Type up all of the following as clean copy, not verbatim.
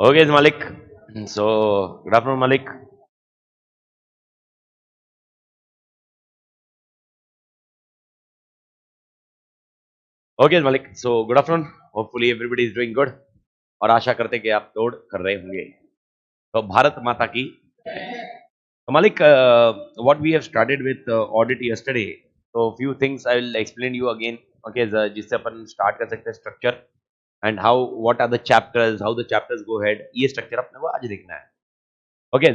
Okay, it's Malik. So, good afternoon, Malik. Okay, Malik. So, good afternoon. Hopefully, everybody is doing good. और आशा करते हैं कि आप दौड़ कर रहे होंगे. तो भारत माता की. So, Malik, what we have started with audit yesterday. So, few things I will explain you again. Okay, जिससे अपन start कर सकते हैं structure and how what are the chapters, how the chapters go ahead. ये structure अपने को आज देखना है. Okay,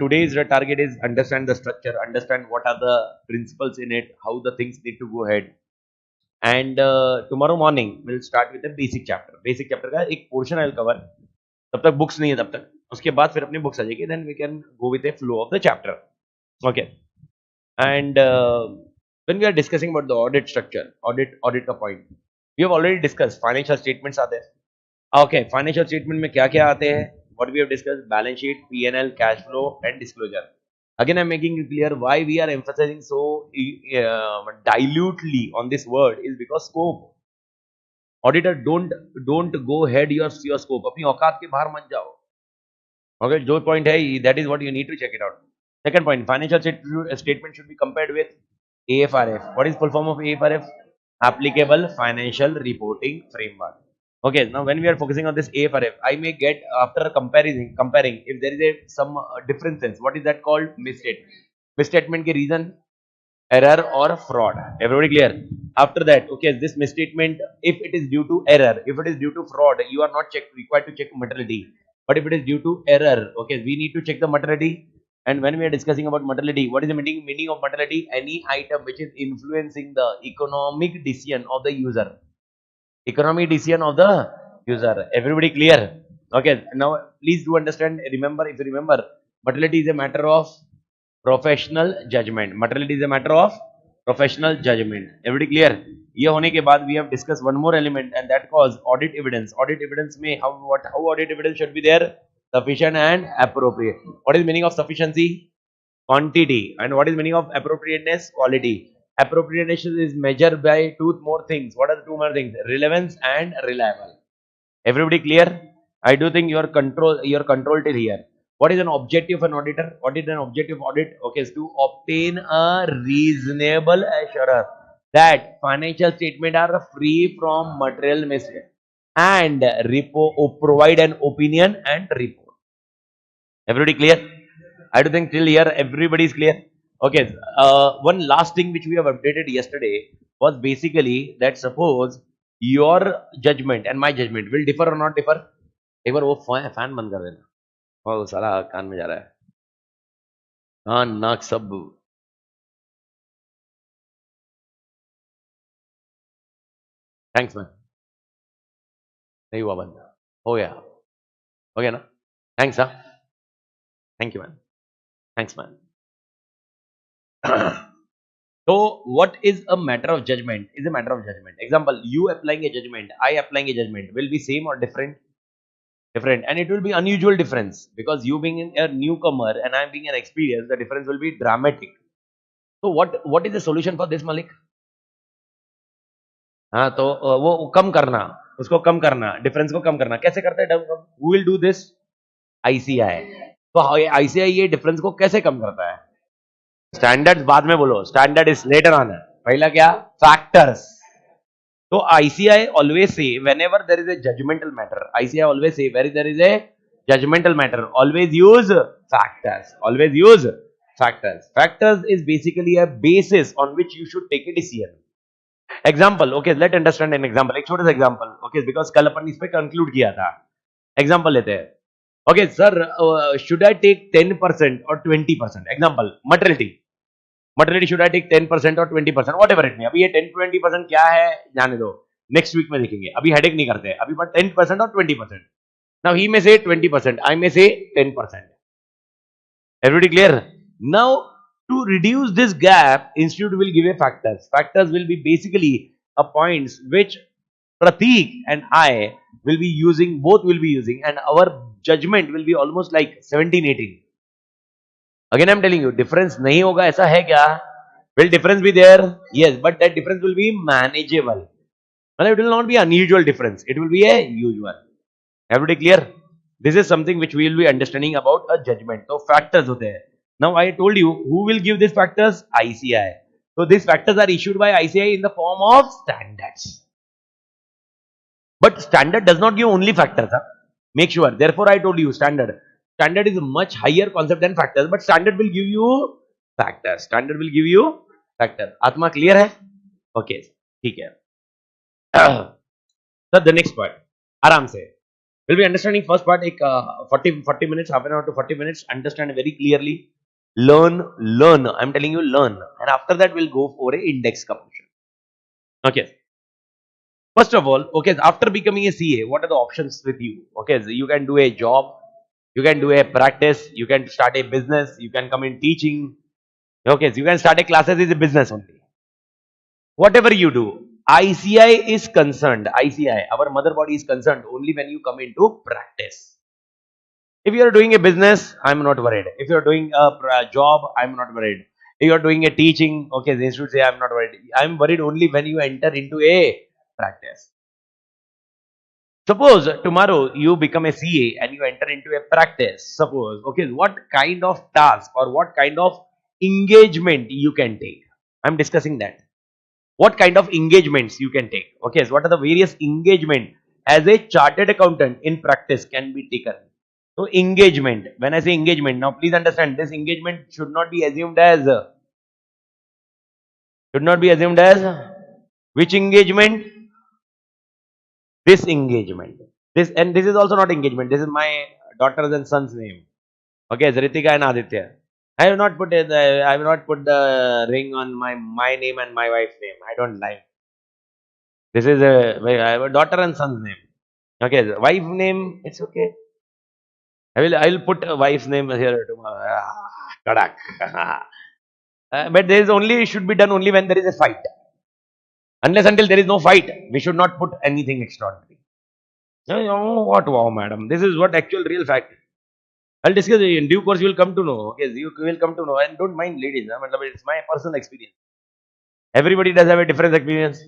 today's target is understand the structure, understand what are the principles in it, how the things need to go ahead. And tomorrow morning we'll start with the basic chapter. Basic chapter का एक portion I'll cover. तब तक books नहीं है तब तक. उसके बाद फिर अपनी books आ जाएगी. Then we can go with the flow of the chapter. Okay. And when we are discussing about the audit structure, audit का point, we have already discussed financial statements are there. Okay, financial statement में क्या क्या आते हैं? What we have discussed: balance sheet, P&L, cash flow, and disclosure. Again, I'm making it clear why we are emphasizing so dilutely on this word is because scope. Auditor, don't go ahead your scope. अपनी औकात के बाहर मत जाओ. Okay, जो point है, that is what you need to check it out. Second point, financial statement should be compared with AFRF. What is full form of AFRF? Applicable Financial Reporting Framework. Okay, now when we are focusing on this AFRF, I may get after comparing if there is some differences. What is that called? Misstatement. Misstatement के reason error or fraud. Everybody clear? After that, okay, this misstatement, if it is due to error, if it is due to fraud, you are not required to check materiality. But if it is due to error, okay, we need to check the materiality. And when we are discussing about materiality, what is the meaning of materiality? Any item which is influencing the economic decision of the user. Economic decision of the user. Everybody clear? Okay, now please do understand, remember, if you remember, materiality is a matter of professional judgment. Materiality is a matter of professional judgment. Everybody clear? ये होने के बाद we have discussed one more element, and that was audit evidence. Audit evidence में how audit evidence should be there? Sufficient and appropriate. What is meaning of sufficiency? Quantity. And what is meaning of appropriateness? Quality. Appropriateness is measured by two more things. What are the two more things? Relevance and reliable. Everybody clear? I do think you're control till here. What is an objective of an auditor? What is an objective audit? Okay, is to obtain a reasonable assurance that financial statements are free from material mistake and provide an opinion and report. Everybody clear? I do think till here everybody is clear. Okay, one last thing which we have updated yesterday was basically that suppose your judgment and my judgment will differ or not differ. एक बार वो fan बंद कर देना. वो साला कान में जा रहा है. कान नाक सब. Thanks man. नहीं हुआ बंद. हो गया ना. थैंक्स. हाँ, thank you man. Thanks man. So what is a matter of judgment? Is a matter of judgment. Example, you applying a judgment, I applying a judgment will be same or different? Different, and it will be unusual difference because you being a newcomer and I being an experienced, the difference will be dramatic. So what is the solution for this, Malik? हाँ, तो वो कम करना, उसको कम करना, difference को कम करना. कैसे करते हैं? Who will do this? ICI. तो ICI ये डिफरेंस को कैसे कम करता है? स्टैंडर्ड्स बाद में बोलो, स्टैंडर्ड इज लेटर ऑन. पहला क्या? फैक्टर्स. तो ICI always say whenever there is a judgmental matter, ICI always say where there is a judgmental matter, always use factors. Always use factors. Factors is basically a basis on which you should take a decision. Example, okay, let's understand an example. एक छोटा सा example, okay, because कल अपन इस पे conclude किया था. Example लेते हैं. Okay, sir, should I take 10% or 20%? Example, materiality. Materiality should I take 10% or 20%? Whatever it may. अभी ये 10-20% क्या है जाने दो. Next week में देखेंगे. अभी headache नहीं करते. अभी but 10% or 20%. Now he may say 20%. I may say 10%. Everybody clear? Now to reduce this gap, institute will give a factors. Factors will be basically a points which Pratik and I will be using. Both will be using, and our judgment will be almost like 17-18. Again, I'm telling you, difference नहीं होगा ऐसा है क्या? Will difference be there? Yes, but that difference will be manageable. It will not be unusual difference. It will be a usual. Everybody clear? This is something which we will be understanding about a judgment. So factors होते हैं. Now I told you who will give these factors? ICI. So these factors are issued by ICI in the form of standards. But standard does not give only factors. Huh? Make sure. Therefore, I told you standard. Standard is a much higher concept than factors, but standard will give you factors. Standard will give you factor. Atma clear है? Okay. ठीक है. So the next part. आराम से. We'll be understanding first part. एक 40 minutes, half an hour to 40 minutes. Understand very clearly. Learn. I'm telling you, learn. And after that, we'll go for a index composition. Okay. First of all, okay, after becoming a CA, what are the options with you? Okay, so you can do a job, you can do a practice, you can start a business, you can come in teaching. Okay, so you can start a classes is a business only. Whatever you do, ICI is concerned. ICI, our mother body is concerned only when you come into practice. If you are doing a business, I'm not worried. If you are doing a job, I'm not worried. If you are doing a teaching, okay, they should say I'm not worried. I'm worried only when you enter into a practice. Suppose tomorrow you become a CA and you enter into a practice. Suppose, okay, what kind of task or what kind of engagement you can take? I'm discussing that. What kind of engagements you can take? Okay, so what are the various engagement as a chartered accountant in practice can be taken? So engagement. When I say engagement, now please understand this engagement should not be assumed as which engagement? This engagement. This is also not engagement. This is my daughter's and son's name. Okay, Ritika and Aditya. I have not put the ring on my name and my wife's name. I don't like. This is a daughter and son's name. Okay, the wife name, it's okay. I will put a wife's name here tomorrow. Kadak. But there is only should be done only when there is a fight. Unless until there is no fight, we should not put anything extraordinary. Oh, what wow, madam. This is what actual real fact. I'll discuss it in due course. You will come to know. Okay, you will come to know. And don't mind ladies. It's my personal experience. Everybody does have a different experience.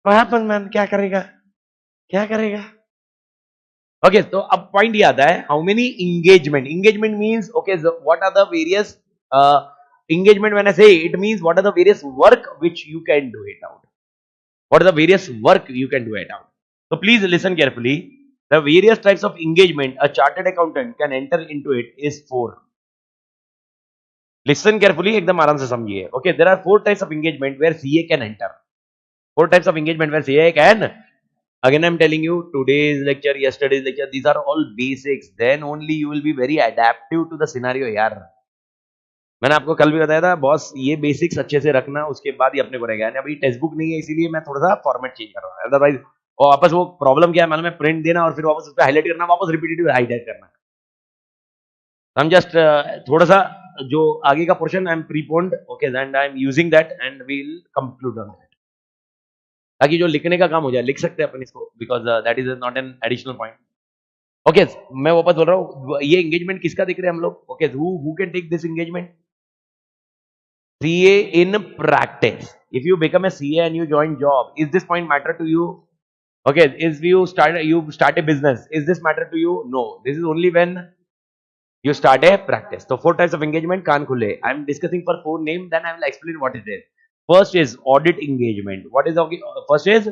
What happened, man? क्या करेगा? क्या करेगा? Okay, so a point ये आता है. How many engagement? Engagement means okay. So what are the various engagement? When I say it means what are the various work which you can do it out. What are the various work you can do it out? So please listen carefully. The various types of engagement a chartered accountant can enter into it is 4. Listen carefully, एकदम आराम से समझिए. Okay, there are 4 types of engagement where CA can enter. 4 types of engagement where CA can. Again, I'm telling you, today's lecture, yesterday's lecture, these are all basics. Then only you will be very adaptive to the scenario, यार. मैंने आपको कल भी बताया था boss ये basics अच्छे से रखना उसके बाद ही अपने को रहेगा. अभी टेक्स्ट बुक नहीं है इसीलिए मैं थोड़ा सा फॉर्मेट चेंज कर रहा हूँ. अदरवाइज और वापस वो प्रॉब्लम क्या है मालूम है, प्रिंट देना और फिर वापस उस पर हाईलाइट करना, वापस रिपीटेटिव हाईलाइट करना. हम जस्ट थोड़ा सा जो आगे का portion I am preponed. Okay, and I am using that and we will conclude on that, ताकि जो लिखने का काम हो जाए. लिख सकते हैं अपन इसको because that is not an additional point. Okay, मैं वापस बोल रहा हूँ ये एंगेजमेंट किसका दिख रहे हैं हम लोग. Okay, who can take this engagement? CA in practice. If you become a CA and you join job, is this point matter to you? Okay, if you start a business, is this matter to you? No, this is only when you start a practice. So 4 types of engagement kaan khule. I am discussing for 4 names, then I will explain what it is. First is audit engagement. What is first is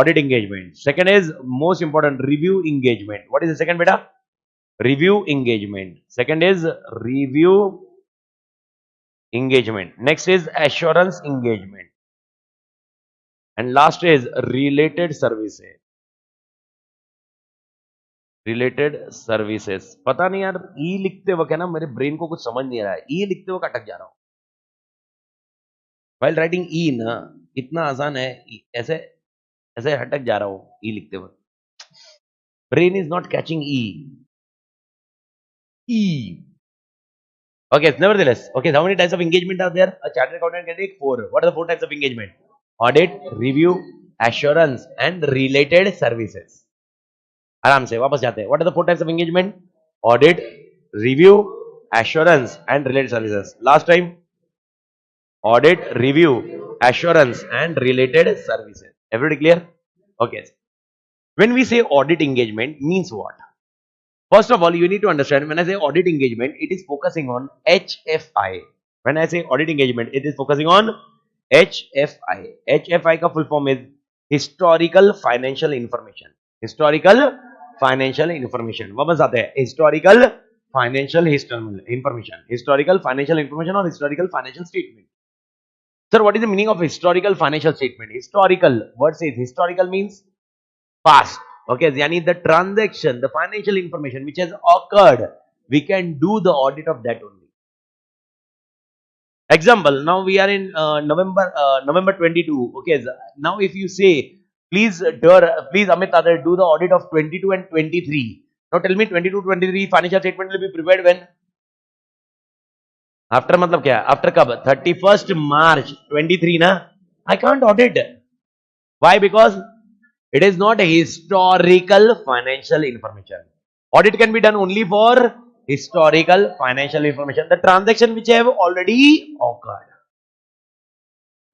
audit engagement. Second is most important, review engagement. What is the second, beta? Review engagement. Second is review engagement. Next is assurance engagement. And last is related services. Related services. पता नहीं यार ई लिखते वक्त है ना मेरे brain को कुछ समझ नहीं आ रहा है. ई लिखते वक्त अटक जा रहा हूं. While writing ई ना इतना आसान है, ऐसे ऐसे अटक जा रहा हूं ई लिखते वक्त. Brain is not catching E. E. Okay, nevertheless. Okay, how many types of engagement are there? A chartered accountant can take 4. What are the 4 types of engagement? Audit, review, assurance, and related services. आराम से वापस जाते हैं. What are the 4 types of engagement? Audit, review, assurance, and related services. Last time, audit, review, assurance, and related services. Everybody clear? Okay. When we say audit engagement, means what? First of all, you need to understand when I say audit engagement, it is focusing on HFI. When I say audit engagement, it is focusing on HFI. HFI का full form is historical financial information. Historical financial information. वापस आते हैं historical financial information. Historical financial information or historical financial statement. Sir, what is the meaning of historical financial statement? Historical word says historical means past. Okay, yani the transaction, the financial information which has occurred, we can do the audit of that only. Example, now we are in November 22. Okay, now if you say, please Amit Tadar, do the audit of 22 and 23. Now tell me 22-23 financial statement will be prepared when? After मतलब क्या? After कब? 31st March 23 ना? I can't audit. Why? Because it is not a historical financial information. Audit can be done only for historical financial information. The transaction which have already occurred.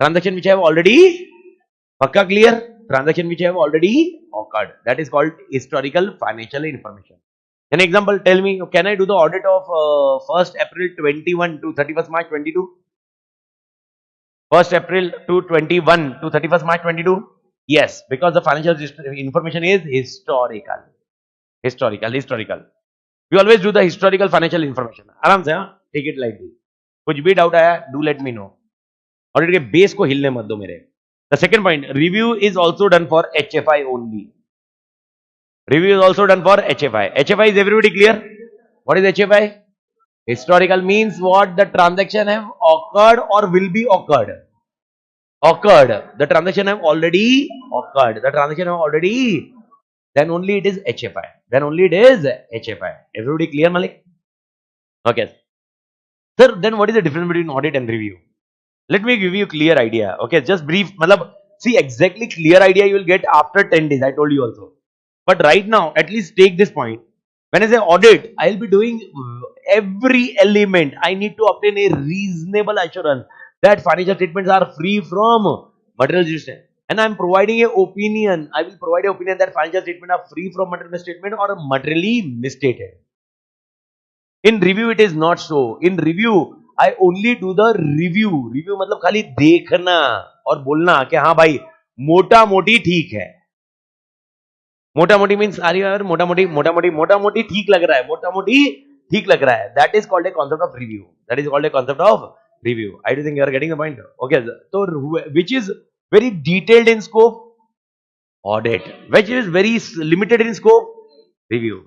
Transaction which have already, pakka clear? Transaction which have already occurred. That is called historical financial information. An example, tell me, can I do the audit of 1st April 21 to 31st March 22? 1st April to 21 to 31st March 22? Yes, because the financial information is historical. Historical. We always do the historical financial information. आराम से, take it lightly. कुछ भी doubt आया, do let me know. Audit के base को हिलने मत दो मेरे. The second point, review is also done for HFI only. Review is also done for HFI. HFI is everybody clear? What is HFI? Historical means what? The transaction have occurred or will be occurred. The transaction have already occurred. The transaction have already. Then only it is HFI. Everybody clear, Malik? Okay. Sir, then what is the difference between audit and review? Let me give you a clear idea. Okay, just brief. See, exactly clear idea you will get after 10 days. I told you also. But right now, at least take this point. When I say audit, I will be doing every element. I need to obtain a reasonable assurance that financial statements are free from material misstatement. And I am providing an opinion. I will provide an opinion that financial statements are free from material misstatement or materially misstated. In review, it is not so. In review, I only do the review. Review मतलब खाली देखना और बोलना कि हाँ भाई मोटा मोटी ठीक है. मोटा मोटी मीन्स मोटा मोटी ठीक लग रहा है. That is called a concept of review. I do think you are getting the point. Okay, so which is very detailed in scope? Audit. Which is very limited in scope? Review.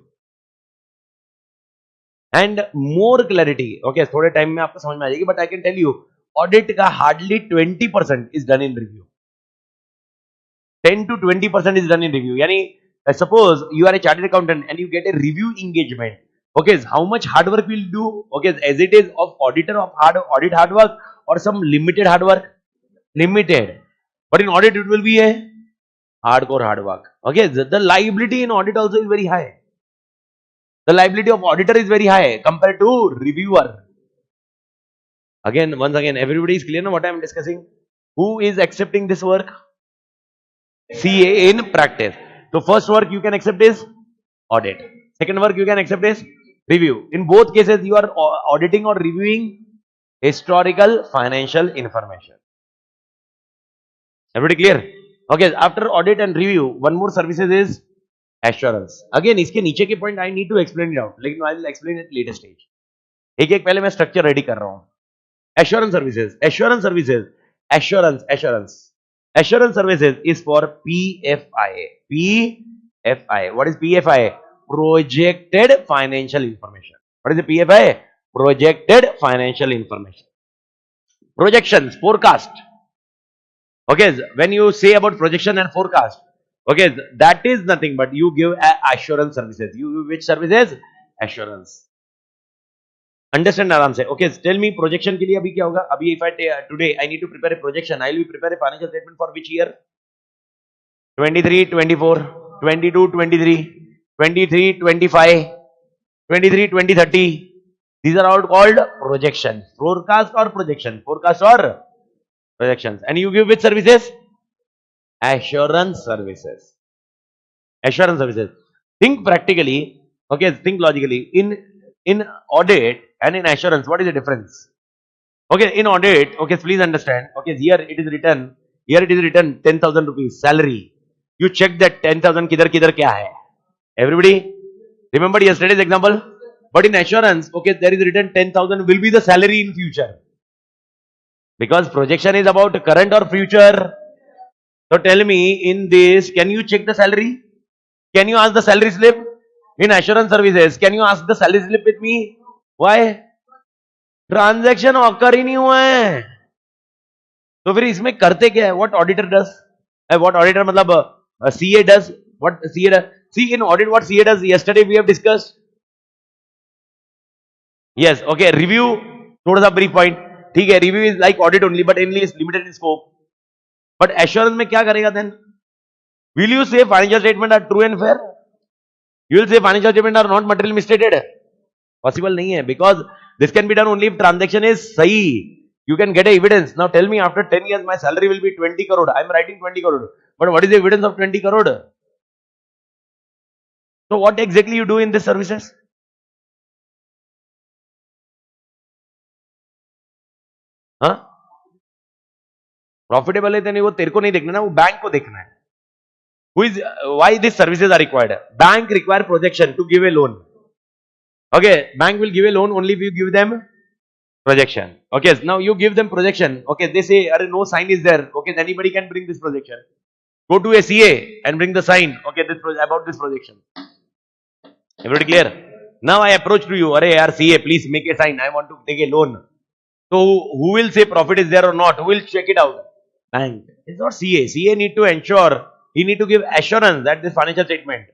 And more clarity. Okay, थोड़े time में आपको समझ में आ जाएगी, but I can tell you, audit का hardly 20% is done in review. 10 to 20% is done in review. Yani, suppose you are a chartered accountant and you get a review engagement. Okay, how much hard work will you do? Okay, as it is of auditor of audit hard work or some limited hard work? Limited. But in audit it will be a hardcore hard work. Okay, the liability in audit also is very high. The liability of auditor is very high compared to reviewer. Once again, everybody is clear now what I am discussing? Who is accepting this work? CA in practice. So first work you can accept is audit. Second work you can accept is review. In both cases you are auditing or reviewing historical financial information. Everybody clear? Okay, after audit and review, one more services is assurance. Again, इसके नीचे के point I need to explain it out. लेकिन I will explain it later stage. एक पहले मैं structure ready कर रहा हूँ. Assurance services. Assurance services is for PFI. PFI. What is PFI? Projected financial information. What is the PFI? Projected financial information. Projections, forecast. Okay, when you say about projection and forecast, okay, that is nothing but you give assurance services. You give which services? Assurance. Understand आराम से. Okay, tell me projection के लिए अभी क्या होगा? अभी if I today I need to prepare a projection, I will prepare a financial statement for which year? 23, 24, 22, 23, 23, 25, 23, 20, 30. These are all called projections. Forecast or projection. Forecast or projections. And you give which services? Assurance services. Assurance services. Think practically. Okay, think logically. In audit and in assurance, what is the difference? Okay, in audit, okay, please understand. Okay, here it is written. Here it is written 10,000 rupees salary. You check that 10,000 kidhar kidhar kya hai. Everybody remember yesterday's example? But in assurance, okay, there is written 10,000 will be the salary in future. Because projection is about current or future. So tell me, in this, can you check the salary? Can you ask the salary slip? In assurance services, can you ask the salary slip with me? Why? Transaction occur ही नहीं हुआ है. तो फिर इसमें करते क्या है? What auditor does? What auditor मतलब CA does? What CA does? See, in audit what CA does? Yesterday we have discussed. Yes, okay. Review, थोड़ा सा brief point. ठीक है, review is like audit only, but only is limited in scope. But assurance में क्या करेगा then? Will you say financial statement are true and fair? You will say financial statement are not materially misstated. Possible नहीं है, because this can be done only if transaction is सही. You can get a evidence. Now tell me, after 10 years my salary will be 20 crore. I am writing 20 crore. But what is the evidence of 20 crore? So what exactly you do in these services? हाँ? Profitable है तो नहीं, वो तेरे को नहीं देखना ना, वो बैंक को देखना है. Why these services are required? Bank require projection to give a loan. Okay, bank will give a loan only if you give them projection. Okay, now you give them projection. Okay, they say, no sign is there. Okay, anybody can bring this projection. Go to a CA and bring the sign. Okay, about this projection. Everybody clear? Now I approach to you. Yaar CA, please make a sign. I want to take a loan. So who will say profit is there or not? Who will check it out? Bank. It's not CA. CA need to ensure. He need to give assurance that this financial statement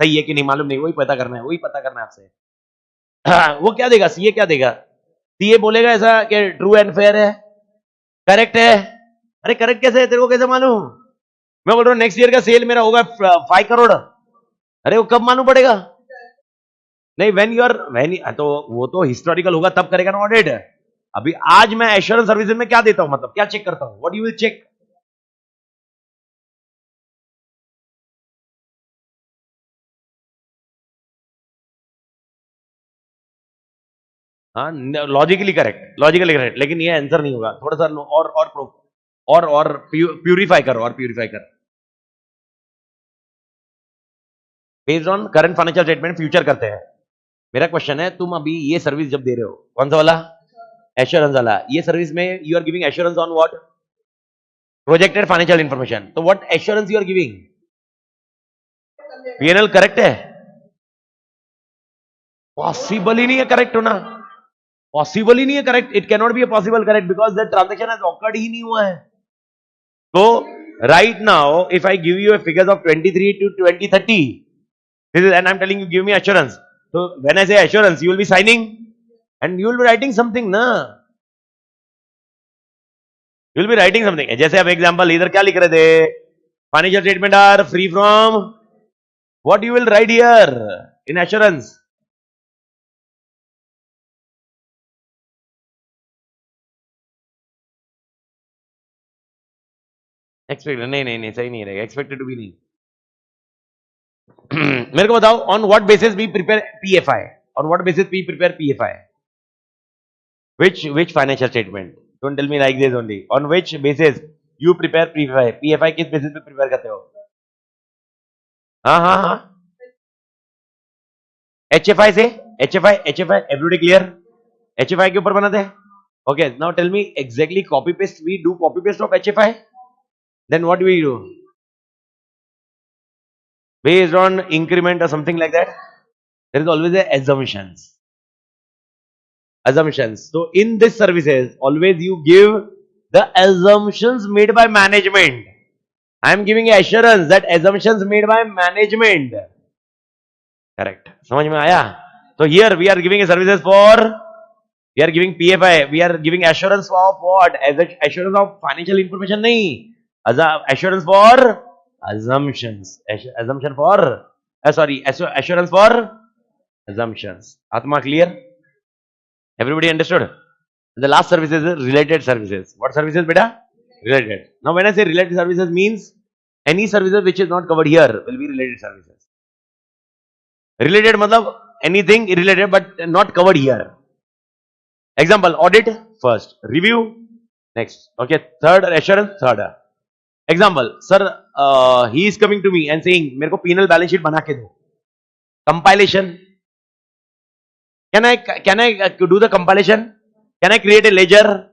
सही है कि नहीं मालूम नहीं, वही पता करना है, आपसे. वो क्या देगा? सीए क्या देगा? सीए बोलेगा ऐसा कि ट्रू एंड फेयर है, करेक्ट है. अरे करेक्ट कैसे है, तेरे को कैसे मालूम? मैं बोल रहा हूँ नेक्स्ट ईयर का सेल मेरा होगा 5 करोड़. अरे वो कब मालूम पड़ेगा? नहीं, तो वो तो हिस्टोरिकल होगा तब करेगा ना ऑडिट. अभी आज मैं एश्योरेंस सर्विसेज में क्या देता हूं, मतलब क्या चेक करता हूं? What you will check? हाँ, लॉजिकली करेक्ट, लेकिन ये आंसर नहीं होगा. थोड़ा सा और प्यूरिफाई करो, based on current financial statement future करते हैं. मेरा क्वेश्चन है, तुम अभी ये सर्विस जब दे रहे हो, कौन सा वाला? एश्योरेंस वाला. ये सर्विस में you are giving assurance on what? Projected financial information. तो what assurance you are giving? PNL correct है? पॉसिबल ही नहीं है करेक्ट होना. पॉसिबल ही नहीं है correct. It can not be a possible correct because the transaction has occurred ही नहीं हुआ है. तो right now if I give you a figures of 23 to 2030, this is, and I'm telling you give me assurance. So when I say assurance, you will be signing and you will be writing something na. You will be writing something. जैसे अब example इधर क्या लिख रहे थे? Financial statement are free from. What you will write here in assurance? Expected. नहीं सही नहीं रहेगा. एक्सपेक्टेड टू बी नहीं. मेरे को बताओ, on what basis we prepare PFI? On what basis we prepare PFI? which financial statement? Don't tell me like this only. On which basis you prepare PFI? PFI किस basis पे prepare करते हो? हाँ. HFI से, HFI everybody clear? HFI के ऊपर बनाते हैं. Okay, now tell me exactly copy paste. We do copy paste of HFI. Then what do we do? Based on increment or something like that. There is always a assumptions. So in this services, always you give the assumptions made by management. I am giving assurance that assumptions made by management. Correct. समझ में आया? So here we are giving a services for, we are giving PFI, we are giving assurance of what? As assurance of financial information नहीं. Assurance for assumptions. Assumption for, assurance for assumptions. Atma clear? Everybody understood? The last services is related services. What services, beta? Related. Now when I say related services means any services which is not covered here will be related services. Related मतलब anything related but not covered here. Example, audit first, review next. Okay, third assurance, third. Example, sir, he is coming to me and saying, मेरे को penal balance sheet बना के दो. Compilation. Can I do the compilation? Can I create a ledger?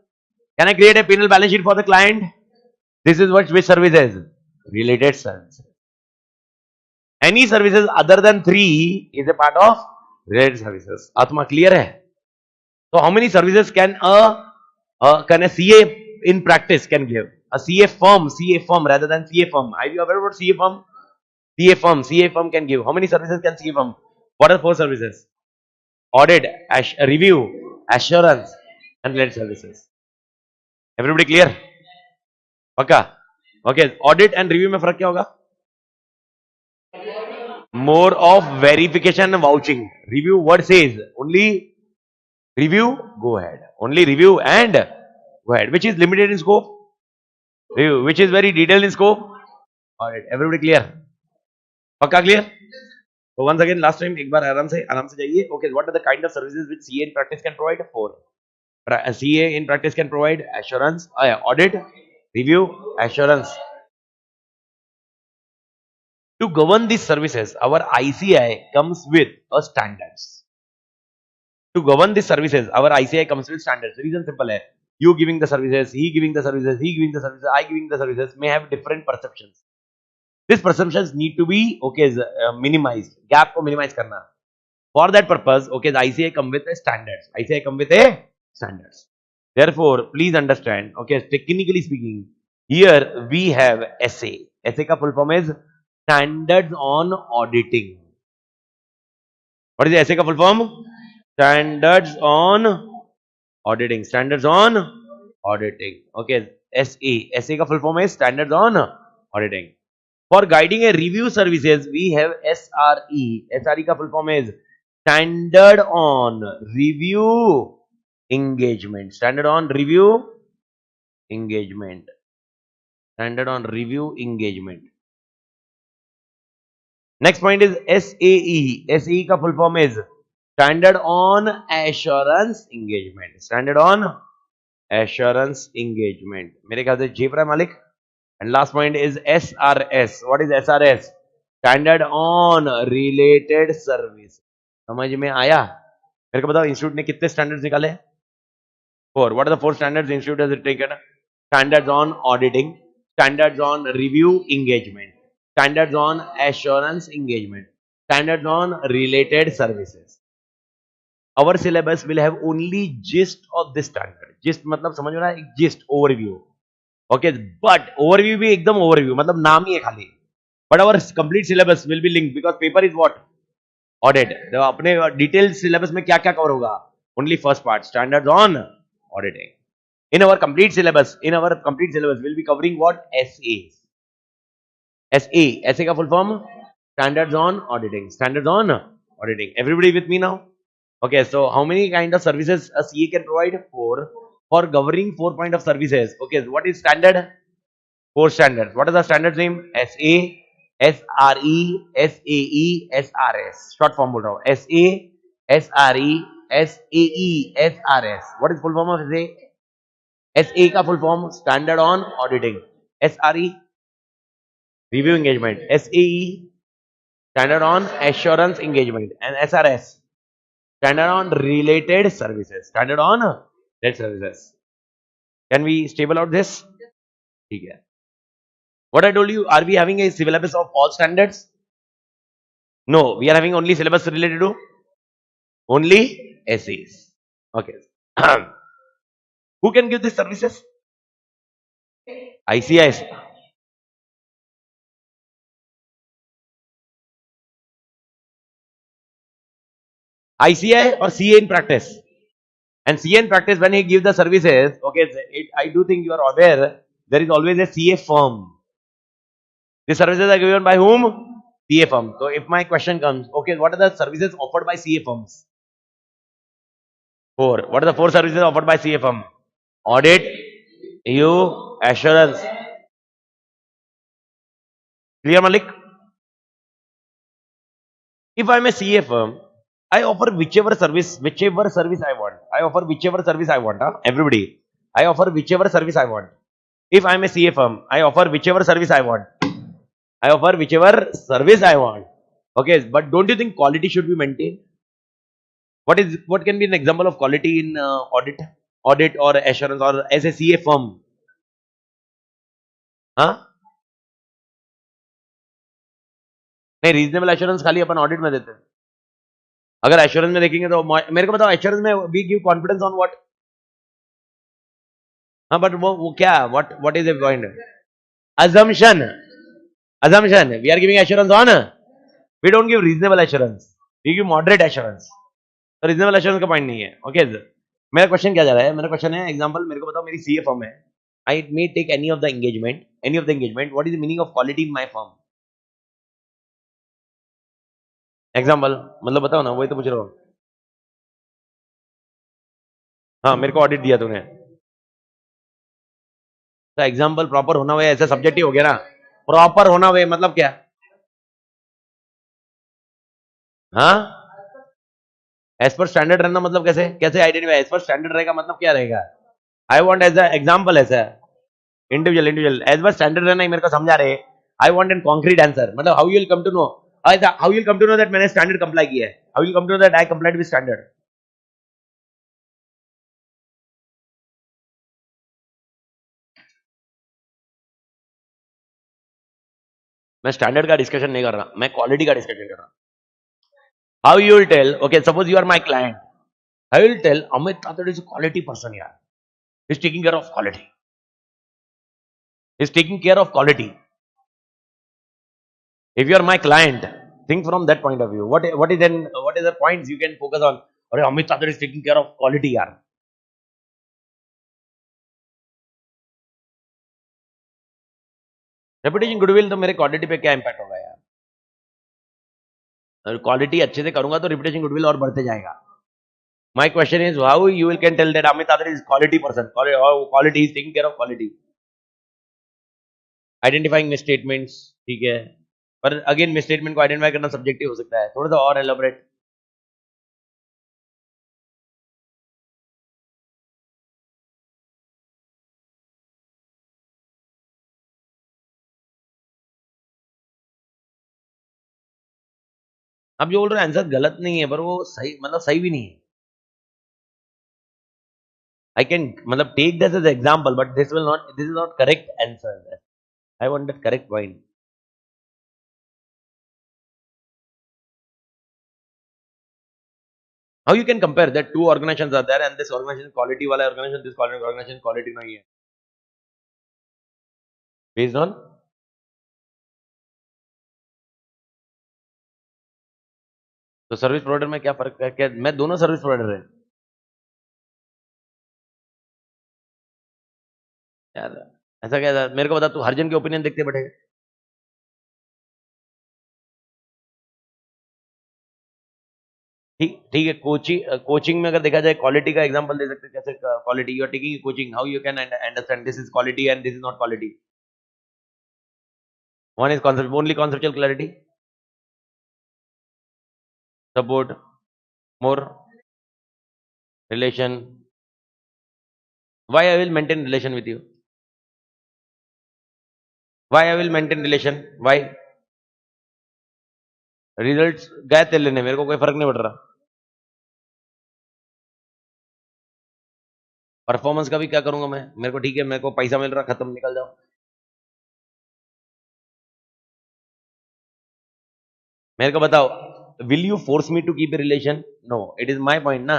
Can I create a penal balance sheet for the client? This is what which service is related services. Any services other than 3 is a part of related services. Atma clear hai? So how many services can a CA in practice can give? A CA firm rather than CA firm. Are you aware about CA firm? CA firm can give. How many services can CA firm? What are 4 services? Audit, review, assurance, and related services. Everybody clear? Okay. Okay. Audit and review में फर्क क्या होगा? More of verification and vouching. Review what says? Only review, go ahead. Only review and go ahead. Which is limited in scope? Review. Which is very detailed in scope? Audit. Everybody clear? Pakka clear? So once again, last time, एक बार आराम से जाइए. Okay, what are the kind of services which CA in practice can provide? 4. CA in practice can provide assurance, audit, review, assurance. To govern these services, our ICI comes with a standards. To govern these services, our ICI comes with standards. The reason simple hai. You giving the services, he giving the services, he giving the services, I giving the services may have different perceptions. These perceptions need to be minimized. Gap ko minimize karna. For that purpose, the ICI come with a standards. ICI come with a standards. Therefore, please understand, technically speaking, here we have SA. SA ka full form is Standards on Auditing. What is the SA ka full form? Standards on Auditing. Standards on Auditing. Okay, SA. SA ka full form is Standards on Auditing. For guiding a review services, we have SRE. SRE ka full form is Standard on Review Engagement. Standard on Review Engagement. Standard on Review Engagement. Next point is SAE. SAE ka full form is Standard on Assurance Engagement. Standard on Assurance Engagement. मेरे ख्याल से J पर है मालिक. And last point is SRS. What is SRS? Standard on Related Service. समझ में आया? मेरे को बताओ इंस्टीट्यूट ने कितने स्टैंडर्ड्स निकाले? 4. What are the 4 standards the institute has taken? Standards on auditing, standards on review engagement, standards on assurance engagement, standards on related services. Our syllabus will have only gist of this standard. Gist मतलब समझ में आ रहा है? Gist overview. Okay, but overview भी एकदम overview मतलब नाम ही है खाली. But our complete syllabus will be linked because paper is what? Audit. तो अपने detailed syllabus में क्या क्या cover होगा? Only first part, standards on auditing. In our complete syllabus, we'll be covering what? SAs. SA ka full form? Standards on auditing. Standards on auditing. Everybody with me now? Okay, so how many kind of services a CA can provide? 4. For governing 4 point of services. Okay, so what is standard? 4 standards. What is the standards name? SA, SRE, SAE, SRS. Short form bol raha hu. SA, SRE, SAE, SRS. What is full form of SA? SA ka full form Standard on Auditing. SRE Review Engagement. SAE Standard on Assurance Engagement. And SRS Standard on Related Services. Standard on Related Services. Can we stable out this? Okay. What I told you, are we having a syllabus of all standards? No, we are having only syllabus related to only SAs. Okay. Who can give these services? ICIs. ICI or CA in practice? And CA in practice, when he gives the services, okay, I do think you are aware, there is always a CA firm. The services are given by whom? CA firm. So if my question comes, okay, what are the services offered by CA firms? 4. What are the 4 services offered by CA firm? Audit, EU, assurance. Clear, Malik? If I am a CA firm, I offer whichever service I want. I offer whichever service I want. Huh? Everybody. I offer whichever service I want. If I'm a CA firm, I offer whichever service I want. I offer whichever service I want. Okay, but don't you think quality should be maintained? What can be an example of quality in audit or assurance or as a CA firm? हाँ नहीं reasonable assurance खाली अपन audit में देते हैं अगर assurance में देखेंगे तो मेरे को बताओ एश्योरेंस में we give confidence on what हाँ बट वो क्या what is the point assumption assumption we are giving assurance on we don't give reasonable assurance we give moderate assurance तो रीजनेबल एश्योरेंस का पॉइंट नहीं है ओके मेरा question क्या जा रहा है मेरा क्वेश्चन है एग्जांपल मेरे को बताओ मेरी सीए फर्म है I may take any of the engagement what is the meaning of quality in my firm example मतलब बताओ ना वही तो पूछ रहा हूँ हाँ मेरे को ऑडिट दिया तूने तो एग्जांपल प्रॉपर होना हुआ ऐसा सब्जेक्ट ही हो गया ना प्रॉपर होना हुआ मतलब क्या हाँ एज पर स्टैंडर्ड रहना मतलब कैसे कैसे आइडेंटिफाई एज पर स्टैंडर्ड रहेगा मतलब क्या रहेगा आई वांट एज एग्जांपल ऐसा इंडिविजुअल एज पर स्टैंडर्ड रहना ही मेरे को समझा रहे I want an concrete answer मतलब how you will come to know how you will come to know that मैंने स्टैंडर्ड कंप्लाई किया है how you come to know that I complied with standard मैं स्टैंडर्ड का discussion नहीं कर रहा मैं क्वालिटी का डिस्कशन कर रहा हूं how you will tell okay suppose you are my client how will tell Amit Tatad is a quality person यार is taking care of quality is taking care of quality. If you are my client, think from that point of view. What is the points you can focus on? Or Amit Thakur is taking care of quality, yaar. Reputation goodwill तो मेरे quality पे क्या impact होगा यार अगर quality अच्छे से करूंगा तो रेपुटेशन गुडविल और बढ़ते जाएगा my question is how you will can tell that Amit Tatar is quality person quality is taking care of quality identifying misstatements ठीक है पर अगेन मिसस्टेटमेंट को आइडेंटिफाई करना सब्जेक्टिव हो सकता है थोड़ा सा और एलाबोरेट आप जो बोल रहे हैं आंसर गलत नहीं है पर वो सही मतलब सही भी नहीं है I can मतलब take this as an example, but this is not correct answer. I want that correct point. How you can compare that two organizations are there and this organization quality wala organization, this organization quality nahi hai. Based on तो service provider में क्या फर्क है क्या मैं दोनों service provider है यार ऐसा क्या मेरे को बता तू हर जन के ओपिनियन देखते बैठे ठीक है कोचिंग में अगर देखा जाए क्वालिटी का एग्जांपल दे सकते कैसे quality you are taking coaching how you can understand this is quality and this is not quality one is concept only conceptual clarity support more relation why I will maintain relation with you why I will maintain relation why results गए तेल लेने मेरे को कोई फर्क नहीं पड़ रहा परफॉर्मेंस का भी क्या करूंगा मैं मेरे को ठीक है मेरे को पैसा मिल रहा खत्म निकल जाओ मेरे को बताओ will you force me to keep a relation no it is my point na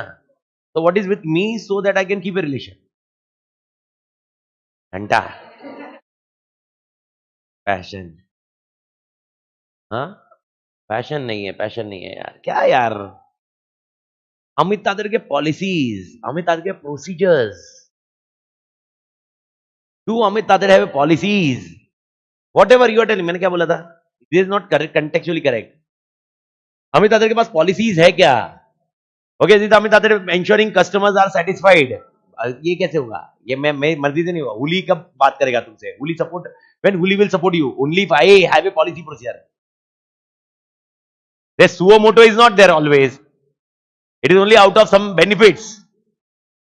so what is with me so that I can keep a relation घंटा पैशन हाँ पैशन नहीं है यार क्या यार अमित तातर के पॉलिसीज अमित तातर के procedures do Amit Tatar have policies whatever you are telling मैंने क्या बोला था this is not correct contextually correct Amit Tatar के पास पॉलिसीज है क्या okay Amit Tatar insuring customers are satisfied ये कैसे होगा ये मैं मर्जी से नहीं होगा हुली कब बात करेगा तुमसे हुली सपोर्ट व्हेन हुली will support you only if I have a policy procedure the suo moto is not there always It is only out of some benefits,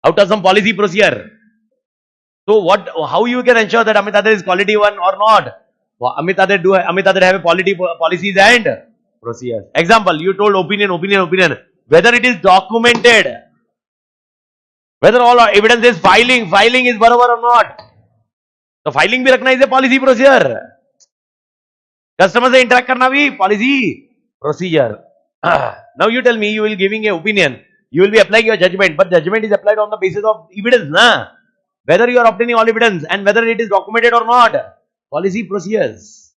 out of some policy procedure. So how you can ensure that Amit Audit is quality one or not? Well, Amit Audit have a policies and procedures. Example, you told opinion. Whether it is documented, whether all our evidence is filing is barabar or not. So filing भी रखना is a policy procedure. Customer से interact करना भी policy procedure. Now you tell me, you will giving a opinion, you will be applying your judgment, but judgment is applied on the basis of evidence, na? Whether you are obtaining all evidence and whether it is documented or not. Policy procedures.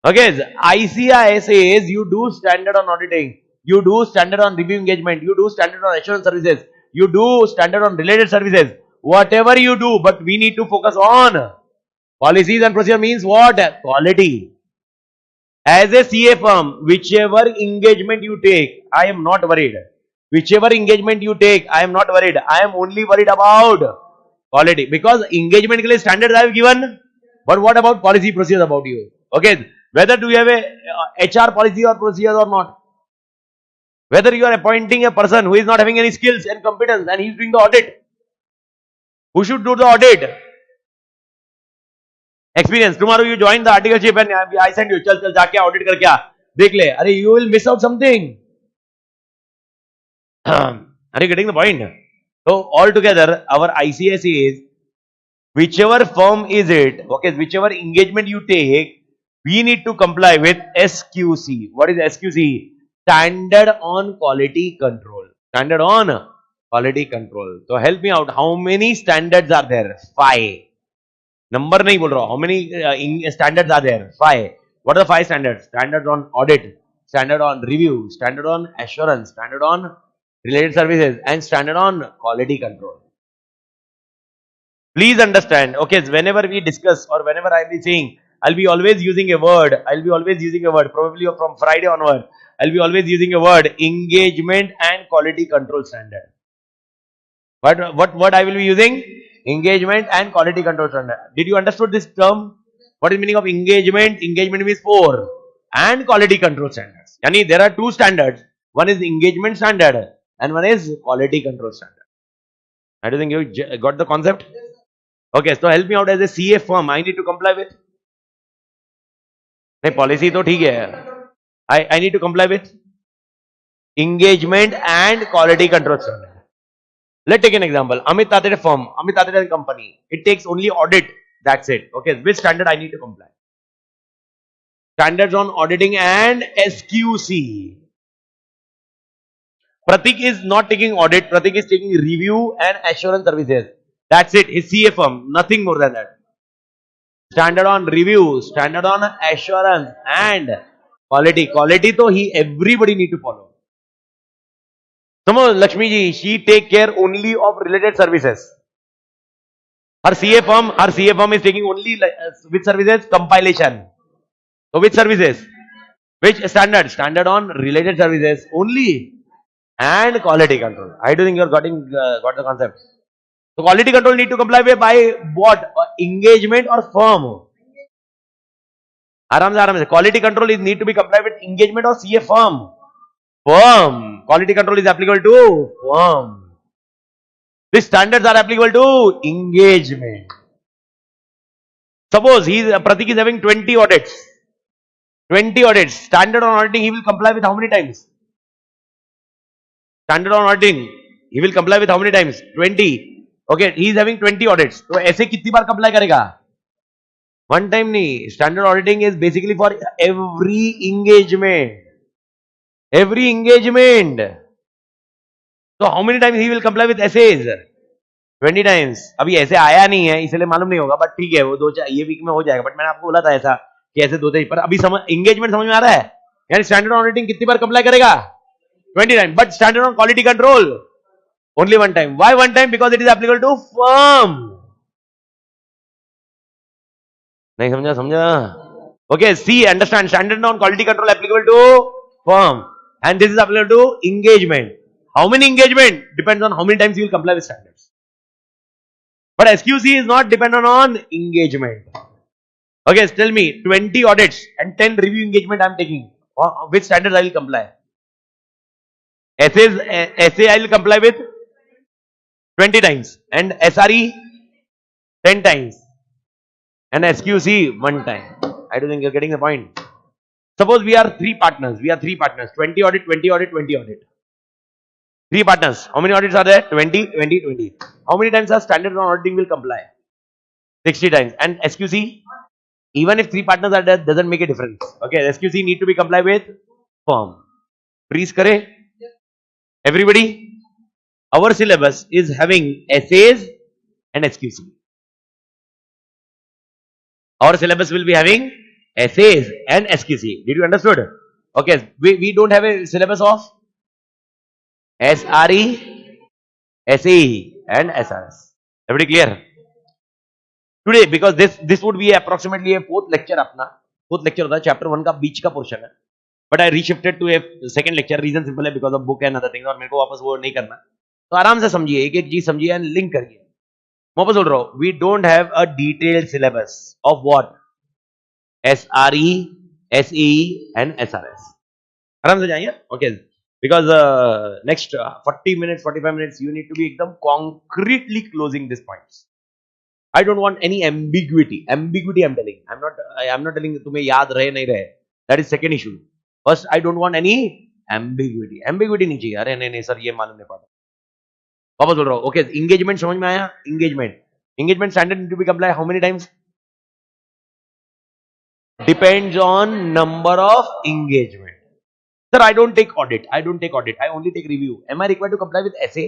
Okay, ICI says you do standard on auditing, you do standard on review engagement, you do standard on assurance services, you do standard on related services, whatever you do, but we need to focus on policies and procedure means what? Quality. As a CA firm, whichever engagement you take, I am not worried. Whichever engagement you take, I am not worried. I am only worried about quality. Because engagement ke liye standards I have given. But what about policy procedures about you? Okay. Whether do you have a HR policy or procedures or not. Whether you are appointing a person who is not having any skills and competence and he is doing the audit. Who should do the audit? Experience. Tomorrow you join the articleship and I send you, chal jaake audit karke aa. Dekh le. Are you will miss out something. Are you getting the point? So altogether, our ICS is whichever firm is it, okay, whichever engagement you take, we need to comply with SQC. What is SQC? Standard on quality control. Standard on quality control. So help me out. How many standards are there? 5. Number nahi bol raha. How many standards are there? 5. What are the 5 standards? Standards on audit, standard on review, standard on assurance, standard on related services, and standard on quality control. Please understand, okay, whenever we discuss or whenever I will be saying, I'll be always using a word, probably from Friday onward, I'll be always using a word, engagement and quality control standard. But what word I will be using? Engagement and quality control standard. Did you understood this term? What is meaning of engagement? Engagement means 4. And quality control standards. Yani there are 2 standards. One is engagement standard and one is quality control standard. I don't think you got the concept. Okay, so help me out as a CA firm. I need to comply with. Hey, policy to theek hai. I need to comply with engagement and quality control standard. Let's take an example. Amit Audit firm, Amit Audit company. It takes only audit. That's it. Okay, which standard I need to comply? Standards on auditing and SQC. Pratik is not taking audit. Pratik is taking review and assurance services. That's it. His CA firm. Nothing more than that. Standard on review, standard on assurance and quality. Quality to everybody need to follow. Suppose Lakshmi ji, she take care only of related services. Her CA firm is taking only which services? Compilation. So which services? Which standard? Standard on related services only and quality control. I don't think you are got the concept. So quality control need to comply with by what? Engagement or firm? Aram se. Quality control is need to be complied with engagement or CA firm? Firm. Quality control is applicable to firm. These standards are applicable to engagement. Suppose Pratik is having 20 audits. 20 audits. Standard on auditing, he will comply with how many times? Standard on auditing, he will comply with how many times? 20. Okay, he is having 20 audits. So, ऐसे कितनी बार comply करेगा? One time नहीं. Standard auditing is basically for every engagement. Every engagement. So, how many times he will comply with essays? 20 times. अभी ऐसे आया नहीं है, इसलिए मालूम नहीं होगा. बट ठीक है, वो ये वीक में हो जाएगा. बट मैंने आपको बोला था ऐसा कि ऐसे 2 पर अभी engagement समझ में आ रहा है? यानी standard auditing कितनी बार comply करेगा? 20 times. But standard on quality control, only one time. Why one time? Because it is applicable to firm. नहीं समझा? Okay, see, understand. Standard on quality control applicable to firm. And this is applicable to engagement. How many engagement? Depends on how many times you will comply with standards. But SQC is not dependent on engagement. Okay, tell me, 20 audits and 10 review engagement I am taking. Which standards I will comply? SA I will comply with 20 times and SRE 10 times and SQC 1 time. I don't think you're getting the point. Suppose we are three partners. 20 audit, 20 audit, 20 audit. Three partners. How many audits are there? 20, 20, 20. How many times our standard on auditing will comply? 60 times. And SQC, even if three partners are there, doesn't make a difference. Okay, SQC need to be complied with firm. Freeze kare. Everybody, our syllabus is having SAs and SQC. Our syllabus will be having SAs and SQC. Did you understood? Okay, we don't have a syllabus of SRE, SAE and SRS. Everybody clear? Today, because this would be approximately a fourth lecture अपना. Fourth lecture होता है chapter 1 का बीच का portion है. But I reshifted to a second lecture. Reason simple है because of book and other things. और मेरे को वापस वो नहीं करना. तो आराम से समझिए, एक एक चीज समझिए and link करिए. मैं वापस बोल रहा हूँ, we don't have a detailed syllabus of what SRE, SAE and SRS. आराम से जाइए. Okay. Because next 40 minutes, 45 minutes, you need to be एकदम concretely closing these points. I don't want any ambiguity. Ambiguity I'm telling. I'm not telling तुम्हें याद रहे नहीं रहे. That is second issue. First, I don't want any ambiguity. Ambiguity नहीं चाहिए. अरे नहीं सर ये मालूम नहीं पड़ा. वापस बोल रहा हूँ. Okay, engagement समझ में आया? Engagement standard need to be complied how many times? Depends on number of engagement. Sir, I don't take audit. I only take review. Am I required to comply with SA?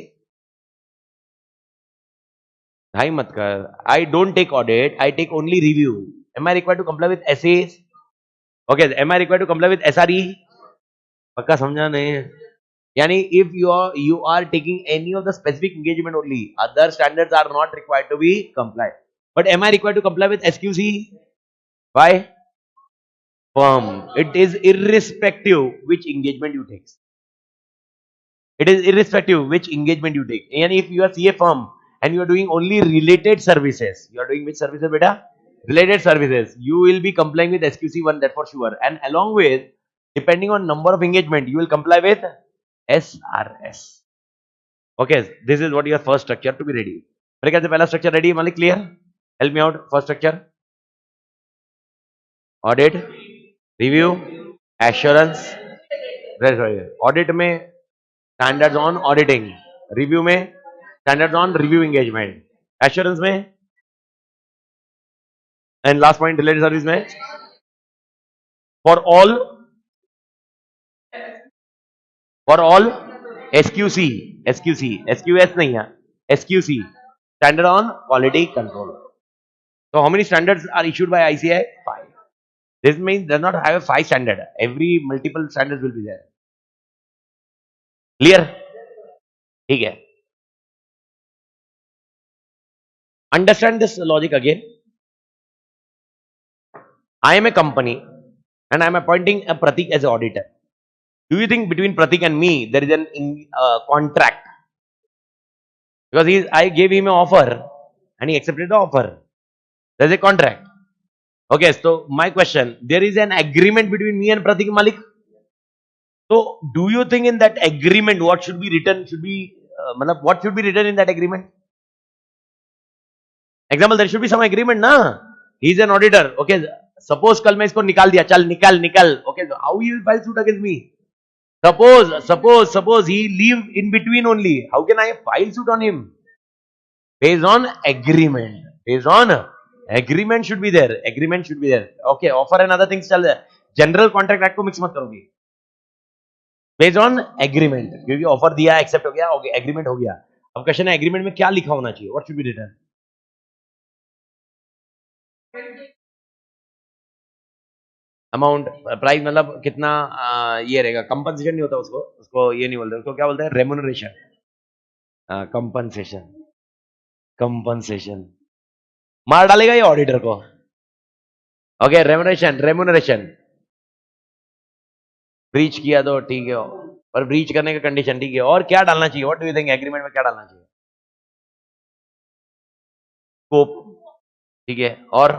High मत कर. I don't take audit. I take only review. Am I required to comply with SAs? Okay. Am I required to comply with SRE? पक्का समझा नहीं? यानी if you are taking any of the specific engagement only, other standards are not required to be complied. But am I required to comply with SQC? Why? Firm. It is irrespective which engagement you take. It is irrespective which engagement you take. And if you are CA firm and you are doing only related services, you are doing which services, beta? Related services. You will be complying with SQC1, that for sure. And along with, depending on number of engagement, you will comply with SRS. Okay, this is what your first structure to be ready. मेरे ख्याल से पहला structure ready, Malik clear? Help me out. First structure. Audit, review, assurance. Audit में standards on auditing. Review में standards on review engagement. Assurance में and last point related service में for all SQS नहीं है, SQC standard on quality control. So how many standards are issued by ICI? 5. This means does not have a 5 standard. Every multiple standards will be there. Clear? ठीक है. Understand this logic again. I am a company and I am appointing a Pratik as an auditor. Do you think between Pratik and me there is an contract? Because I gave him an offer and he accepted the offer. There is a contract. Okay, so my question, there is an agreement between me and Pratik Malik. So do you think in that agreement what should be written? What should be written in that agreement? Example, there should be some agreement, na? He is an auditor. Okay, suppose कल मैं इसको निकाल दिया, चल निकल. Okay, so how he will file suit against me? Suppose he leave in between only. How can I file suit on him? Based on agreement. Agreement should be there. Okay, offer and other things चल there. General contract act को mix मत करोगे. Based on agreement. क्योंकि offer दिया, accept हो गया, okay, agreement हो गया. अब क्वेश्चन है agreement में क्या लिखा होना चाहिए? What should be written? Amount, price मतलब कितना ये रहेगा. कंपनसेशन नहीं होता उसको ये नहीं बोलते, उसको क्या बोलते हैं? रेम्यूनरेशन. कंपनसेशन मार डालेगा ये ऑडिटर को. Okay, remuneration. ब्रीच किया तो ठीक है, और ब्रीच करने का कंडीशन ठीक है. और क्या डालना चाहिए? What do you think agreement में क्या डालना चाहिए? स्कोप. ठीक है, और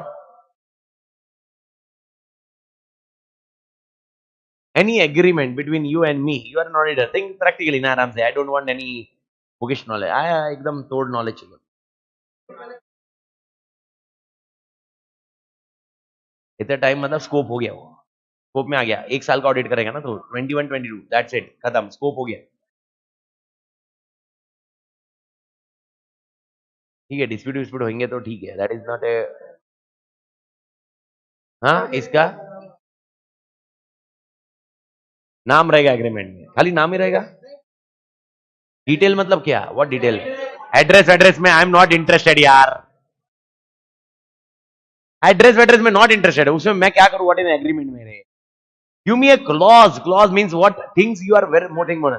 any agreement between you and me, you are an auditor. Think practically ना आराम से. I don't want any bookish knowledge. एकदम तोड़ knowledge चाहिए. इतना टाइम मतलब स्कोप हो गया वो. स्कोप में आ गया. एक साल का ऑडिट करेगा ना तो 21, 22. That's it. खत्म. स्कोप हो गया. ठीक है. डिस्प्यूट होंगे तो ठीक है. That is not a. हाँ इसका नाम रहेगा एग्रीमेंट में. खाली नाम ही रहेगा. डिटेल मतलब क्या? What detail? एड्रेस में आई एम नॉट इंटरेस्टेड यार. एड्रेस में नॉट इंटरेस्टेड. उसमें मैं क्या करूं? व्हाट इन एग्रीमेंट मेरे? Give me a clause. Clause means what things you are very mooting more.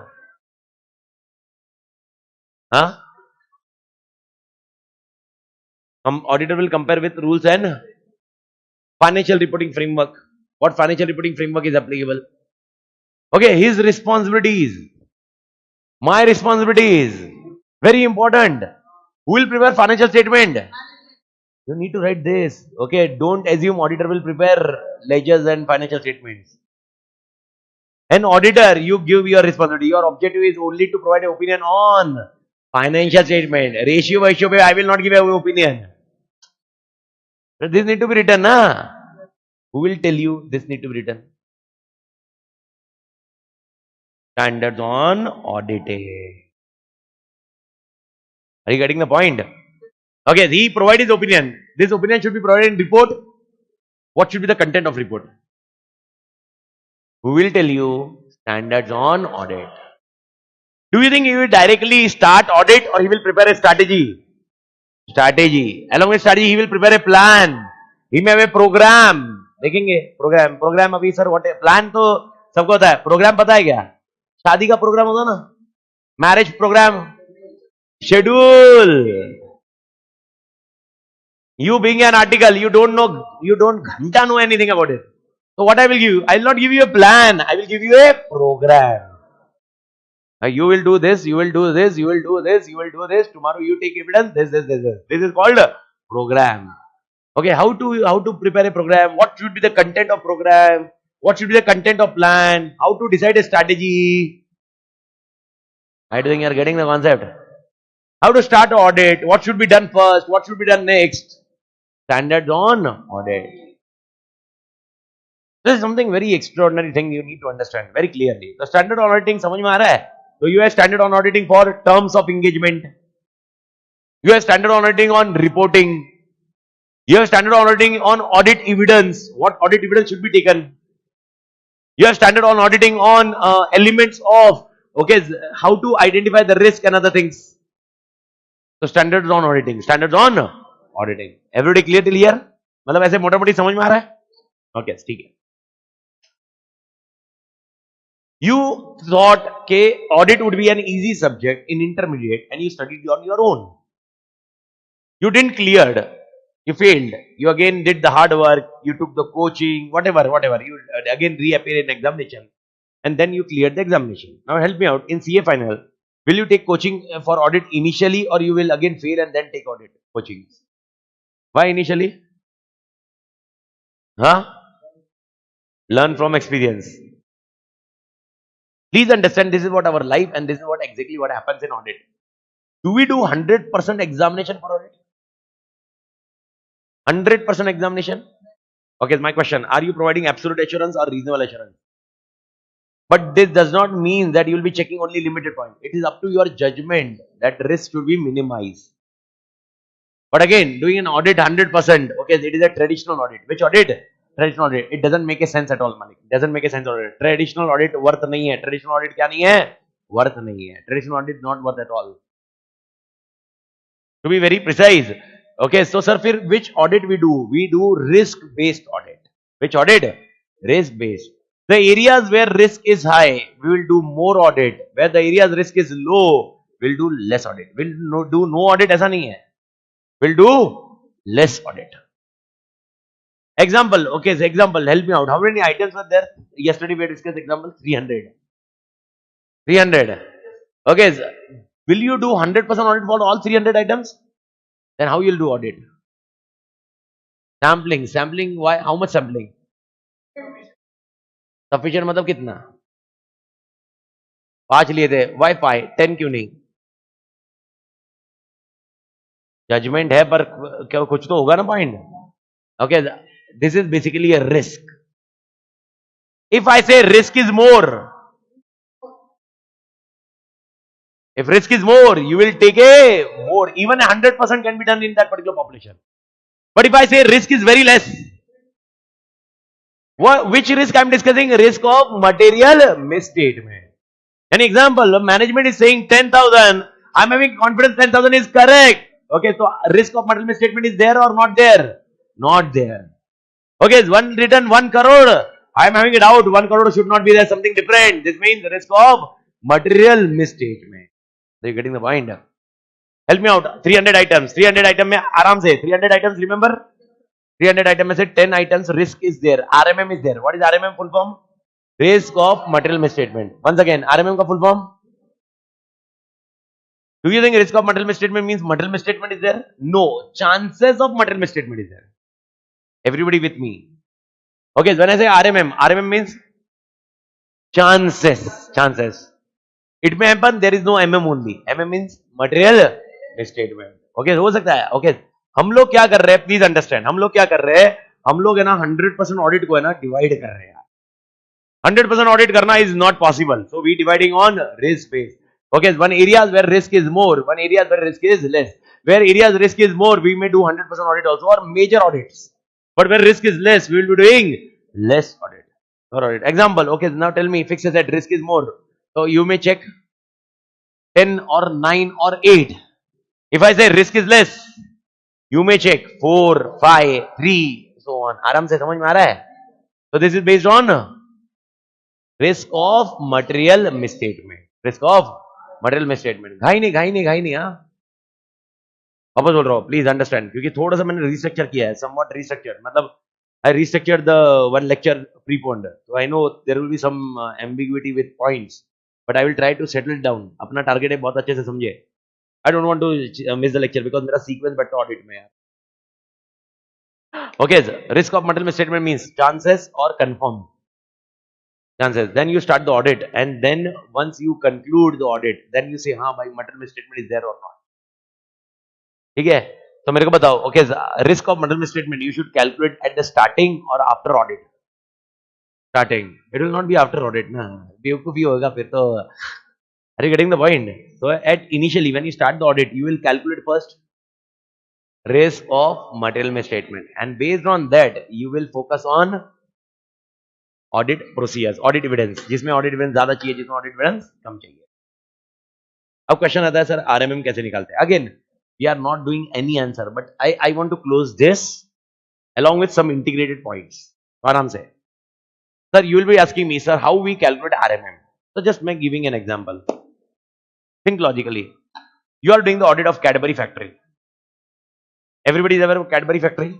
हाँ हम auditor will compare with rules and financial reporting framework. What financial reporting framework is applicable? Okay, his responsibilities, my responsibilities, very important. Who will prepare financial statement? You need to write this. Okay, don't assume auditor will prepare ledgers and financial statements. An auditor, you give your responsibility. Your objective is only to provide an opinion on financial statement. Ratio, I will not give an opinion. This need to be written, na? Who will tell you this need to be written? Standards on auditing. Are you getting the point? Okay, he provides his opinion. This opinion should be provided in report. What should be the content of report? Who will tell you? Standards on audit. Do you think he will directly start audit or he will prepare a strategy? Strategy. Along with strategy, he will prepare a plan. He may have a program. देखेंगे programme अभी sir what plan तो सबको होता है. Programme पता है क्या? शादी का प्रोग्राम होता ना. Marriage program. Schedule. You being an article, you don't ghanta know anything about it. So what I will give you? I will not give you a plan. I will give you a program. You will do this, you will do this, you will do this, you will do this. Tomorrow you take evidence. This. This is called a program. Okay, how to prepare a program? What should be the content of program? What should be the content of plan? How to decide a strategy? I think you are getting the concept. How to start an audit? What should be done first? What should be done next? Standards on audit. This is something very extraordinary thing you need to understand very clearly. The standard on auditing समझ में आ रहा है? So you have standard on auditing for terms of engagement. You have standard on auditing on reporting. You have standard on auditing on audit evidence. What audit evidence should be taken? You have standard on auditing on elements of how to identify the risk and other things. So standards on auditing. Standards on auditing. Everybody clear till here? मतलब ऐसे मोटा मोटी समझ में आ रहा है? Okay, ठीक है. You thought audit would be an easy subject in intermediate and you studied on your own. You didn't cleared. You failed. You again did the hard work. You took the coaching, whatever. You again reappear in examination and then you cleared the examination. Now help me out. In CA final, will you take coaching for audit initially or you will again fail and then take audit coaching? Why initially? Learn from experience. Please understand this is what our life and this is what exactly what happens in audit. Do we do 100% examination for audit? 100% examination? Okay, my question. Are you providing absolute assurance or reasonable assurance? But this does not mean that you will be checking only limited points. It is up to your judgment that risk should be minimized. But again, doing an audit 100%, it is a traditional audit. Which audit? Traditional audit. It doesn't make a sense at all, Malik. It doesn't make a sense at all. Traditional audit worth nahi hai. Traditional audit kya nahi hai? Worth nahi hai. Traditional audit not worth at all. To be very precise. Okay, so sir, which audit we do? We do risk-based audit. Which audit? Risk-based. The areas where risk is high, we will do more audit. Where the areas risk is low, we'll do less audit. We'll do no audit, aisa nahi hai. We'll do less audit. Example, so example, help me out. How many items were there? Yesterday we discussed example 300. 300. Okay, so will you do 100% audit for all 300 items? Then how you'll do audit? Sampling. Why? How much sampling? Sufficient मतलब कितना? 5 लिए थे, Y 5? 10 क्यों नहीं? Judgement है पर क्या कुछ तो होगा ना point. Okay, this is basically a risk. If I say risk is more, if risk is more, you will take a more. Even 100% can be done in that particular population. But if I say risk is very less, which risk I'm discussing? Risk of material misstatement. An example, management is saying 10,000. I'm having confidence 10,000 is correct. Okay, so risk of material misstatement is there or not there? Not there. Okay, one written 1 crore. I'm having it out. 1 crore should not be there. Something different. This means the risk of material misstatement. Are you getting the point? Help me out. 300 items. 300 items में आराम से 300 items. Remember? 300 items में से 10 items risk is there. RMM is there. What is RMM full form? Risk of material misstatement. Once again, RMM का full form? Do you think risk of material misstatement means material misstatement is there? No. Chances of material misstatement is there. Everybody with me? Okay, so when I say RMM, RMM means chances. Chances. It may happen, there is no MM only. MM means material misstatement. Okay, हो सकता है. Okay, हम लोग क्या कर रहे हैं? Please understand. हम लोग क्या कर रहे हैं? हम लोग है ना 100% ऑडिट को है ना डिवाइड कर रहे हैं. 100% ऑडिट करना is not possible. So we dividing on risk base. Okay, one areas where risk is more, one areas where risk is less. Where areas risk is more, we may do 100% audit also or major audits. But where risk is less, we will be doing less audit. Or audit. Example. Okay, now tell me, fixed asset risk is more. So you may check 10 or 9 or 8. If I say risk is less, you may check 4, 5, 3, so on. आराम से समझ में आ रहा है? So this is based on risk of material misstatement. Risk of material misstatement. घाई नहीं हाँ. वापस बोल रहा हूँ, प्लीज अंडरस्टैंड, क्योंकि थोड़ा सा मैंने रिस्ट्रक्चर किया है, somewhat restructured, मतलब I restructured the one lecture preponed. So I know there will be some ambiguity with points, but I will try to settle it down. अपना टारगेट है बहुत अच्छे से समझे. I don't want to miss the lecture because मेरा sequence बैठा audit में यार. Okay, risk of material misstatement means chances or confirm. Chances. Then you start the audit, and then once you conclude the audit, then you say, हाँ भाई material misstatement is there or not. ठीक है? तो मेरे को बताओ. Okay, risk of material misstatement you should calculate at the starting or after audit. Starting. It will not be after audit ना. बेवकूफी होगा फिर तो. Are you getting the point? So at initially when you start the audit, you will calculate first risk of material misstatement, and based on that you will focus on audit procedures, audit evidence. जिसमें audit evidence ज्यादा चाहिए, जिसमें audit evidence कम चाहिए. अब question आता है sir RMM कैसे निकालते हैं? Again we are not doing any answer, but I want to close this along with some integrated points. आराम से. Sir, you will be asking me, sir, how we calculate RMM? So just me giving an example. Think logically. You are doing the audit of Cadbury factory. Everybody is aware of Cadbury factory?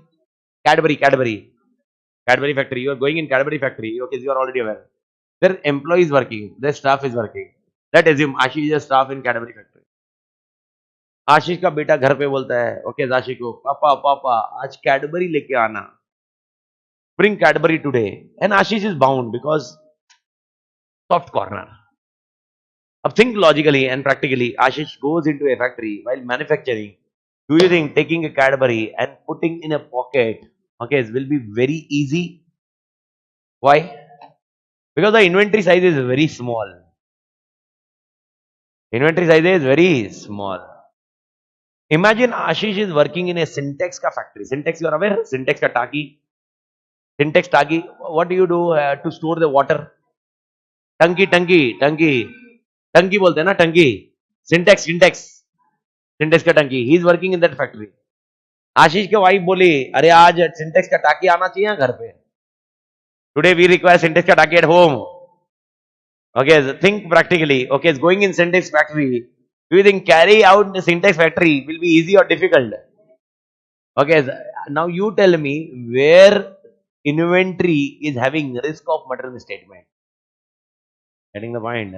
Cadbury factory. You are going in Cadbury factory. Okay, you are already aware. Their employee is working. Their staff is working. Let's assume Ashish is a staff in Cadbury factory. आशीष का बेटा घर पे बोलता है, okay आशीष को, पापा आज Cadbury लेके आना, bring Cadbury today, and Ashish is bound because soft corner. अब think logically and practically. Ashish goes into a factory while manufacturing. Do you think taking a Cadbury and putting in a pocket, okay, will be very easy? Why? Because the inventory size is very small. Inventory size is very small. Imagine Ashish is working in a Syntex ka factory. Syntex, you are aware? Syntex ka taki. Syntex taki. What do you do to store the water? टंकी बोलते हैं ना, टंकी. सिंटेक्स का टंकी. He is working in that factory. Ashish के wife बोली, अरे आज सिंटेक्स का टाकी आना चाहिए घर पे. टुडे वी रिक्वायर सिंटेक्स का टाकी at home. Okay, think practically. Okay, going in syntax factory. Do you think carry out the Syntex factory will be easy or difficult? Okay, now you tell me where inventory is having risk of material misstatement. Getting the point?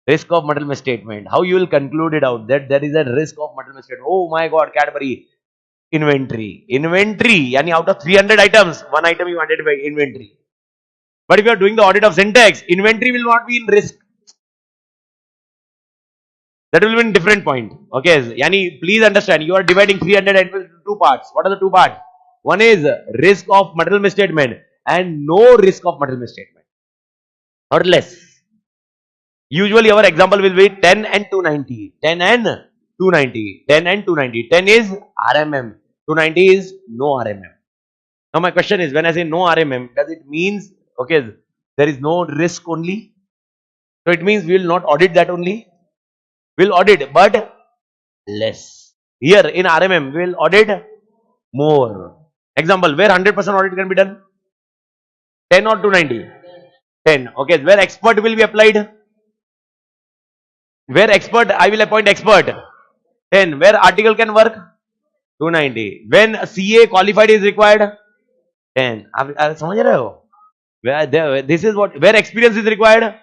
Risk of material misstatement. How you will conclude it out that there is a risk of material misstatement? Oh my God, Cadbury inventory. Yani out of 300 items, one item you identify inventory. But if you are doing the audit of syntax, inventory will not be in risk. That will be in different point. Okay, yani please understand, you are dividing 300 into two parts. What are the two parts? One is risk of material misstatement and no risk of material misstatement or less. Usually our example will be 10 and 290. 10 and 290. 10 and 290. 10 is RMM. 290 is no RMM. Now my question is, when I say no RMM, does it means, okay, there is no risk only? So it means we will not audit that only. We will audit, but less. Here in RMM, we will audit more. Example, where 100% audit can be done? 10 or 290? 10. Okay, where expert will be applied? Where expert, I will appoint expert. 10. Where article can work? 290. When CA qualified is required? 10. आप समझ रहे हो? This is what, where experience is required?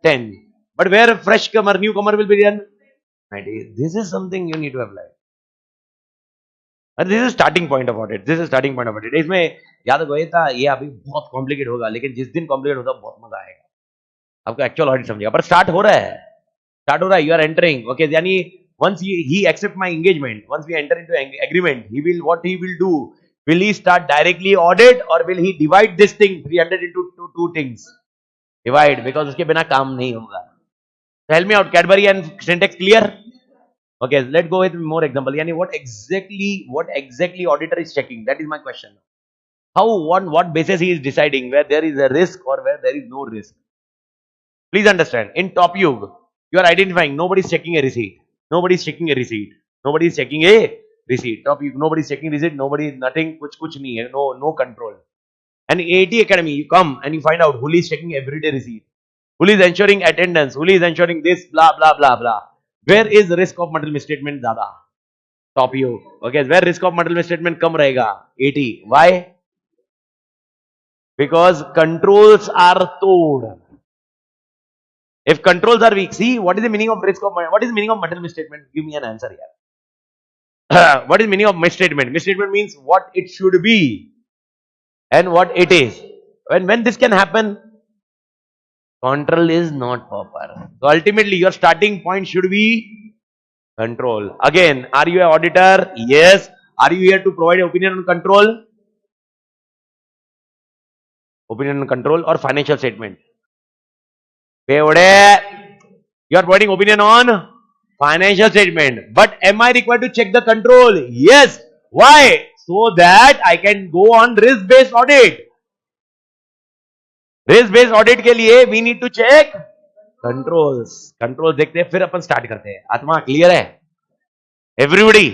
10. But where fresh comer, newcomer will be done? 90. This is something you need to apply. This is starting point of audit. This is starting point of audit. इसमें याद गए था, ये अभी बहुत complicate होगा, लेकिन जिस दिन कॉम्प्लिकेट होगा बहुत मजा आएगा, आपको एक्चुअल ऑडिट समझेगा. पर स्टार्ट हो रहा है, you are entering. Okay, यानी once he accept my engagement, once we enter into agreement, what he will do? Will he start directly audit or will he divide this thing 300 into two things? Divide, because उसके बिना काम नहीं होगा. So help me out, Cadbury and syntax clear? Okay, let's go with more example. Yani what exactly auditor is checking? That is my question. How, on what basis he is deciding where there is a risk or where there is no risk? Please understand, in top yug, you are identifying nobody is checking a receipt. Nobody is checking a receipt. Nobody is checking a receipt. Top yug, nobody is checking receipt. Nobody is nothing. Kuch nahi hai. No control. And AT Academy, you come and you find out who is checking everyday receipt. Who is ensuring attendance? Who is ensuring this? Blah blah blah blah. Where is the risk of material misstatement ज़्यादा? Top yug. Okay, where risk of material misstatement कम रहेगा? AT. Why? Because controls are told. If controls are weak, see what is the meaning of risk of, what is the meaning of material misstatement? Give me an answer here. What is the meaning of misstatement? Misstatement means what it should be and what it is. When this can happen, control is not proper. So ultimately your starting point should be control. Again, are you an auditor? Yes. Are you here to provide opinion on control? Opinion on control or financial statement? You are providing opinion on financial statement. But am I required to check the control? Yes. Why? So that I can go on risk-based audit. Risk-based audit के लिए we need to check controls. Controls देखते हैं, फिर अपन start करते हैं. आत्मा clear है? Everybody?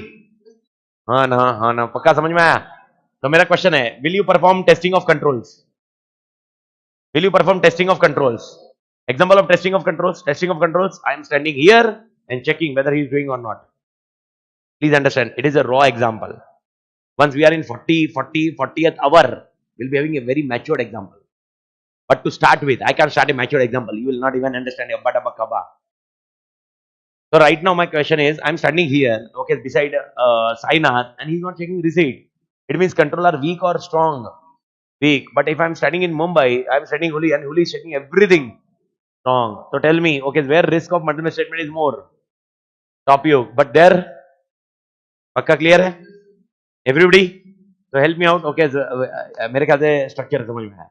हाँ ना, पक्का समझ में आया? तो मेरा question है, will you perform testing of controls? Will you perform testing of controls? Example of testing of controls. Testing of controls, I am standing here and checking whether he is doing or not. Please understand, it is a raw example. Once we are in 40th hour, we'll be having a very matured example. But to start with, I can't start a matured example. You will not even understand a bada bakaba. So right now my question is, I'm standing here, okay, beside Sainath, and he's not checking receipt. It means control are weak or strong? Weak. But if I'm standing in Mumbai, I'm standing Huli and Huli is checking everything. Strong. So tell me, okay, where risk of material misstatement is more? Top yug. But there, pakka clear hai? Everybody? So help me out. Okay, मेरे ख्याल से structure समझ में है.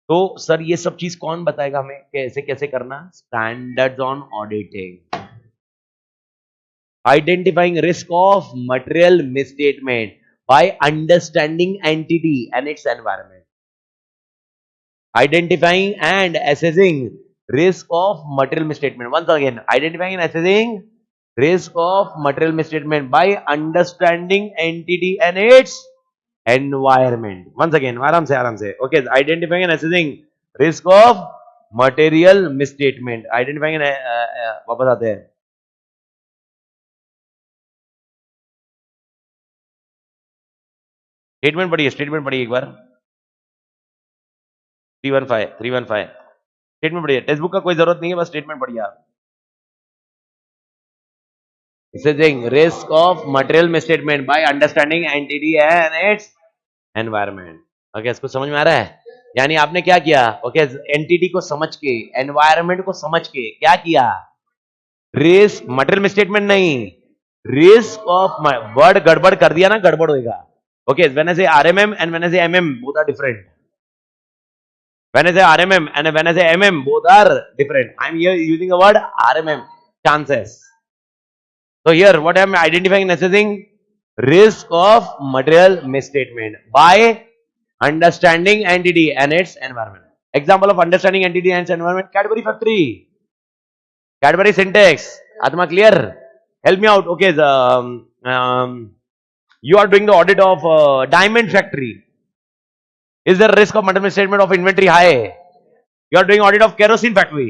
तो sir ये सब चीज कौन बताएगा हमें कैसे कैसे करना? Standards on auditing. Identifying risk of material misstatement by understanding entity and its environment. Identifying and assessing risk of material misstatement. Once again, identifying and assessing risk of material misstatement by understanding entity and its environment. Once again, आराम से. Okay, identifying and assessing risk of material misstatement. Identifying and वापस आते हैं. Statement पढ़िए एक बार. 315 statement पढ़िए. Text book का कोई जरूरत नहीं है, बस स्टेटमेंट पढ़िए आप. Assessing risk of material misstatement by understanding entity and its environment. Okay, इसको समझ में आ रहा है? यानी आपने क्या किया, ओके, एंटिटी को समझ के, एनवायरनमेंट को समझ के क्या किया, रिस्क, मटेरियल स्टेटमेंट नहीं, रिस्क ऑफ वर्ड गड़बड़ कर दिया ना, गड़बड़ होएगा. ओके, व्हेन आई से RMM and when I say MM both are different. When I say RMM and when I say MM, both are different. I am here using a word RMM, chances. So here, what I am identifying and assessing, risk of material misstatement by understanding entity and its environment. Example of understanding entity and its environment: Cadbury factory, Cadbury syntax. Atma clear? Help me out. Okay, you are doing the audit of diamond factory. Is there risk of material misstatement of inventory high? You are doing audit of kerosene factory.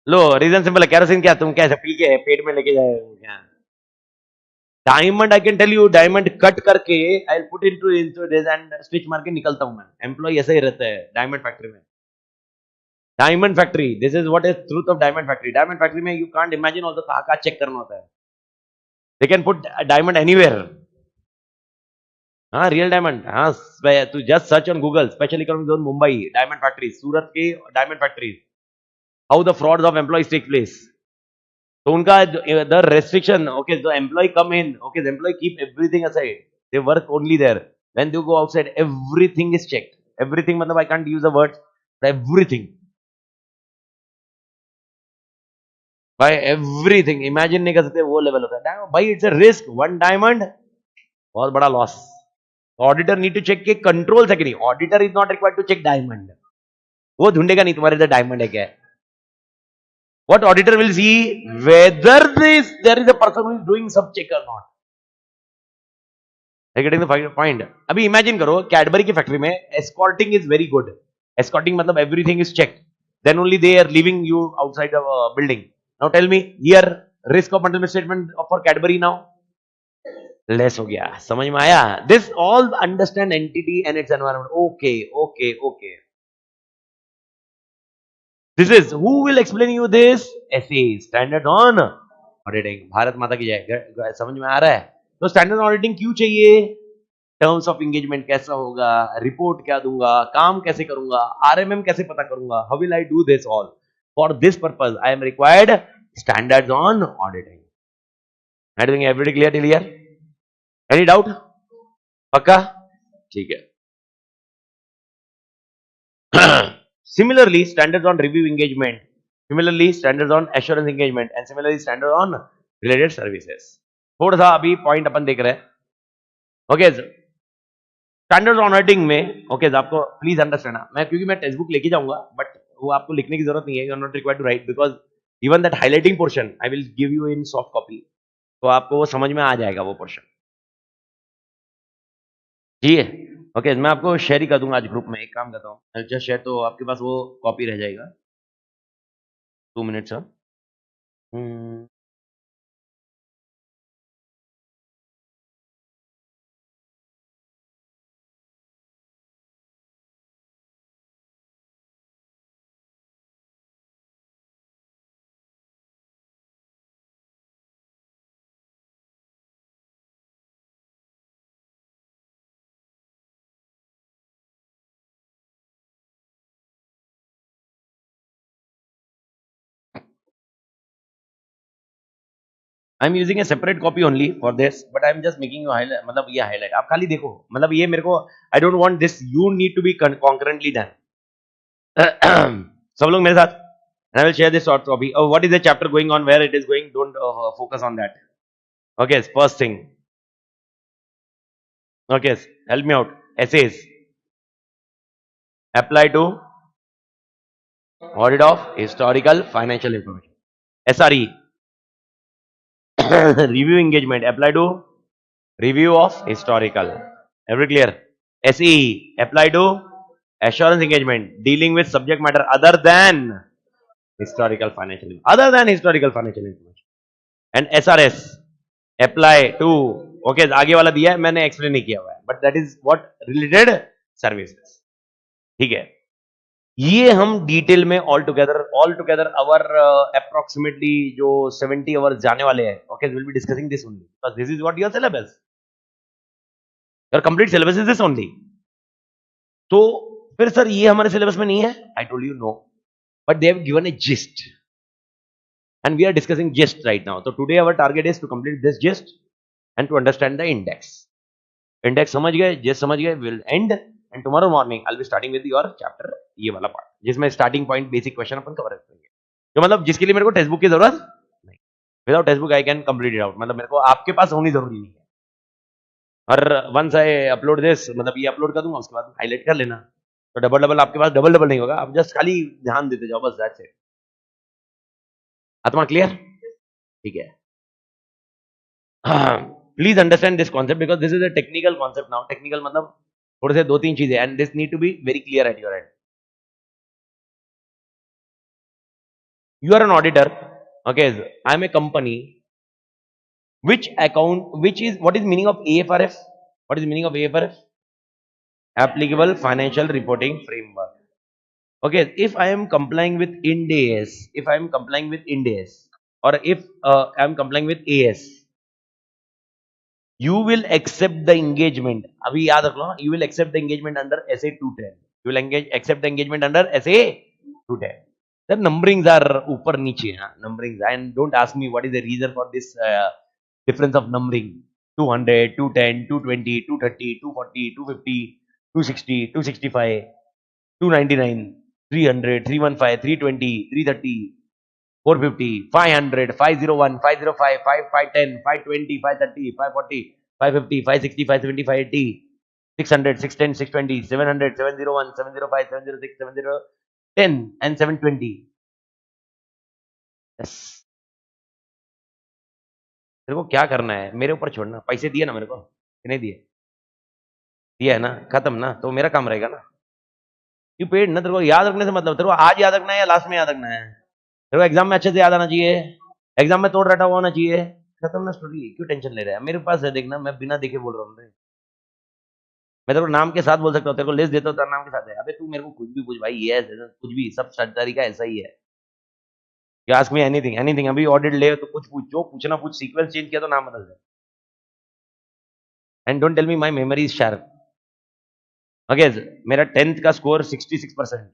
लो, reason simple है. Kerosene क्या तुम कैसे P के पेट में लेके जाए क्या? Diamond, I can tell you, diamond cut करके I put into this and switch मार के निकलता हूं मैं. एम्प्लॉय ऐसे ही रहता है डायमंड फैक्ट्री में. Diamond factory, this is what is truth of diamond factory. Diamond factory में यू कांट इमेजिन ऑल्सो कहां चेक करना होता है. They can put diamond anywhere. हाँ, रियल डायमंड. हाँ, तू just search on Google special economic zone Mumbai diamond factory, Surat के diamond factory, how the frauds of employees take place. तो उनका the restriction, okay, the employee come in, okay, the employee keep everything aside, they work only there. When they go outside, everything is checked. Everything, matlab I can't use the word, but everything. By everything, imagine नहीं कर सकते वो level होता है. भाई it's a risk, one diamond, बहुत बड़ा loss. Auditor need to check के control से नहीं. Auditor is not required to check diamond. वो ढूंढेगा नहीं तुम्हारे इधर diamond है क्या है. What auditor will see whether there is a person who is doing some check or not. Getting the point. अभी imagine करो Cadbury की फैक्ट्री में escorting is very good. Escorting मतलब everything is checked. Then only they are leaving you outside the building. Now tell me here risk of material misstatement for Cadbury now less हो गया. समझ में आया? This all understand entity and its environment. Okay. This is who will explain you this? SE, standards on auditing. Bharat माता की जय. समझ में आ रहा है? तो स्टैंडर्ड ऑडिटिंग क्यों चाहिए? टर्म्स ऑफ एंगेजमेंट कैसा होगा, रिपोर्ट क्या दूंगा, काम कैसे करूंगा, आरएमएम कैसे पता करूंगा, how will I do this all. For this purpose I am required standards on auditing. I think everybody clear till here? Any doubt? पक्का? ठीक है. Similarly, standards on review engagement, similarly standards on assurance engagement, and similarly standards on related services. थोड़ा सा अभी point अपन देख रहे हैं. Okay, standards on auditing में, ओके, आपको प्लीज अंडरस्टैंड, मैं क्योंकि मैं टेक्स्ट बुक लेके जाऊंगा, बट वो आपको लिखने की जरूरत नहीं है. You are not required to write, because even that highlighting portion I will give you in soft copy, तो आपको वो समझ में आ जाएगा वो पोर्शन. जी है. ओके, मैं आपको शेयर ही कर दूंगा आज ग्रुप में. एक काम करता हूँ, जस्ट शेयर, तो आपके पास वो कॉपी रह जाएगा. 2 minutes. I am using A separate copy only for this, but I am just making you highlight, मतलब ये हाईलाइट आप खाली देखो, मतलब ये मेरे को, I don't want this, you need to be concurrently done. सब लोग मेरे साथ. And I will share this short copy. Oh, what is the chapter going on, where it is going? Don't focus on that. Okay, first thing. Okay, help me out. Essays. Apply to audit of historical financial information. SRE. Review engagement. Apply to review of historical. Every clear? SE. Apply to assurance engagement. Dealing with subject matter other than historical financial information. And SRS. Apply to, okay, आगे वाला दिया है, मैंने explain नहीं किया हुआ है, but that is what related services. ठीक है, ये हम डिटेल में ऑल टुगेदर अवर अप्रोक्सीमेटली जो 70 आवर्स जाने वाले हैं. Okay, will be discussing this only, because this is what your syllabus, your complete syllabus is this only. तो फिर सर ये हमारे सिलेबस में नहीं है. I told you no, but they have given a gist and we are discussing gist right now. So today our target is to complete this gist and to understand the index. Index समझ गए, gist समझ गए, will end and tomorrow morning I'll be starting with your chapter ये वाला part जिसमें starting point basic question अपन cover करेंगे. जो मतलब जिसके लिए मेरे को टेक्स्ट बुक की जरूरत नहीं. Without text book I can complete it out. मतलब मेरे को आपके पास होनी जरूरी नहीं है. और वंस आई अपलोड दिस, मतलब ये अपलोड कर दूंगा उसके बाद हाईलाइट कर लेना. तो डबल डबल आपके पास डबल डबल नहीं होगा. आप जस्ट खाली ध्यान देते जाओ बस. That's it. आत्मा क्लियर? ठीक है. Please understand this concept because this is a technical concept now. Technical मतलब थोड़े से 2-3 चीजें and this need to be very clear at your end. You are an auditor. Okay, I am a company. Which account? What is meaning of AFRF? What is meaning of AFRF? Applicable Financial Reporting Framework. Okay, if I am complying with Ind AS, if I am complying with Ind AS, or if I am complying with AS, you will accept the engagement. अभी याद रख लो. You will accept the engagement under SA 210. You will accept the engagement under SA 210. The numberings are ऊपर नीचे. Numberings, and don't ask me what is the reason for this difference of numbering. 200, 210, 220, 230, 240, 250, 260, 265, 299, 300, 315, 320, 330, 450, 500, 501, 505, 510, 520, 530, 540, 550, 560, 570, 580, 600, 610, 620, 700, 701, 705, 706, 7010 and 720. Yes. तेरे को क्या करना है, मेरे ऊपर छोड़ना. पैसे दिए ना मेरे को कि नहीं दिए? दिया है ना, खत्म ना. तो मेरा काम रहेगा ना. यू पेड ना. तेरे को याद रखने से मतलब, तेरे को आज याद रखना है या लास्ट में याद रखना है? तेरे को एग्जाम में अच्छे से याद आना चाहिए. एग्जाम में तोड़ रटा हुआ होना चाहिए. खत्म ना स्टोरी. क्यों टेंशन ले रहा है? मेरे पास है, देखना, मैं बिना देखे बोल रहा हूँ. मैं तेरे को नाम के साथ बोल सकता हूँ. तेरे को लिस्ट देता हूँ, तेरा नाम के साथ है. अबे तू मेरे को कुछ भी पूछ भाई. ये कुछ भी, सब तरीका ऐसा ही है. You ask me anything, anything. अभी ऑडिट ले तो कुछ पूछ, जो पूछना पूछ. सीक्वेंस चेंज किया तो नाम बदल जाए. And don't tell me my memory is sharp. Okay, मेरा 10th का स्कोर 66%,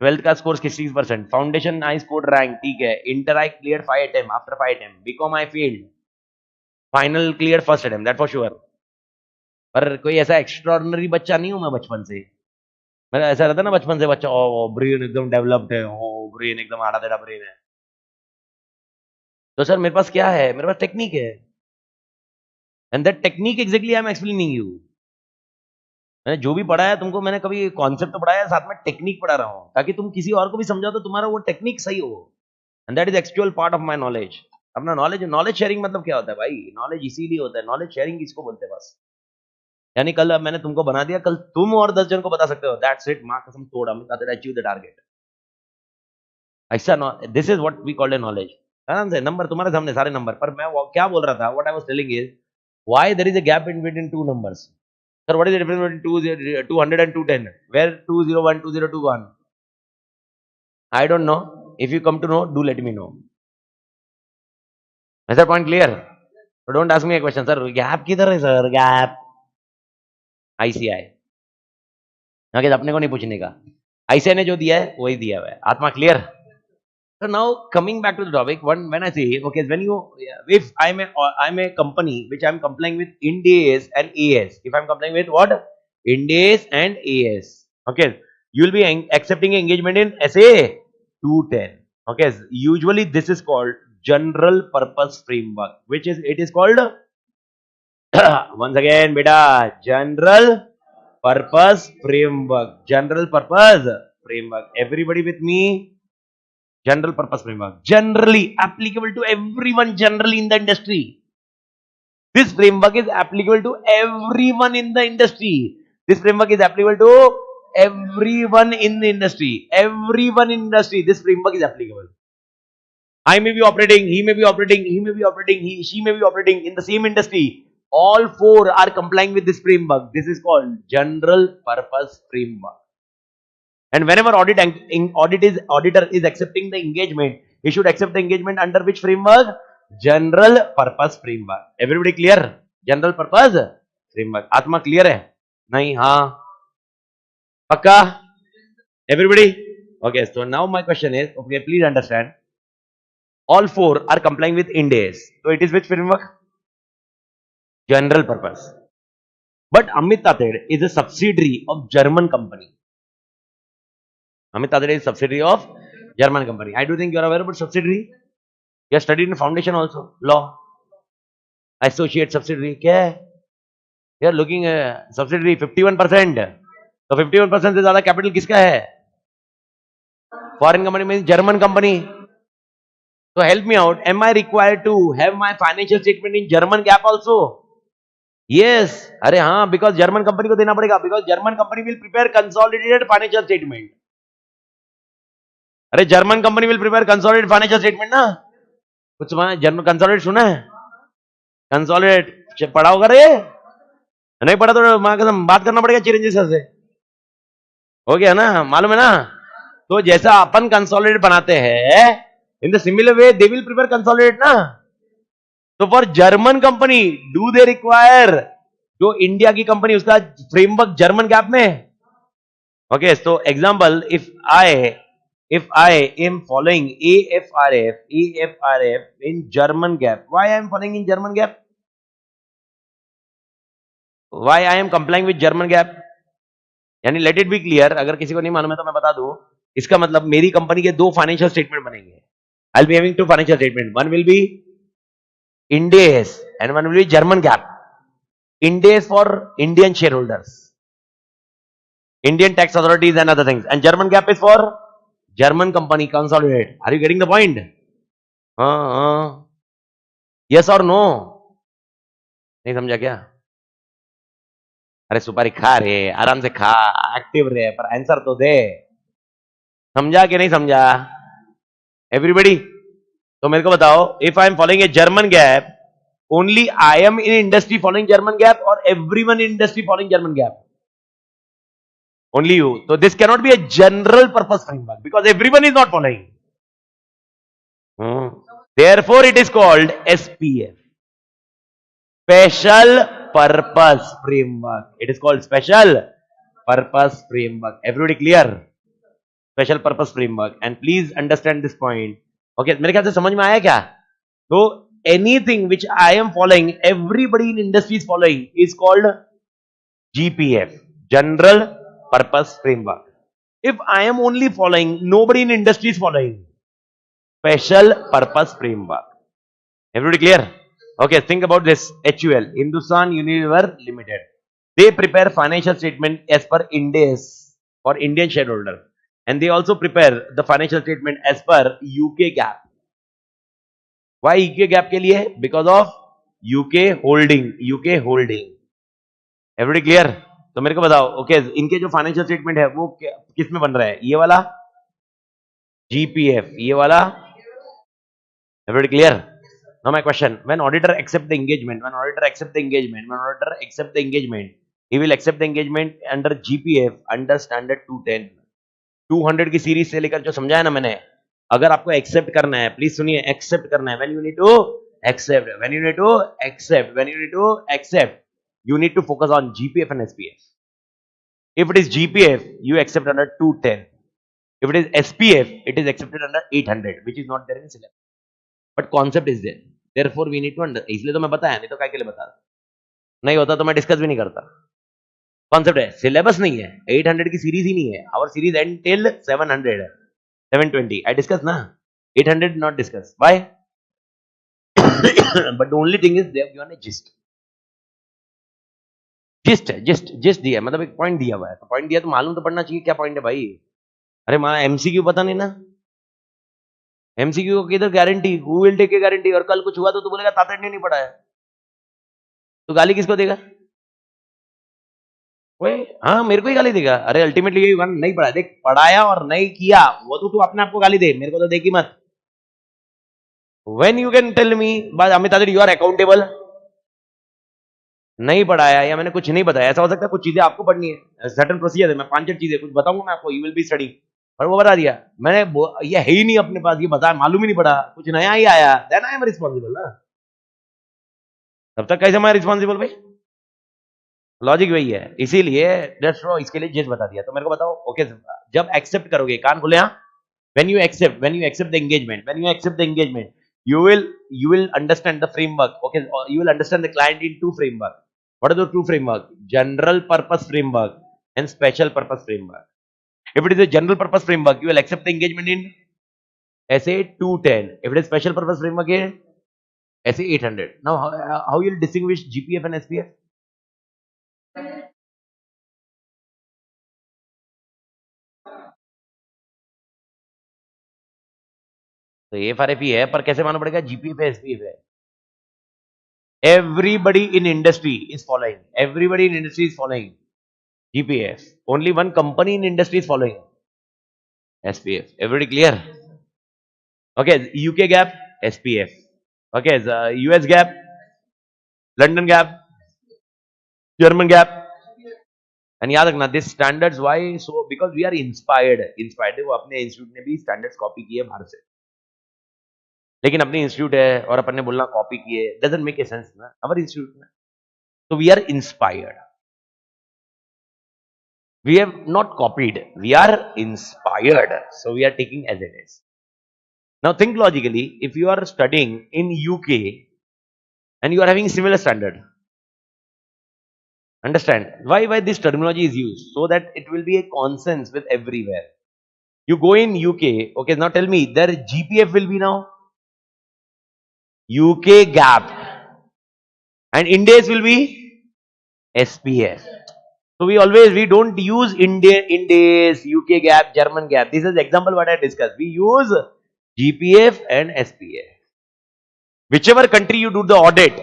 12th का score 66%, foundation I score rank, ठीक है. Inter I clear 5 attempt after 5 attempt. BCom I failed, final clear first attempt, that for sure. पर कोई ऐसा extraordinary बच्चा नहीं हूं मैं बचपन से. मेरा ऐसा रहता ना बचपन से बच्चा, ओ ब्रेन एकदम डेवलप्ड है, ओ ब्रेन एकदम आड़ा टेढ़ा ब्रेन है. तो सर मेरे पास क्या है? मेरे पास टेक्निक है. And that technique exactly I am explaining you. मैंने जो भी पढ़ाया तुमको, मैंने कभी कॉन्सेप्ट तो पढ़ाया, साथ में टेक्निक पढ़ा रहा हूं, ताकि तुम किसी और को भी समझाओ तो तुम्हारा वो टेक्निक सही हो. And that is actual part of my knowledge. अपना नॉलेज शेयरिंग मतलब क्या होता है भाई? नॉलेज इसीलिए होता है. नॉलेज शेयरिंग किसको बोलते हैं? बस, यानी कल मैंने तुमको बना दिया, कल तुम और 10 जन को बता सकते हो. That's it. मां कसम तोड़ा, मैं अचीव द टारगेट. ऐसा this is what we called a knowledge. आराम से नंबर तुम्हारे सामने, सारे नंबर. पर मैं क्या बोल रहा था, what I was telling is why there is a gap in between two numbers. Sir what is the difference between 200 and 210? Where 201, 2021? I don't know. If you come to know, do let me know. ऐसा point clear? तो don't ask me a question, sir gap किधर है? Sir gap ICI. Okay, अपने को नहीं पूछने का. ICI ने जो दिया है वही दिया हुआ है. आत्मा clear? So now coming back to the topic, when I say, okay, if I'm a company which I'm complying with Ind AS and AS, if I'm complying with what? Ind AS and AS, okay, you will be accepting engagement in SA 210. Okay, usually this is called general purpose framework, it is called once again, beta, general purpose framework. General purpose framework. Everybody with me? General purpose framework, generally applicable to everyone generally in the industry. This framework is applicable to everyone in the industry. This framework is applicable to everyone in the industry. Everyone in industry, this framework is applicable. I may be operating, he may be operating, she may be operating in the same industry. All four are complying with this framework. This is called general purpose framework. And whenever auditor is accepting the engagement, he should accept the engagement under which framework? General purpose framework. Everybody clear? General purpose framework. आत्मा clear है? नहीं? हाँ, पक्का? Everybody? Okay, so now my question is, okay, please understand. All four are complying with Ind AS. So it is which framework? General purpose. But Amit Tated is a subsidiary of German company. Amit Tated is a subsidiary of German company. I do think you are aware about subsidiary. You have studied in foundation also. Law. Associate subsidiary. क्या है? You are looking at subsidiary 51%. तो 51% से ज्यादा capital किसका है? Foreign company means German company. So help me out. Am I required to have my financial statement in German GAAP also? Yes. अरे हाँ, because German company को देना पड़ेगा. Because German company will prepare consolidated financial statement. अरे German company will prepare consolidated financial statement ना? कुछ सुना है? German consolidated सुना है? Consolidated पढ़ा होगा रे? नहीं पढ़ा तो माँ कसम बात करना पड़ेगा चिरंजीवी सर से. हो गया ना? मालूम है ना? तो जैसा अपन कंसोलिडेट बनाते हैं, in the similar way they will prepare consolidate ना. तो for German company do they require जो इंडिया की कंपनी उसका फ्रेमवर्क जर्मन गैप में? Okay, so example if I am following AFRF in German gap, why I am following in German gap? Why I am complying with German gap? यानी let it be clear, अगर किसी को नहीं मालूम है तो मैं बता दूं. इसका मतलब मेरी कंपनी के दो फाइनेंशियल स्टेटमेंट बनेंगे. I will be having two financial statement. One will be Ind AS and one will be German gap. Ind AS for Indian shareholders, Indian tax authorities and other things, and German gap is for German company consolidate. Are you getting the point? Yes or no? नहीं समझा क्या? अरे सुपारी खा रे, आराम से खा, एक्टिव रहे, पर आंसर तो दे. समझा कि नहीं समझा? एवरीबडी? तो मेरे को बताओ, if I am following a German GAAP, only I am in industry following German GAAP और everyone in industry following German GAAP? Only you. तो this can not be a general purpose framework because everyone is not following. Therefore it is called SPF, special purpose framework. It is called special purpose framework. Everybody clear? Special purpose framework. And please understand this point. Okay, मेरे ख्याल से समझ में आया क्या? तो anything which I am following, everybody in industry is following, is called GPF, general purpose framework. If I am only following, nobody in industry is following, special purpose framework. Everybody clear? Okay, think about this. HUL, Hindustan Unilever limited, they prepare financial statement as per Ind AS for Indian shareholder, and they also prepare the financial statement as per UK gap. Why UK gap के लिए? Because of UK holding. Everybody clear? तो मेरे को बताओ, okay, इनके जो financial statement है वो किस में बन रहा है? ये वाला GPF, ये वाला. Everybody clear? Now my question: when auditor accept the engagement, he will accept the engagement under GPF under standard 210. 200 की सीरीज से लेकर जो समझाया ना मैंने, अगर आपको एक्सेप्ट करना है, प्लीज सुनिए, एक्सेप्ट करना है. when you need to accept, you need to focus on GPF and SPF. If it is GPF, you accept under 210. If it is SPF, it is accepted under 800, which is not there in syllabus. But concept is there. Therefore, we need to understand. इसलिए तो मैं बताया, नहीं तो काय के लिए बता रहा? नहीं होता तो मैं डिस्कस भी नहीं करता. कॉन्सेप्ट है, सिलेबस नहीं है. 800 की सीरीज ही नहीं है. Our series end till 700, 720. I discuss ना. 800 not discuss. Why? But the only thing is they have given a gist. Gist दिया, मतलब एक पॉइंट दिया हुआ है. तो पॉइंट दिया तो मालूम तो पड़ना चाहिए क्या पॉइंट है भाई. अरे माँ MCQ पता नहीं ना. MCQ को किधर guarantee? Who will take a guarantee? और कल कुछ हुआ तो तू बोलेगा तातेड़ ने नहीं पढ़ा है, तो गाली किसको देगा? हाँ, मेरे को ही गाली देगा. अरे अल्टीमेटली यही वन नहीं पढ़ा. देख, पढ़ाया और नहीं किया वो तो तू अपने आप को गाली दे, मेरे को तो देखी मत. When you can tell me, Amit Tated, you are accountable. नहीं पढ़ाया या मैंने कुछ नहीं बताया, ऐसा हो सकता है कुछ चीजें आपको पढ़नी है, सर्टेन प्रोसीजर है, मैं 5-6 चीजें कुछ बताऊंगा मैं आपको, यू विल बी स्टडी, पर वो बता दिया मैंने, ये है ही नहीं अपने पास, ये बताया मालूम ही नहीं पड़ा, कुछ नया ही आया, देन आई एम रिस्पॉन्सिबल ना. तब तक कैसे मैं रिस्पॉन्सिबल भाई? लॉजिक वही है, इसीलिए जस्ट इसके लिए जस्ट बता दिया। तो मेरे को बताओ, ओके जब एक्सेप्ट करोगे, कान खोले, हाँ, when you accept the engagement, you will understand the framework, okay, or you will understand the client in two framework. What are the two framework? General purpose framework and special purpose framework. If it is a general purpose framework, you will accept the engagement in SA 210. If it is special purpose framework, in SA 800. Now how you will distinguish GPF and SPF? तो AFRF ही है, पर कैसे मालूम पड़ेगा GPF है SPF है? Everybody in industry is following GPF. Only one company in industry is following SPF. Everybody clear? Okay, UK gap, SPF. Okay, US gap, London gap, German gap. And याद रखना this standards, why so? Because we are inspired. देखो अपने institute ने भी standards copy किए बाहर से, लेकिन अपनी इंस्टीट्यूट है और अपन ने बोलना कॉपी किए, doesn't make a sense ना, our इंस्टीट्यूट में। So we are inspired. We have not copied. We are inspired. So we are taking as it is. Now think logically. If you are studying in UK and you are having similar standard, understand why this terminology is used, so that it will be a consensus with everywhere. You go in UK, okay, now tell me, their GPF will be now UK gap and India's will be SPF. So we don't use India's, UK gap, German gap. This is example what I discussed. We use GPF and SPF. Whichever country you do the audit,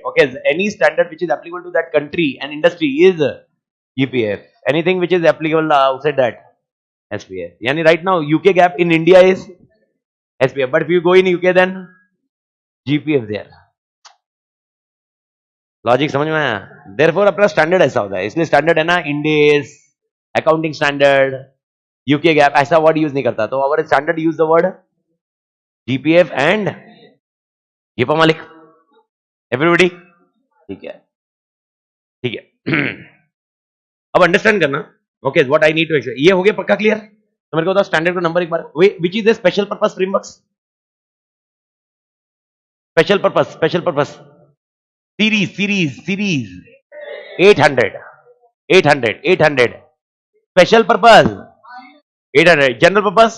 okay, any standard which is applicable to that country and industry is GPF. Anything which is applicable outside that, SPF. Yani right now UK gap in India is SPF, but if you go in UK then GPF there. Logic समझ में आया? Therefore अपना standard ऐसा होता है, इसलिए standard है ना, Ind AS, accounting standard, UK GAAP, ऐसा वर्ड यूज नहीं करता। तो our standard use the word GPF and ये मालिक, एवरीबॉडी ठीक है, ठीक है। अब अंडरस्टैंड करना, okay, what I need to explain, ये हो गया पक्का क्लियर? तो मेरे को बताओ स्टैंडर्ड का नंबर एक बार, which is the special purpose frameworks? Special purpose series 800 special purpose 800, general purpose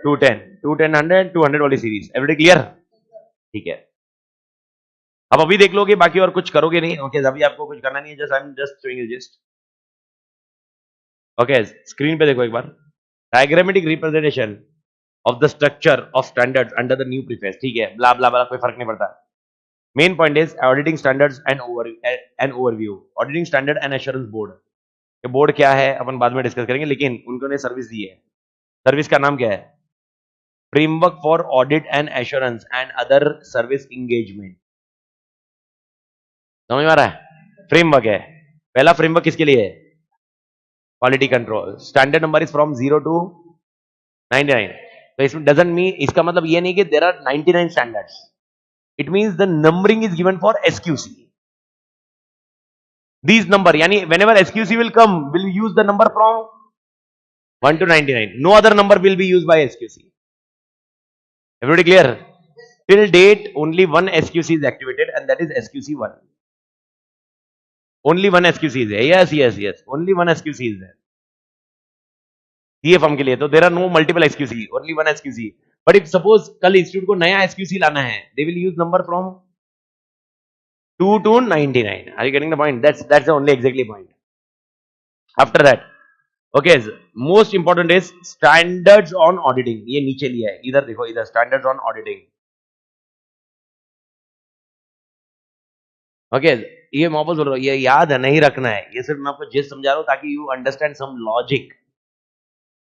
210 200 वाली सीरीज, एवरीबॉडी क्लियर? ठीक है। अब अभी देख लोगे, बाकी और कुछ करोगे नहीं, ओके, अभी आपको कुछ करना नहीं है, just I am just showing you just, okay. Screen पे देखो एक बार, diagrammatic representation of the structure of standards under the new preface, ठीक है, ब्ला ब्ला ब्ला, कोई फर्क नहीं पड़ता। Main point is auditing standards and overview, auditing standard and assurance board. ये बोर्ड क्या है अपन बाद में डिस्कस करेंगे, लेकिन उन्होंने सर्विस दी है, सर्विस का नाम क्या है? Framework for audit and assurance and other service engagement. समझ में आ रहा है? फ्रेमवर्क है, पहला फ्रेमवर्क किसके लिए है? Quality control. Standard number is from 0 to 99। तो इसमें डजंट मीन, इसका मतलब ये नहीं कि there are 99 standards, it means the numbering is given for SQC. These number, yani whenever SQC will come, will use the number from 1 to 99. No other number will be used by SQC. Everybody clear? Till date, only one SQC is activated, and that is SQC1. Only one SQC is there. Yes. Only one SQC is there. CA firm के लिए तो there are no multiple SQC, only one SQC. But if suppose कल institute को नया SQC लाना है, they will use number from 2 to 99. Are you getting the point? That's the only exactly point. After that, okay, most important is standards on auditing. ये नीचे लिया है, इधर देखो, इधर standards on auditing. Okay, ये मैं बोल रहा हूँ, ये याद है, नहीं रखना है, ये सिर्फ मैं आपको जिस समझा रहा हूँ ताकि you understand some logic.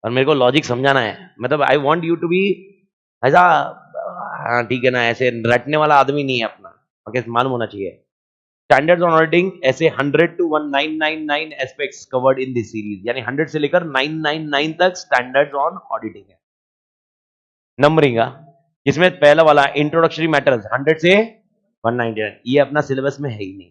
और मेरे को लॉजिक समझाना है, मतलब I want you to be ऐसा, हाँ ठीक है ना, ऐसे रटने वाला आदमी नहीं है अपना, ओके, मालूम होना चाहिए। स्टैंडर्ड्स ऑन ऑडिटिंग ऐसे 100 to 1999 aspects covered in this series, यानी 100 से लेकर 999 तक स्टैंडर्ड्स ऑन ऑडिटिंग है। नंबरिंग इसमें पहला वाला इंट्रोडक्टरी मैटर्स 100 से 199, ये अपना सिलेबस में है ही नहीं।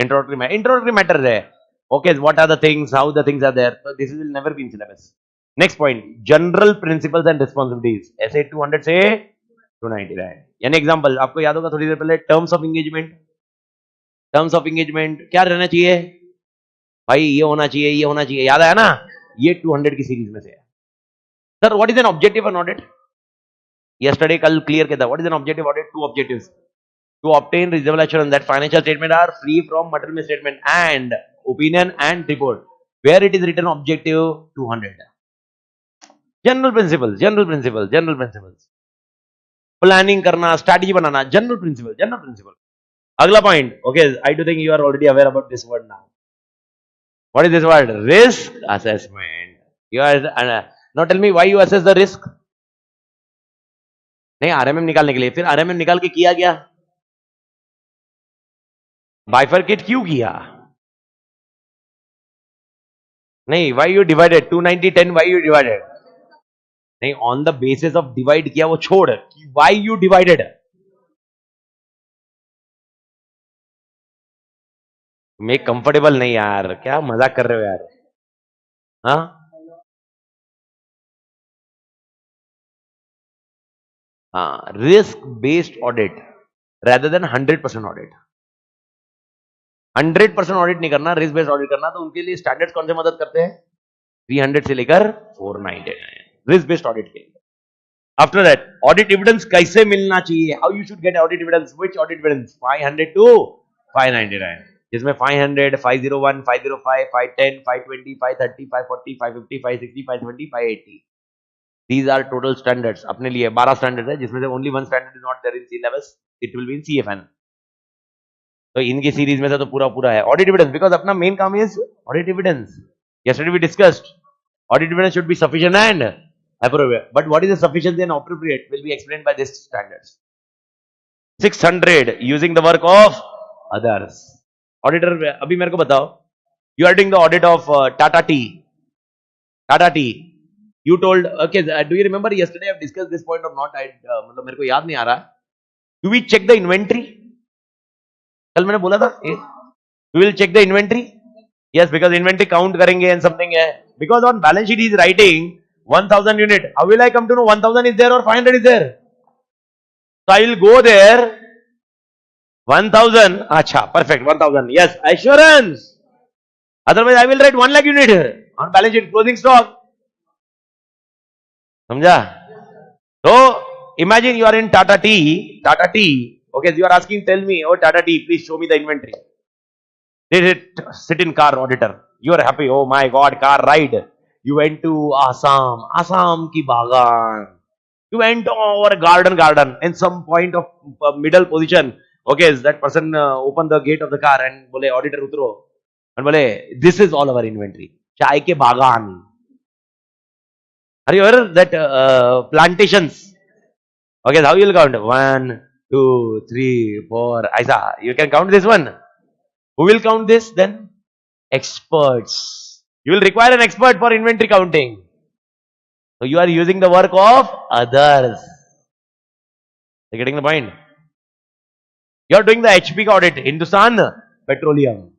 Introductory matter there. Okay, what are the things, how the things are there. So this will never be in syllabus. Next point, general principles and responsibilities. ऐसे 200 से 299. यानी एग्जांपल आपको याद होगा थोड़ी देर पहले terms of engagement. Terms of engagement क्या रहना चाहिए भाई, ये होना चाहिए, ये होना चाहिए, याद आया ना. ये 200 की सीरीज में से है. Sir what is an objective on audit? Yesterday कल क्लियर किया था. What is an objective audit? Two objectives. To obtain reasonable assurance that financial statements are free from material misstatement and opinion and report. Where it is written objective 200. General principles. Planning करना, strategy बनाना, general principle. अगला point. Okay, I do think you are already aware about this word now. What is this word? Risk assessment. You are now tell me why you assess the risk. नहीं, RMM निकालने के लिए. फिर RMM निकाल के किया गया, bifurcate क्यों किया? नहीं, why you divided 290 10? Why you divided? नहीं, on the basis of divide किया वो छोड़. Why you divided? मैं कंफर्टेबल नहीं यार, क्या मजाक कर रहे हो यार? हाँ हाँ, risk based audit rather than 100% audit. 100% audit नहीं करना, रिस्क बेस्ड ऑडिट करना. तो उनके लिए स्टैंडर्ड्स कौन से मदद करते हैं? 300 से लेकर 499 रिस्क बेस्ड ऑडिट के लिए. आफ्टर दैट ऑडिट एविडेंस कैसे मिलना चाहिए? How you should get audit evidence? Which audit evidence? 500 to 599, जिसमें 500, 501, 505, 510, 520, 530, 540, 550, 560, 570, 580. These are total standards. अपने लिए 12 स्टैंडर्ड है, जिसमें से only one standard is not there in syllabus. It will be in CFN. तो इनकी सीरीज में से तो पूरा है. ऑडिट एविडेंस, बिकॉज अपना मेन काम is audit evidence. Yesterday we discussed audit evidence should be sufficient and appropriate. But what is the sufficient and appropriate will be explained by this standards. 600 using the work of others. Auditor, अभी मेरे को बताओ, you are doing the audit of Tata Tea. Tata Tea. You told, okay, do you remember yesterday I have discussed this point or not? मतलब मेरे को याद नहीं आ रहा. Do we check the inventory? कल मैंने बोला था, we will check the inventory. Yes, because inventory count करेंगे and something है. Because on balance sheet he is writing 1000 unit. How will I come to know 1000 is there or 500 is there? So I will go there. 1000. Acha, perfect. 1000. Yes, assurance. Otherwise I will write 1 lakh unit on balance sheet closing stock. समझा? So imagine you are in Tata Tea. Okay, you are asking, tell me, oh Tata Tea, please show me the inventory. Did it sit in car, auditor? You are happy. Oh my God, car ride. You went to Assam ki bagan. You went over garden. In some point of middle position. Okay, that person opened the gate of the car and bole, auditor utro. And bole, this is all our inventory. Chai ke bagan. Are you aware that plantations? Okay, how you will count? 1, 2, 3, 4. Aisa, you can count this one. Who will count this then? Experts. You will require an expert for inventory counting. So you are using the work of others. You getting the point? You are doing the HP audit. Hindustan Petroleum.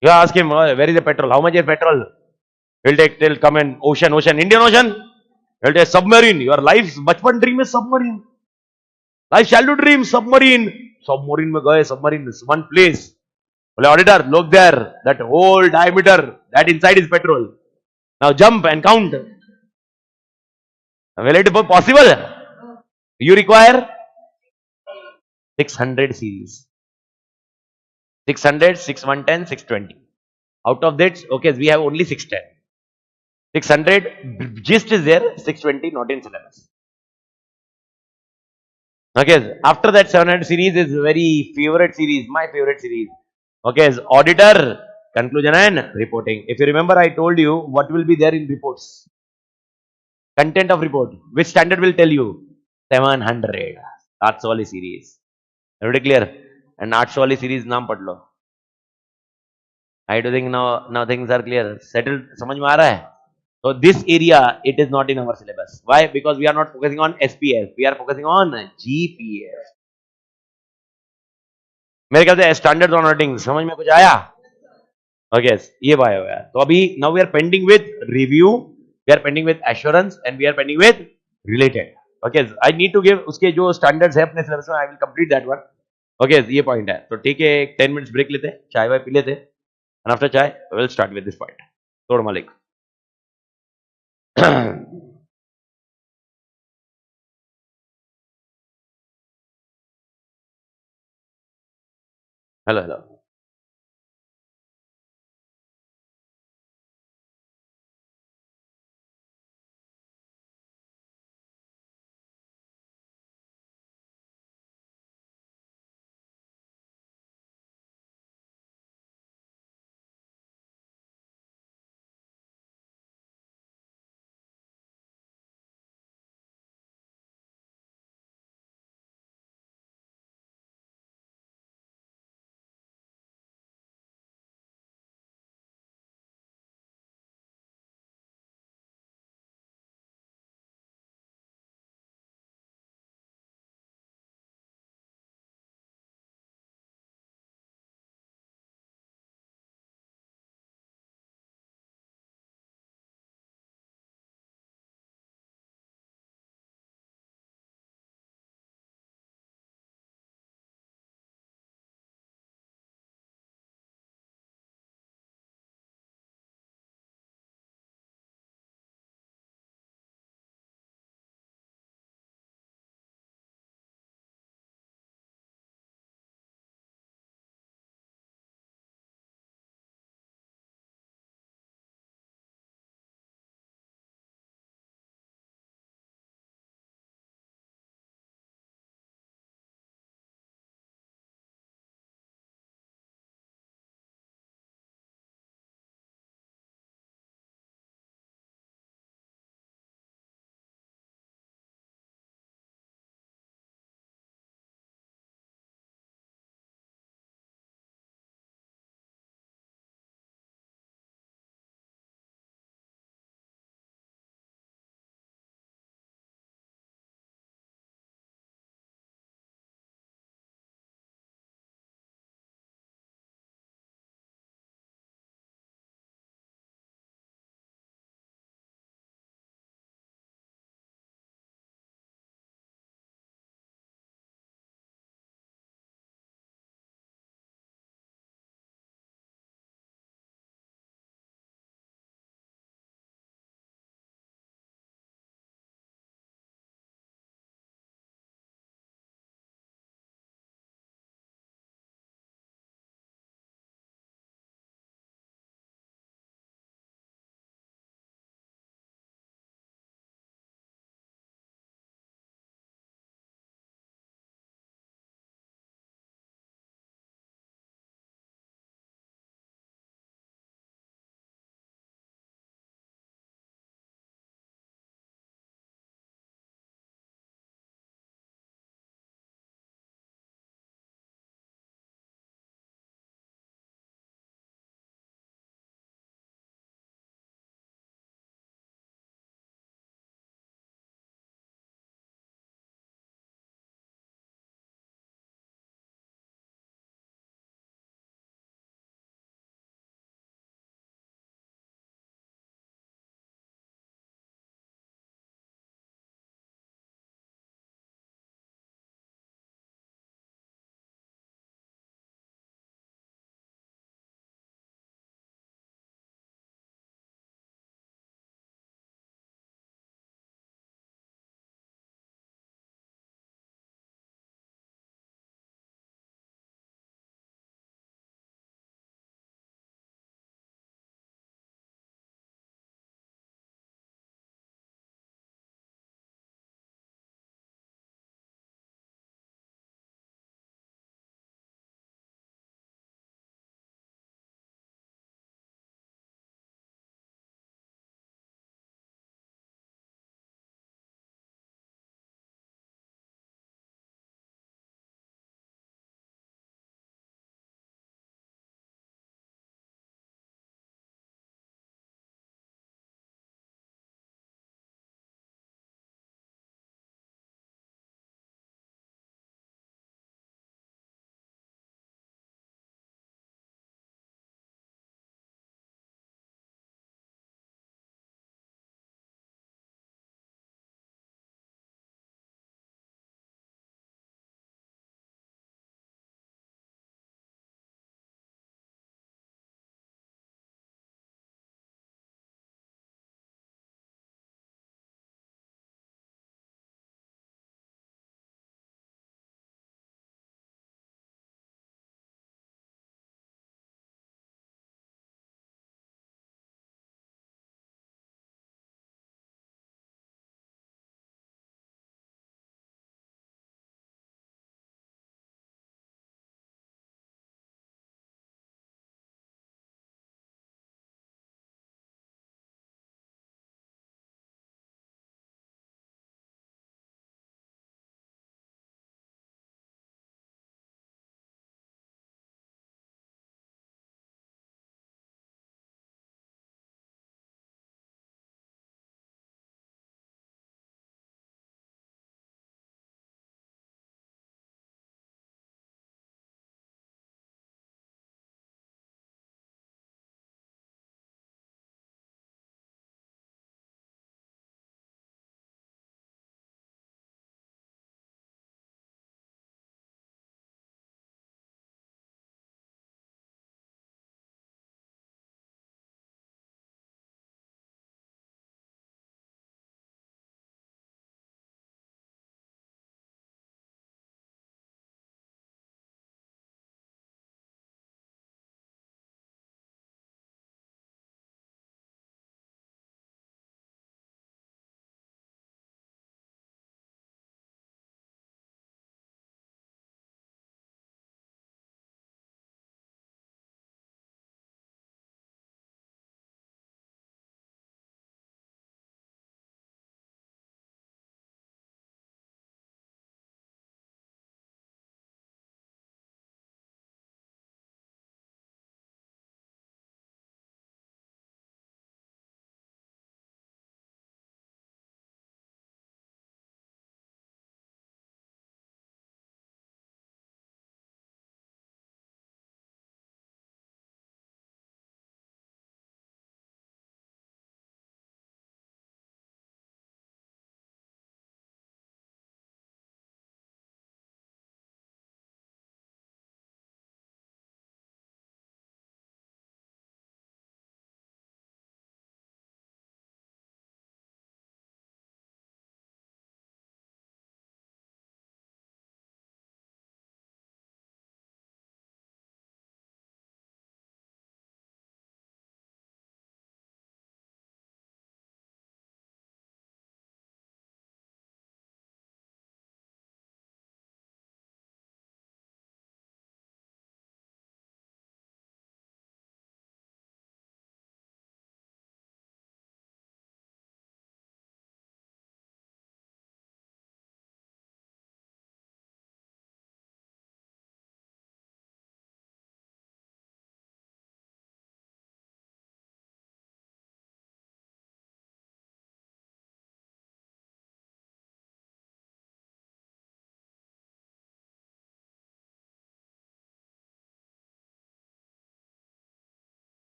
You ask him, where is the petrol? How much is petrol? He'll come in ocean. Indian Ocean. He'll take submarine. Your life's bachpan dream is submarine. Life childhood dream, submarine. Submarine mein gaye, submarine is one place. Well, auditor, look there. That whole diameter, that inside is petrol. Now jump and count. Will it be possible? You require 600 series. 600, 6110, 620. Out of that, okay, we have only 610. 600 gist is there, 620 not in syllabus. Okay, after that 700 series is very favorite series, my favorite series. Okay, is auditor, conclusion and reporting. If you remember, I told you what will be there in reports. Content of report. Which standard will tell you? 700. That's all series. Everybody clear? And that's all series naam pad lo. I do think now things are clear. Settled. समझ में आ रहा है? So this area, it is not in our syllabus. Why? Because we are not focusing on SPF. We are focusing on GPF. मेरे ख्याल से standard on auditing समझ में कुछ आया? ओके, ये आया हुआ है। तो अभी now we are pending with review, we are pending with assurance and we are pending with related. Okay, I need to give उसके जो स्टैंडर्ड्स है अपने सिलेबस में, I will complete that one. Okay, ये पॉइंट है। तो ठीक है, एक 10 मिनट्स ब्रेक लेते हैं, चाय वाय पी लेते हैं, and after chai we will start with this point. तोड़ Malik. Hello hello.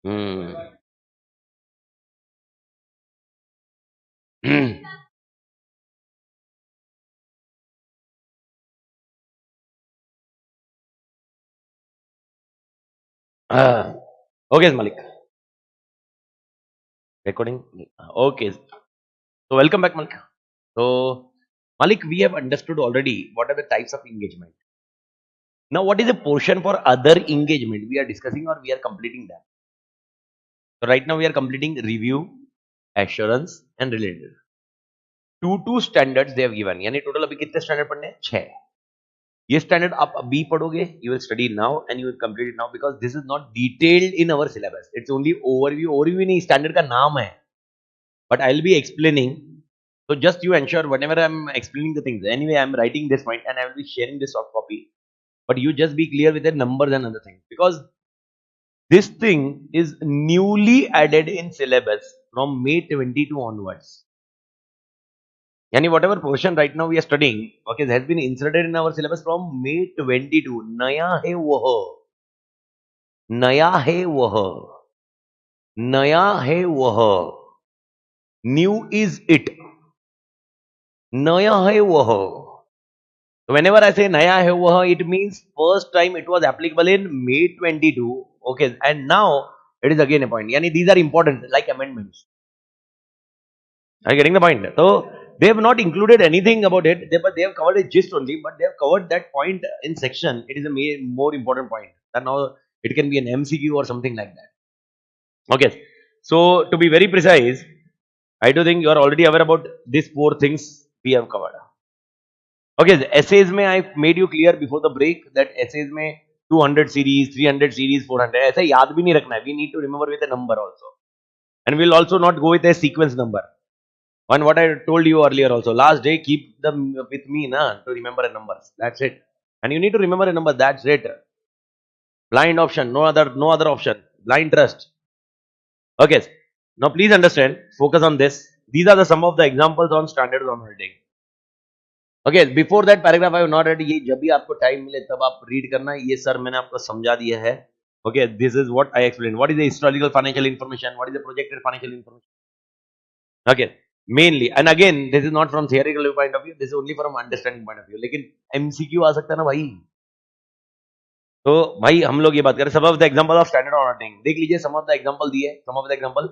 Hmm. Okay, Malik. Recording. Okay. So welcome back, Malik. So Malik, we have understood already what are the types of engagement. Now, what is the portion for other engagement we are discussing or we are completing that? So right now we are completing review, assurance, and related. Two standards they have given. यानी total अभी कितने standard पढ़ने हैं? 6. ये standard आप अभी पढ़ोगे, you will study now and you will complete it now because this is not detailed in our syllabus. It's only overview. Overview नहीं standard का नाम है. But I'll be explaining. So just you ensure whenever I'm explaining the things. Anyway, I'm writing this point and I will be sharing this soft copy. But you just be clear with the numbers and other things because this thing is newly added in syllabus from May 22 onwards. Yani whatever portion right now we are studying, okay, has been inserted in our syllabus from May 22. नया है वह, नया है वह, नया है वह. New is it. नया है वह. Whenever I say naya hai waha, it means first time it was applicable in May 22. Okay, and now it is again a point. Yani these are important, like amendments. Are you getting the point? So they have not included anything about it, but they have covered a gist only. But they have covered that point in section. It is a more important point. And now it can be an MCQ or something like that. Okay. So to be very precise, I do think you are already aware about these 4 things we have covered. Okay, essays में I made you clear before the break that essays में 200 series, 300 series, 400 ऐसा याद भी नहीं रखना है. We need to remember with a number also, and we'll also not go with a sequence number. And what I told you earlier also, last day keep them with me na to remember a numbers. That's it, and you need to remember a number. That's it. Blind option, no other option. Blind trust. Okay, now please understand. Focus on this. These are the some of the examples on standards on reading. Okay before that paragraph I have not red. ये जब भी आपको time मिले तब आप read करना. ये sir मैंने आपको समझा दिया है. Okay this is what I explain. What is the historical financial information, what is the projected financial information. Okay mainly and again this is not from theoretical point of view, this is only from understanding point of view. लेकिन MCQ आ सकता है ना भाई. तो भाई हम लोग ये बात करें. Some of the example of standard auditing देख लीजिए. सम ऑफ द एग्जांपल दिए. Some of the example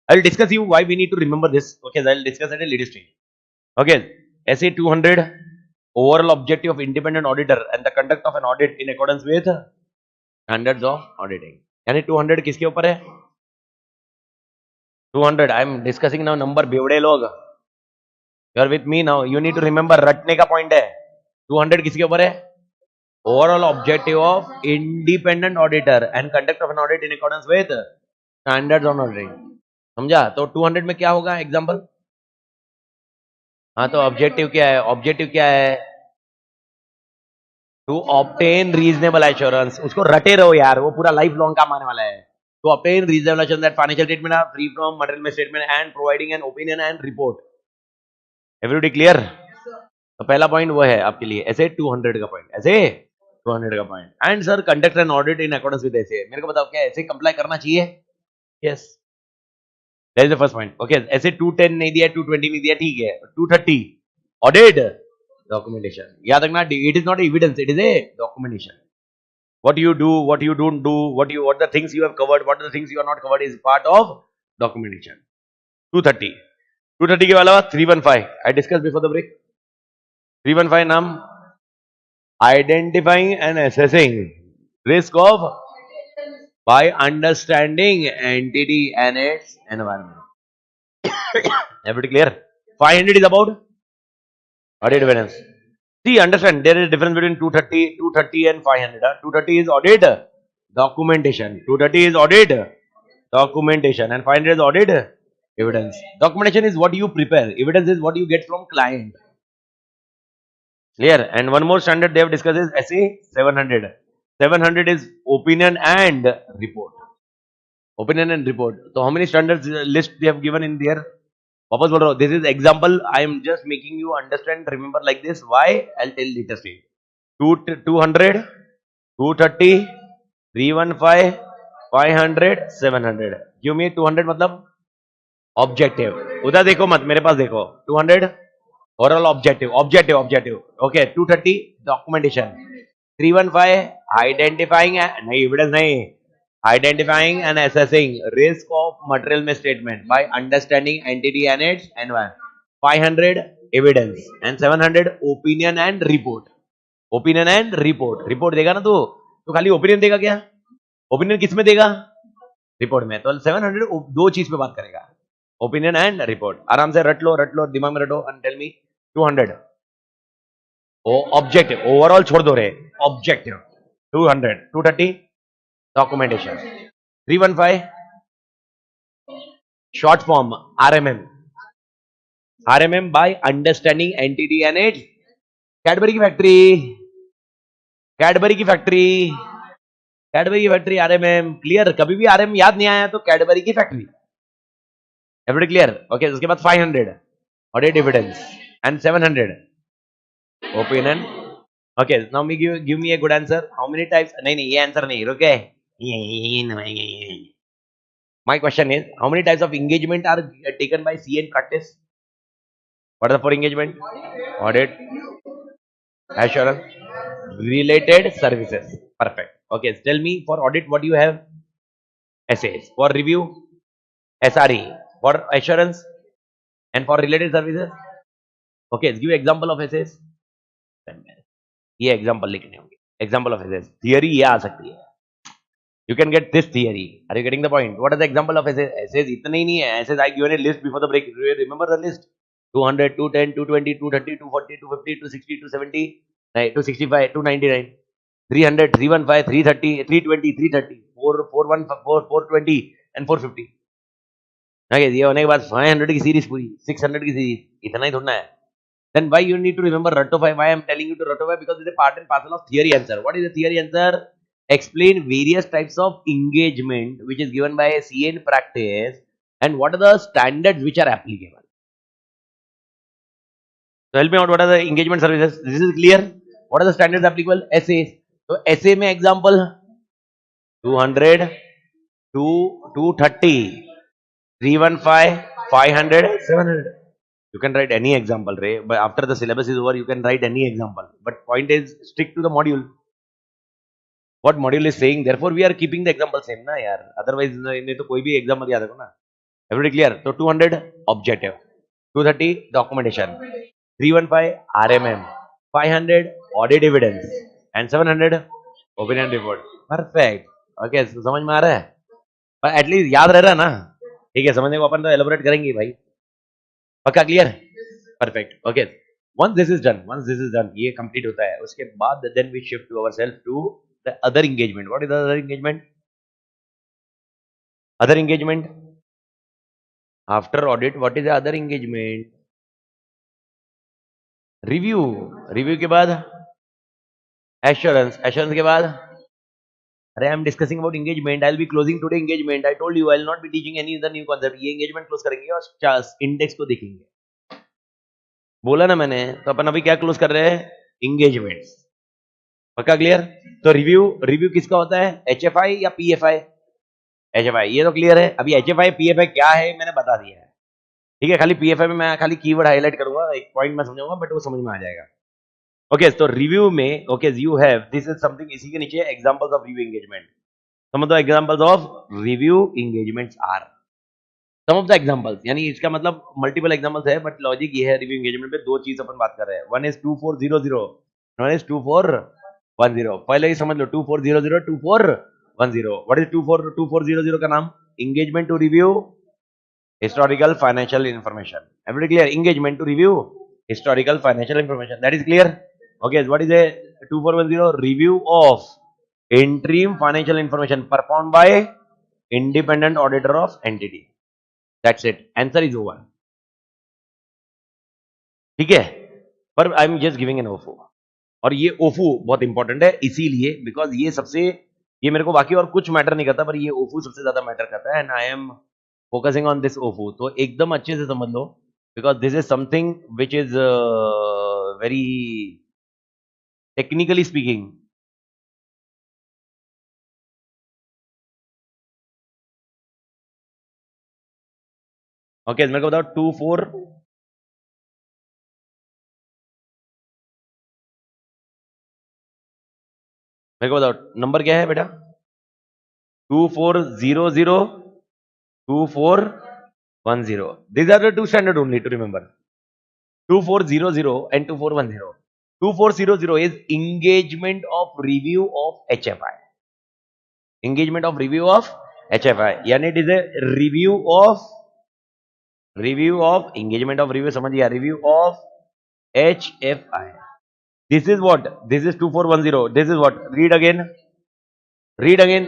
I will discuss you why we need to remember this. Okay I will discuss at a latest stage. Okay ऐसे 200 overall objective of independent auditor and the conduct of an audit in accordance with standards of auditing. यानी 200 किसके ऊपर है? 200 I am discussing now number. बेवड़े लोग you are with me now, you need to remember. रटने का point है. 200 किसके ऊपर है? overall objective of independent auditor and conduct of an audit in accordance with standards on auditing. समझा? तो 200 में क्या होगा एग्जांपल? हाँ तो ऑब्जेक्टिव क्या है? ऑब्जेक्टिव क्या है? To obtain reasonable assurance. उसको रटे रहो यार, वो पूरा लाइफ लॉन्ग काम आने वाला है. To obtain reasonable assurance that financial statement are free from material misstatement and providing an opinion and report. Everybody clear? तो पहला पॉइंट वो है आपके लिए. ऐसे 200 का पॉइंट, ऐसे 200 का point. And sir conduct an audit in accordance with ऐसे. मेरे को बताओ क्या ऐसे कंप्लाई करना चाहिए? Yes, that is the first point. Okay ऐसे 210 नहीं दिया, 220 नहीं दिया, ठीक है. 230 ऑडिट documentation. याद रखना, it is not evidence, it is a documentation. What you do, what you don't do, what the things you have covered, what are the things you are not covered is part of documentation. 230. 230 के अलावा 315 I discussed before the break. 315 नाम identifying and assessing risk of by understanding entity and its environment. Everybody clear? 500 is about audit evidence. See, understand there is a difference between 230 and 500. 230 is audit documentation. 230 is audit documentation and 500 is audit evidence. Documentation is what you prepare. Evidence is what you get from client. Clear? And one more standard they have discussed is SA 700. 700 is opinion and report. Opinion and report. So how many standards list they have given in there? वापस बोल रहा हूँ, this is example. I am just making you understand, remember like this. Why? I'll tell later stage. 200, 230, 315, 500 700 give me 200 मतलब objective उधर देखो मत मेरे पास देखो 200 overall objective okay 230 documentation 315 identifying नहीं एविडेंस नहीं identifying and assessing risk of material misstatement bye understanding entity and it's environment 500 evidence and 700 opinion and report report देगा ना तो खाली ओपिनियन देगा क्या ओपिनियन किस में देगा रिपोर्ट में तो 700 दो चीज पे बात करेगा ओपिनियन एंड रिपोर्ट आराम से रट लो दिमाग में रटो and tell me 200 objective overall छोड़ दो रे objective 200 230 documentation 315 short form RMM by understanding entity and its Cadbury की फैक्ट्री आरएमएम क्लियर कभी भी आरएम याद नहीं आया तो कैडबरी की फैक्ट्री एवरीबॉडी क्लियर ओके उसके बाद 500 audit evidence and 700 opinion okay now me give me a good answer how many types नहीं ये आंसर नहीं रुके my question is how many types of engagement are taken by CA in practice what are the four engagement audit assurance related services perfect okay tell me for audit what do you have SAS for review SRE for assurance and for related services okay give example of SAS ये example लिखने होंगे example of SS theory ये आ सकती है you can get this theory are you getting the point what is the example of SS इतना ही नहीं है SS I given a list before the break remember the list 200 210 220 230 240 250 260 270 265 299 300 315 330 320 330 414 420 and 450 okay ये होने के बाद 500 की सीरीज पूरी 600 की सीरीज इतना ही थोड़ा है then why you need to remember ratify why I am telling you to ratify because it is a part and parcel of theory answer what is the theory answer explain various types of engagement which is given by a CA in practice and what are the standards which are applicable. So help me out what are the engagement services this is clear what are the standards applicable SAs so SA में example 200 230 315 500 700 you can write any example Ray but after the syllabus is over you can write any example but point is stick to the module what module is saying therefore we are keeping the example same na yaar otherwise नहीं तो कोई भी example याद रखो ना everybody clear so 200 objective 230 documentation 315 RMM 500 audit evidence and 700 opinion report perfect okay so समझ में आ रहा है पर एटलीस्ट याद रह रहा है ना ठीक है समझने को अपन तो एलोबरेट करेंगे भाई पक्का clear perfect okay once this is done ये कंप्लीट होता है उसके बाद then we shift to ourselves to the other engagement what is the other engagement after audit what is the other engagement review के बाद assurance के बाद अरे I am discussing about engagement I will be closing today engagement I told you I will not be teaching any other new concept ये engagement close करेंगे और index को देखेंगे बोला ना मैंने तो अपन अभी क्या क्लोज कर रहे हैं इंगेजमेंट्स पक्का क्लियर तो रिव्यू किसका होता है HFI या PFI HFI ये तो क्लियर है अभी HFI PFI क्या है मैंने बता दिया है ठीक है खाली PFI में मैं खाली कीवर्ड हाईलाइट करूंगा एक पॉइंट मैं समझाऊंगा बट वो समझ में आ जाएगा ओके तो रिव्यू में okay you have this is something इसी के नीचे एग्जांपल्स ऑफ रिव्यू एंगेजमेंट समझ दो examples of review engagements are some of the examples यानी इसका मतलब मल्टीपल एग्जांपल्स है बट लॉजिक ये है रिव्यू एंगेजमेंट पे दो चीज अपन बात कर रहे हैं वन इज 2400 वन इज 2410 पहले ही समझ लो 2400 2410 व्हाट इज 2400 का नाम engagement to review historical financial information everybody clear engagement to review historical financial information that is clear okay what is a 2410 review of interim financial information performed by independent auditor of entity that's it answer is over ठीक है पर आई am just giving an ओफो और ये ओफू बहुत important है इसीलिए because ये सबसे ये मेरे को बाकी और कुछ मैटर नहीं करता पर ये ओफू सबसे ज्यादा मैटर करता है and I am focusing on this ओफू तो एकदम अच्छे से समझ लो because this is something which is very technically speaking okay मेरे को बताओ 24 मेरे को बताओ नंबर क्या है बेटा 2400 2410 these are the two standard only to remember 2400 and 2410 2400 is engagement of review of HFI engagement of review of HFI यानी it is a review of engagement of review समझ गया review of HFI this is what this is 2410 this is what read again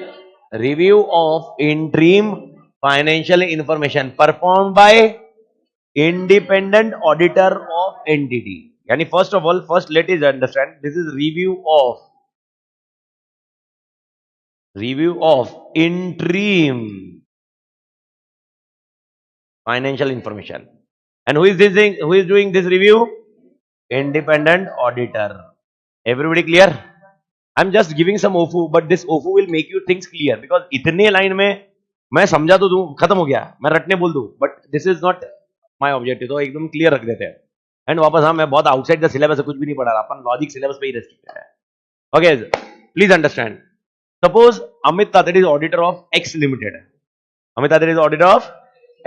review of interim financial information performed by independent auditor of entity yani first of all first let us understand this is review of interim financial information and who is doing this review independent auditor everybody clear I'm just giving some OFU but this OFU will make you things clear because इतने line में मैं समझा तो दूं खत्म हो गया मैं रटने बोल दूं but this is not my objective तो एकदम क्लियर रख देते हैं एंड वापस हाँ मैं बहुत आउटसाइड द सिलेबस से कुछ भी नहीं पढ़ा रहा अपन लॉजिक सिलेबस पे ही रेस्ट है okay please understand suppose Amit Tated is auditor of X limited Amit Tated is auditor of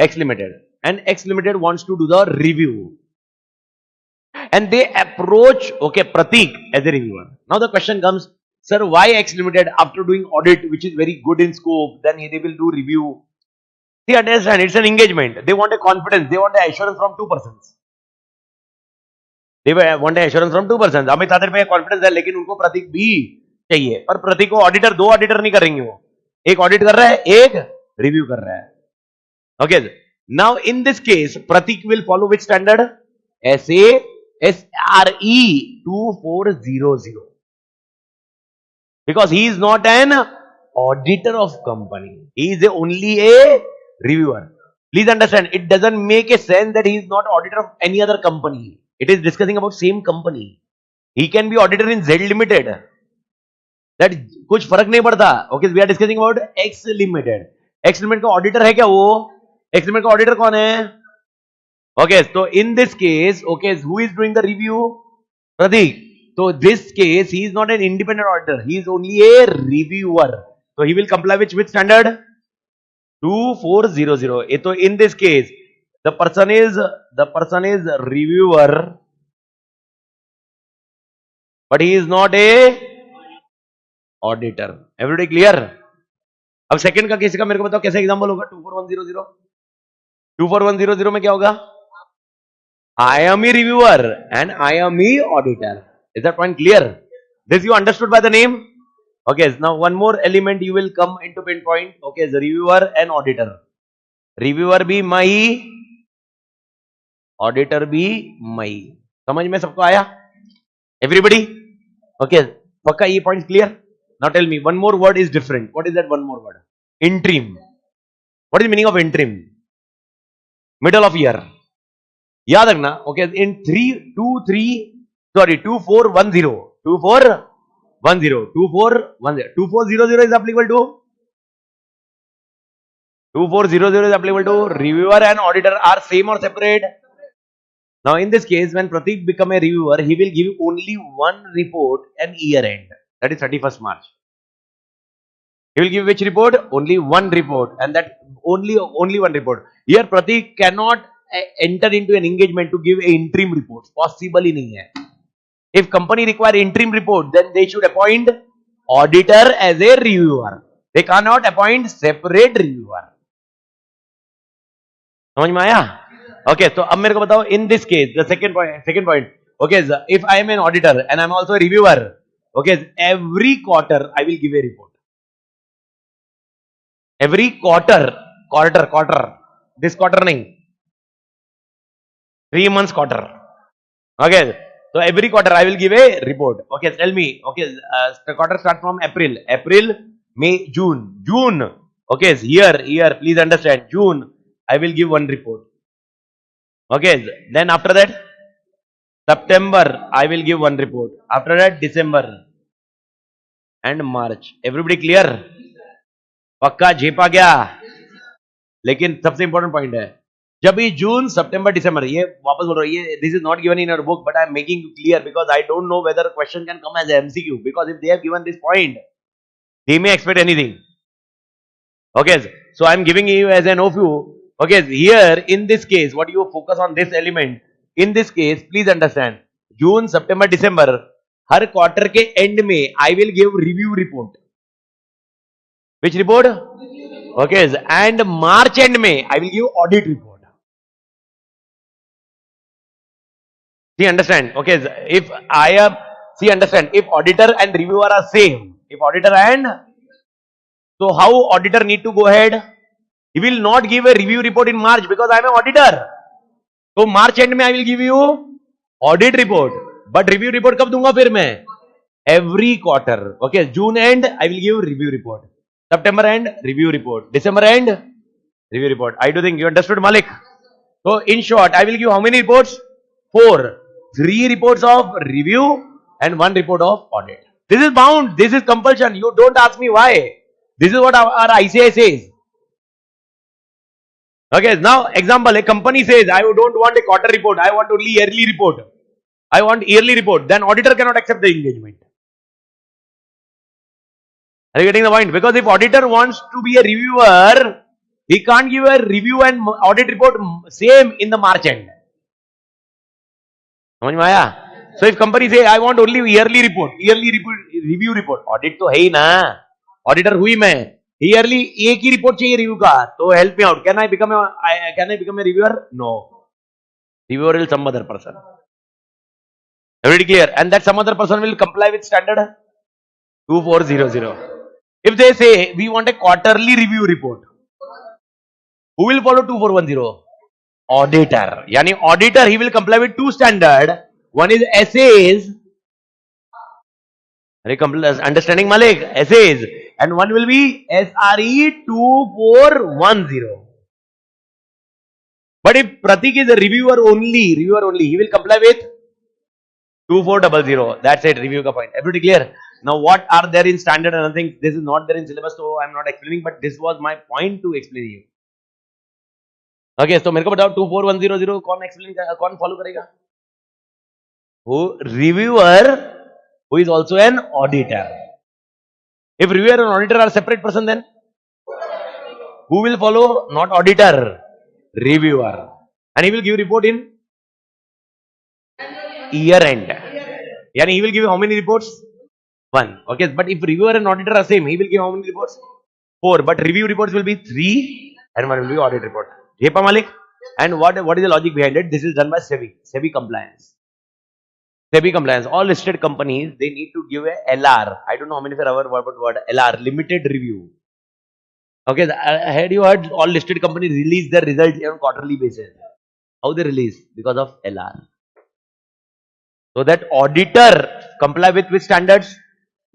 X limited and X limited wants to do the review and they approach okay Pratik as a reviewer now the question comes sir why X limited after doing audit which is very good in scope then they will do review see understand it's an engagement they want a confidence they want a assurance from two persons they want a assurance from two persons Amit Tated पे confidence है लेकिन उनको प्रतीक भी चाहिए पर प्रतीक को auditor दो auditor नहीं करेंगे वो एक ऑडिट कर रहा है एक रिव्यू कर रहा है okay now in this case Prateek will follow which standard SRE 2400 because he is not an auditor of company he is only a reviewer please understand it doesn't make a sense that he is not auditor of any other company it is discussing about same company he can be auditor in Z limited that कुछ फर्क नहीं पड़ता okay we are discussing about X limited का auditor है क्या वो X limited का auditor कौन है okay so in this case okay who is doing the review Pratik so this case he is not an independent auditor he is only a reviewer so he will comply with which standard 2400 so in this case the person is reviewer but he is not a auditor everybody clear अब second का case का मेरे को बताओ कैसे example होगा 24100 में क्या होगा I am a reviewer and I am a auditor. Is that point clear? This you understood by the name? Okay, now one more element you will come into pinpoint. Okay, the reviewer and auditor. Reviewer be my, auditor be my. समझ में सबको आया? Everybody? Okay, पक्का ये point clear? Now tell me, one more word is different. What is that one more word? Interim. What is the meaning of interim? Middle of year. याद रखना okay in 2410 2400 is applicable to 2400 is applicable to reviewer and auditor are same or separate now in this case when Pratik become a reviewer he will give only one report and year end that is 31st March he will give which report only one report and that only one report here Pratik cannot enter into an engagement to give a interim report possible ही नहीं है if company require interim report then they should appoint auditor as a reviewer they cannot appoint separate reviewer समझ में आया okay तो अब मेरे को बताओ in this case the second point okay if I am an auditor and I am also a reviewer okay every quarter I will give a report every quarter this quarter नहीं 3 months quarter okay so every quarter I will give a report okay tell me okay the quarter start from April May June okay here please understand June I will give one report okay then after that September I will give one report after that December and March everybody clear पक्का झेपा गया लेकिन सबसे important point है जब ये जून सितंबर दिसंबर, ये वापस बोल रहा हूँ, ये this is not given in your book but I am making clear because I don't know whether question can come as MCQ because if they have given this point they may expect anything. Okay, so I am giving you as an overview. Okay, here in this case, what you focus on this element. In this case, please understand. June, September, December, her quarter के end में I will give review report. Which report? Okay, and March end में I will give audit report. See, understand? Okay, if I am, see, understand? If auditor and reviewer are same, if auditor and, so how auditor need to go ahead? He will not give a review report in March because I am an auditor. So March end में I will give you audit report, but review report कब दूंगा फिर मैं? Every quarter. Okay, June end I will give review report. September end review report. December end review report. I do think you understood, Malik. So in short, I will give how many reports? 4. 3 reports of review and 1 report of audit. This is bound. This is compulsion. You don't ask me why. This is what our ICI says. Okay, now example, a company says, I don't want a quarter report. I want only yearly report. I want yearly report. Then auditor cannot accept the engagement. Are you getting the point? Because if auditor wants to be a reviewer, he can't give a review and audit report same in the March end. So if company say I want only yearly report, review report, audit तो है ही ना, auditor हुई मैं, yearly एक ही report चाहिए review का, तो help me out. Can I become a reviewer? No. Reviewer will some other person. Everybody clear? And that some other person will comply with standard 2400. If they say we want a quarterly review report, who will follow 2410? Auditor. Yani auditor, he will comply with 2 standard. One is essays. Understanding, Malik? Essays. And one will be SRE 2410. But if Pratik is a reviewer only, he will comply with 2400. That's it, review ka point. Everybody clear? Now what are there in standard and other things? This is not there in syllabus, so I am not explaining, but this was my point to explain you. Okay, so मेरे को बताओ 24100 कौन explain कौन follow करेगा? Who? Reviewer who is also an auditor. If reviewer and auditor are separate person, then who will follow? Not auditor, reviewer, and he will give report in year end. Yani he will give how many reports? 1. Okay, but if reviewer and auditor are same, he will give how many reports? 4. But review reports will be 3 and 1 will be audit report. Yepa, Malik? And what is the logic behind it? This is done by SEBI compliance. SEBI compliance. All listed companies, they need to give a LR. I don't know how many are our word LR, limited review. Okay, had you heard all listed companies release their results on quarterly basis? How they release? Because of LR. So that auditor comply with which standards?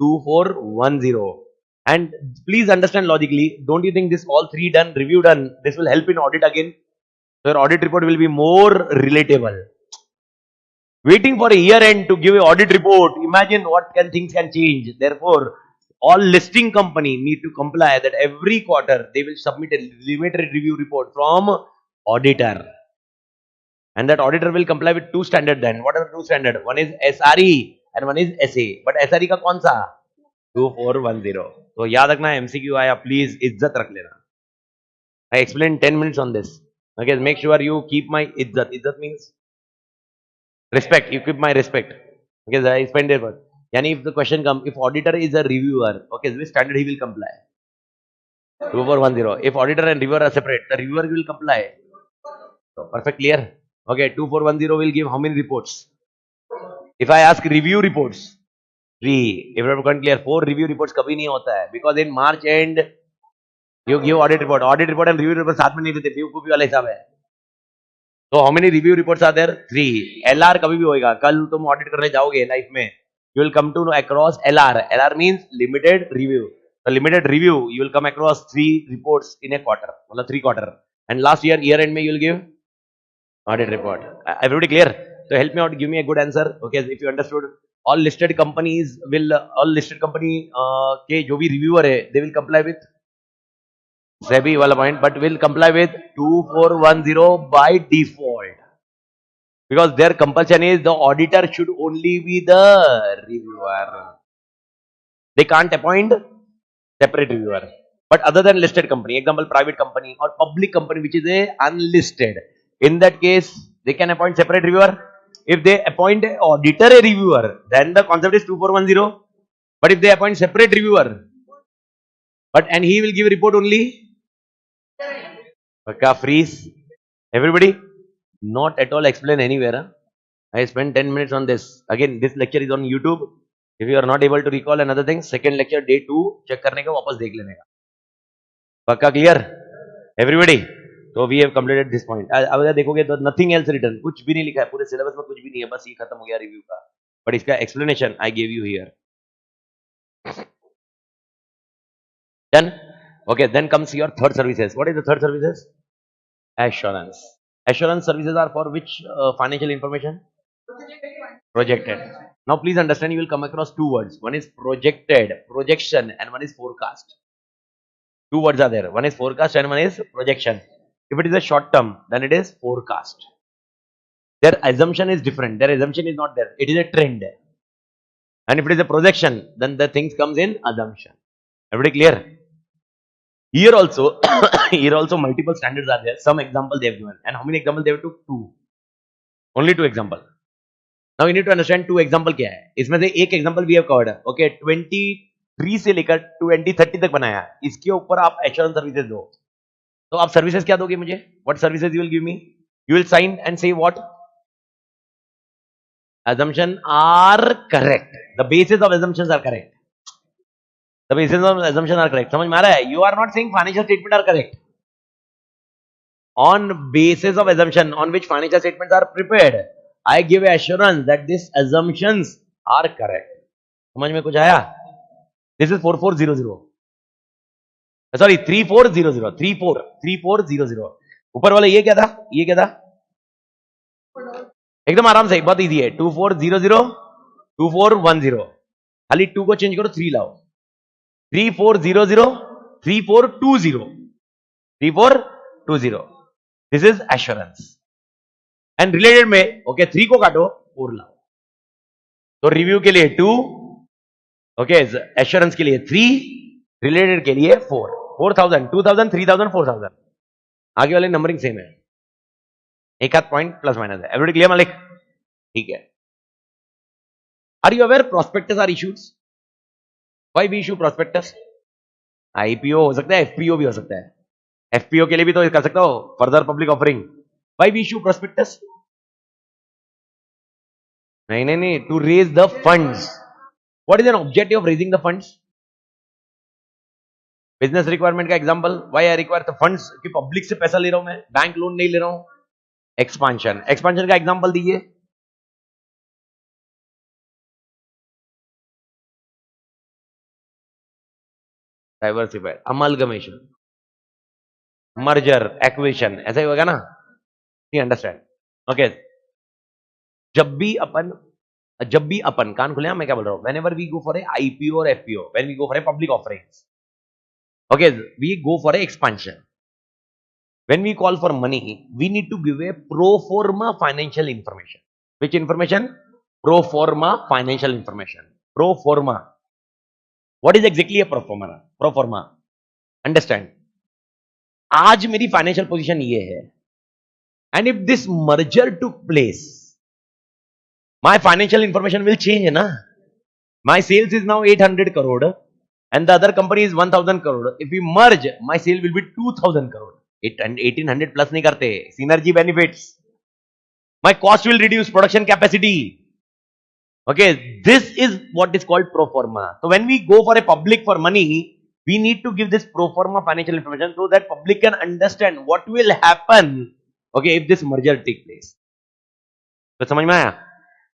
2410. And please understand logically, don't you think this all 3 done, review done, this will help in audit again? So your audit report will be more relatable. Waiting for a year end to give an audit report, imagine what things can change. Therefore, all listing company need to comply that every quarter they will submit a limited review report from auditor. And that auditor will comply with 2 standards then. What are the 2 standards? One is SRE and one is SA. But SRE का कौन सा? 2410. तो याद रखना MCQ आया, please इज्जत रख लेना. I explained 10 minutes on this. Okay, make sure you keep my izzat. Izzat means respect. You keep my respect. Okay, I explained it. Yani if the question comes, if auditor is a reviewer, okay, which standard he will comply? 2410. If auditor and reviewer are separate, the reviewer will comply. So, perfect, clear? Okay, 2410 will give how many reports? If I ask review reports, 3. If you are clear, 4 review reports kabhi nahi hota hai. Because in March end, you give audit report. Audit report and review report साथ में नहीं देते. बेवकूफी वाला हिसाब है. So how many review reports are there? 3. LR कभी भी होएगा. कल तुम audit करने जाओगे life में. You will come to know across LR. LR means limited review. The limited review, you will come across 3 reports in a quarter. मतलब 3 quarter. And last year end में you will give audit report. Everybody clear? So help me out. Give me a good answer. Okay, if you understood. All listed companies will, all listed company के जो भी reviewer है, they will comply with SEBI wala point, but will comply with 2410 by default. Because their compulsion is the auditor should only be the reviewer. They can't appoint separate reviewer. But other than listed company, example private company or public company which is a unlisted, in that case they can appoint separate reviewer. If they appoint a auditor a reviewer, then the concept is 2410. But if they appoint separate reviewer, and he will give a report only, freeze. Everybody, not at all explain anywhere. Huh? I spent 10 minutes on this. Again, this lecture is on YouTube. If you are not able to recall another thing, second lecture day 2 check करने का वापस देख लेने का. पक्का clear? Everybody. So we have completed this point. अब अगर देखोगे तो nothing else written. कुछ भी नहीं लिखा है पूरे सिलेबस में, कुछ भी नहीं है, बस ये खत्म हो गया रिव्यू का. But इसका explanation I gave you here. Done? Okay, then comes your third services. What is the third services? Assurance. Assurance services are for which financial information? Projected. Now please understand, you will come across two words. One is projected, projection, and one is forecast. Two words are there. One is forecast and one is projection. If it is a short term, then it is forecast. Their assumption is different. Their assumption is not there. It is a trend. And if it is a projection, then the things comes in assumption. Everybody clear? Here also, here also multiple standards are there. Some example they have given. And how many examples they have took? Two. Only two example. Now you need to understand two example क्या है. इसमें से एक example we have covered. Okay, 23 से लेकर 2030 तक बनाया. इसके ऊपर आप assurance services दो. तो आप services क्या दोगे मुझे? What services you will give me? You will sign and say what? Assumptions are correct. The basis of assumptions are correct. The basis of assumptions are correct. समझ में आ रहा है? You are not saying financial statement are correct. On basis of assumption on which financial statements are prepared, I give assurance that these assumptions are correct. समझ में कुछ आया? This is 4400. Sorry, 3400. 3400. ऊपर वाला ये क्या था? ये क्या था? एकदम आराम से, बहुत इजी है. 2400, 2410. खाली 2 को चेंज करो, 3 लाओ. 3400, 3420. 3420. This is assurance. And related में ओके 3 को काटो, 4 लाओ. तो रिव्यू के लिए 2, ओके एश्योरेंस के लिए 3, रिलेटेड के लिए 4. 4000, 2000, 3000, 4000. आगे वाले नंबरिंग सेम है, एक आध पॉइंट प्लस माइनस है. एवरीबॉडी क्लियर मालिक? ठीक है. Are you aware prospectus are issued? Why we issue prospectus? IPO हो सकता है, एफपीओ भी हो सकता है. एफपीओ के लिए भी तो कर सकता हो, further public offering. Why we issue prospectus? नहीं, to raise the funds. What is an objective of raising the funds? Business requirement का example. Why I require the funds? कि public से पैसा ले रहा हूं मैं, बैंक लोन नहीं ले रहा हूं. Expansion. Expansion का example दीजिए. Diversified. Amalgamation. Merger. Acquisition. ऐसा ही होगा ना? You understand? Okay. जब भी अपन कान खुले, मैं क्या बोल रहा हूं, whenever we go for a IPO or FPO, when we go for a public offerings, okay, we go for a expansion. When we call for money, we need to give a pro forma financial information. Which information? Pro forma financial information. Pro forma. What is exactly a pro forma? Pro forma. Understand? आज मेरी financial position ये है. And if this merger took place, my financial information will change, na? My sales is now 800 crore and the other company is 1000 crore. If we merge, my sale will be 2000 crore. 1800 plus नहीं करते. Synergy benefits. My cost will reduce, production capacity. Okay, this is what is called pro forma. So when we go for a public for money, we need to give this pro forma financial information so that public can understand what will happen. Okay, if this merger take place. तो समझ में आया?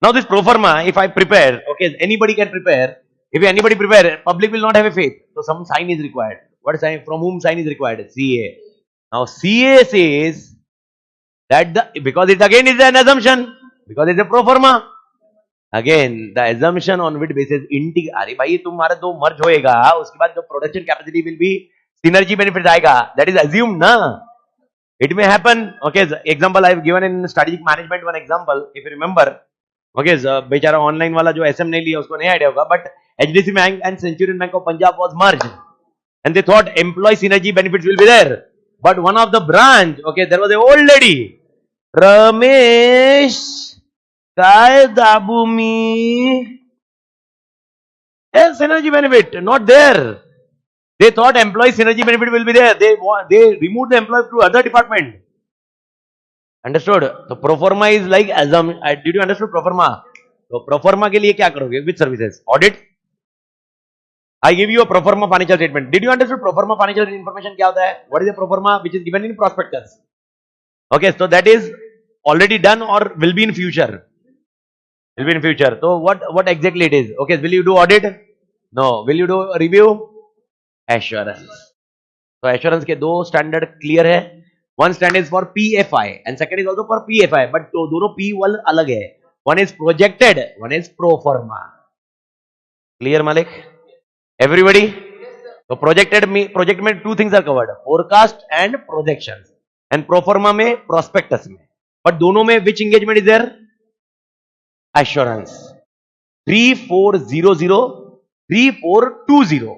Now this pro forma, if I prepare, okay, anybody can prepare. If anybody prepare, public will not have a faith. So some sign is required. What sign? From whom sign is required? CA. Now CA says that because it again is an assumption, because it's a pro forma. Again, the assumption on which basis अरे भाई तुम्हारा दो मर्ज होएगा, उसके बाद जो production capacity will be synergy benefits आएगा, that is assumed ना. It may happen. Okay, example I've given in strategic management one example, if you remember. Okay, बेचारा ऑनलाइन वाला जो SM नहीं लिया उसको नहीं आइडिया होगा, but HDFC Bank and Centurion Bank of Punjab was merged, and they thought employee synergy benefits will be there. But one of the branch, okay, there was a old lady, Ramesh Kaidabumi. Yes, synergy benefit not there. They thought employee synergy benefit will be there. They removed the employee to other department. Understood? So pro forma is like assumption. Did you understand pro forma? So pro forma के लिए क्या करोगे? Which services? Audit. I give you a pro forma financial statement. Did you understand pro forma financial information क्या होता है? What is a pro forma which is given in prospectus? Okay, so that is already done or will be in future. Will be in future. So what exactly it is? Okay, will you do audit? No. Will you do review? Assurance. So assurance के दो standard clear है. One standard is for PFI and second is also for PFI, but तो दोनों P वाल अलग है. One is projected, one is pro forma. Clear Malik? Everybody? So project में two things are covered: forecast and projections. And pro forma में prospectus में. But दोनों में which engagement is there? Assurance. 3400 3420.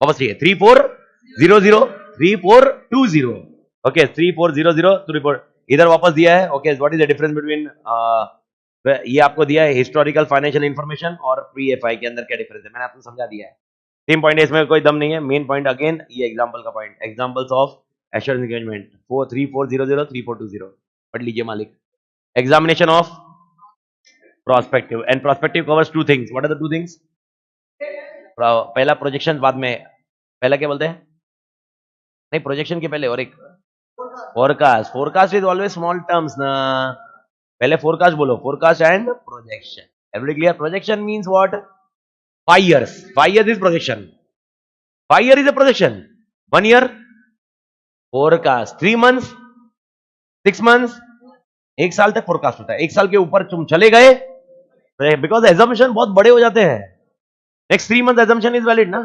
वापस चाहिए 3400 3420. ओके 3400 to report इधर वापस दिया है. Okay what is the difference between ये आपको दिया है हिस्टोरिकल फाइनेंशियल इंफॉर्मेशन और पीएफआई के अंदर क्या डिफरेंस है, मैंने आपको समझा दिया है. सेम पॉइंट है, इसमें कोई दम नहीं है. मेन पॉइंट अगेन ये एग्जांपल का point, examples of assurance engagement 3400 3420. पढ़ लीजिए मालिक. Examination of prospective and prospective covers two things. What are the two things? पहला प्रोजेक्शन, बाद में पहला क्या बोलते हैं, नहीं प्रोजेक्शन के पहले और एक forecast. Forecast is always small terms ना, पहले फोरकास्ट बोलो. Forecast and projection. Everybody clear? Projection means what? 5 years. 5 years is projection. 5 years is a projection. 1 year forecast. 3 months, 6 months, एक साल तक फोरकास्ट होता है. एक साल के ऊपर तुम चले गए बिकॉज एजम्पशन बहुत बड़े हो जाते हैं. Next 3 months assumption is valid ना,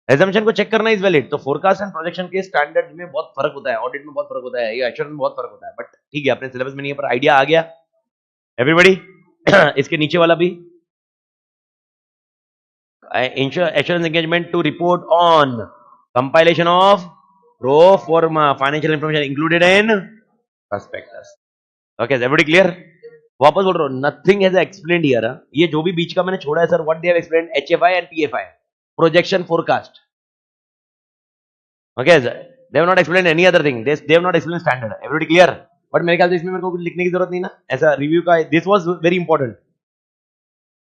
एजम्पशन को चेक करना इज वैलिड. तो फोरकास्ट एंड प्रोजेक्शन के स्टैंडर्ड में बहुत फर्क होता है, ऑडिट में बहुत फर्क होता है, ये एश्योरेंस में बहुत फर्क होता है. बट ठीक है, अपने सिलेबस में नहीं है पर आइडिया आ गया एवरीबॉडी. इसके नीचे वाला भी assurance engagement to report on compilation of pro forma financial information included in prospectus. Okay, is everybody clear? वापस बोल रहा हूँ, nothing has explained here. ये जो भी बीच का मैंने छोड़ा है sir, what they have explained, HFI and PFI, projection, forecast. Okay, they have not explained any other thing. They have not explained standard. Everybody clear? But मेरे ख्याल से इसमें मेरे को कुछ लिखने की जरूरत नहीं ना, ऐसा रिव्यू का. This was very important.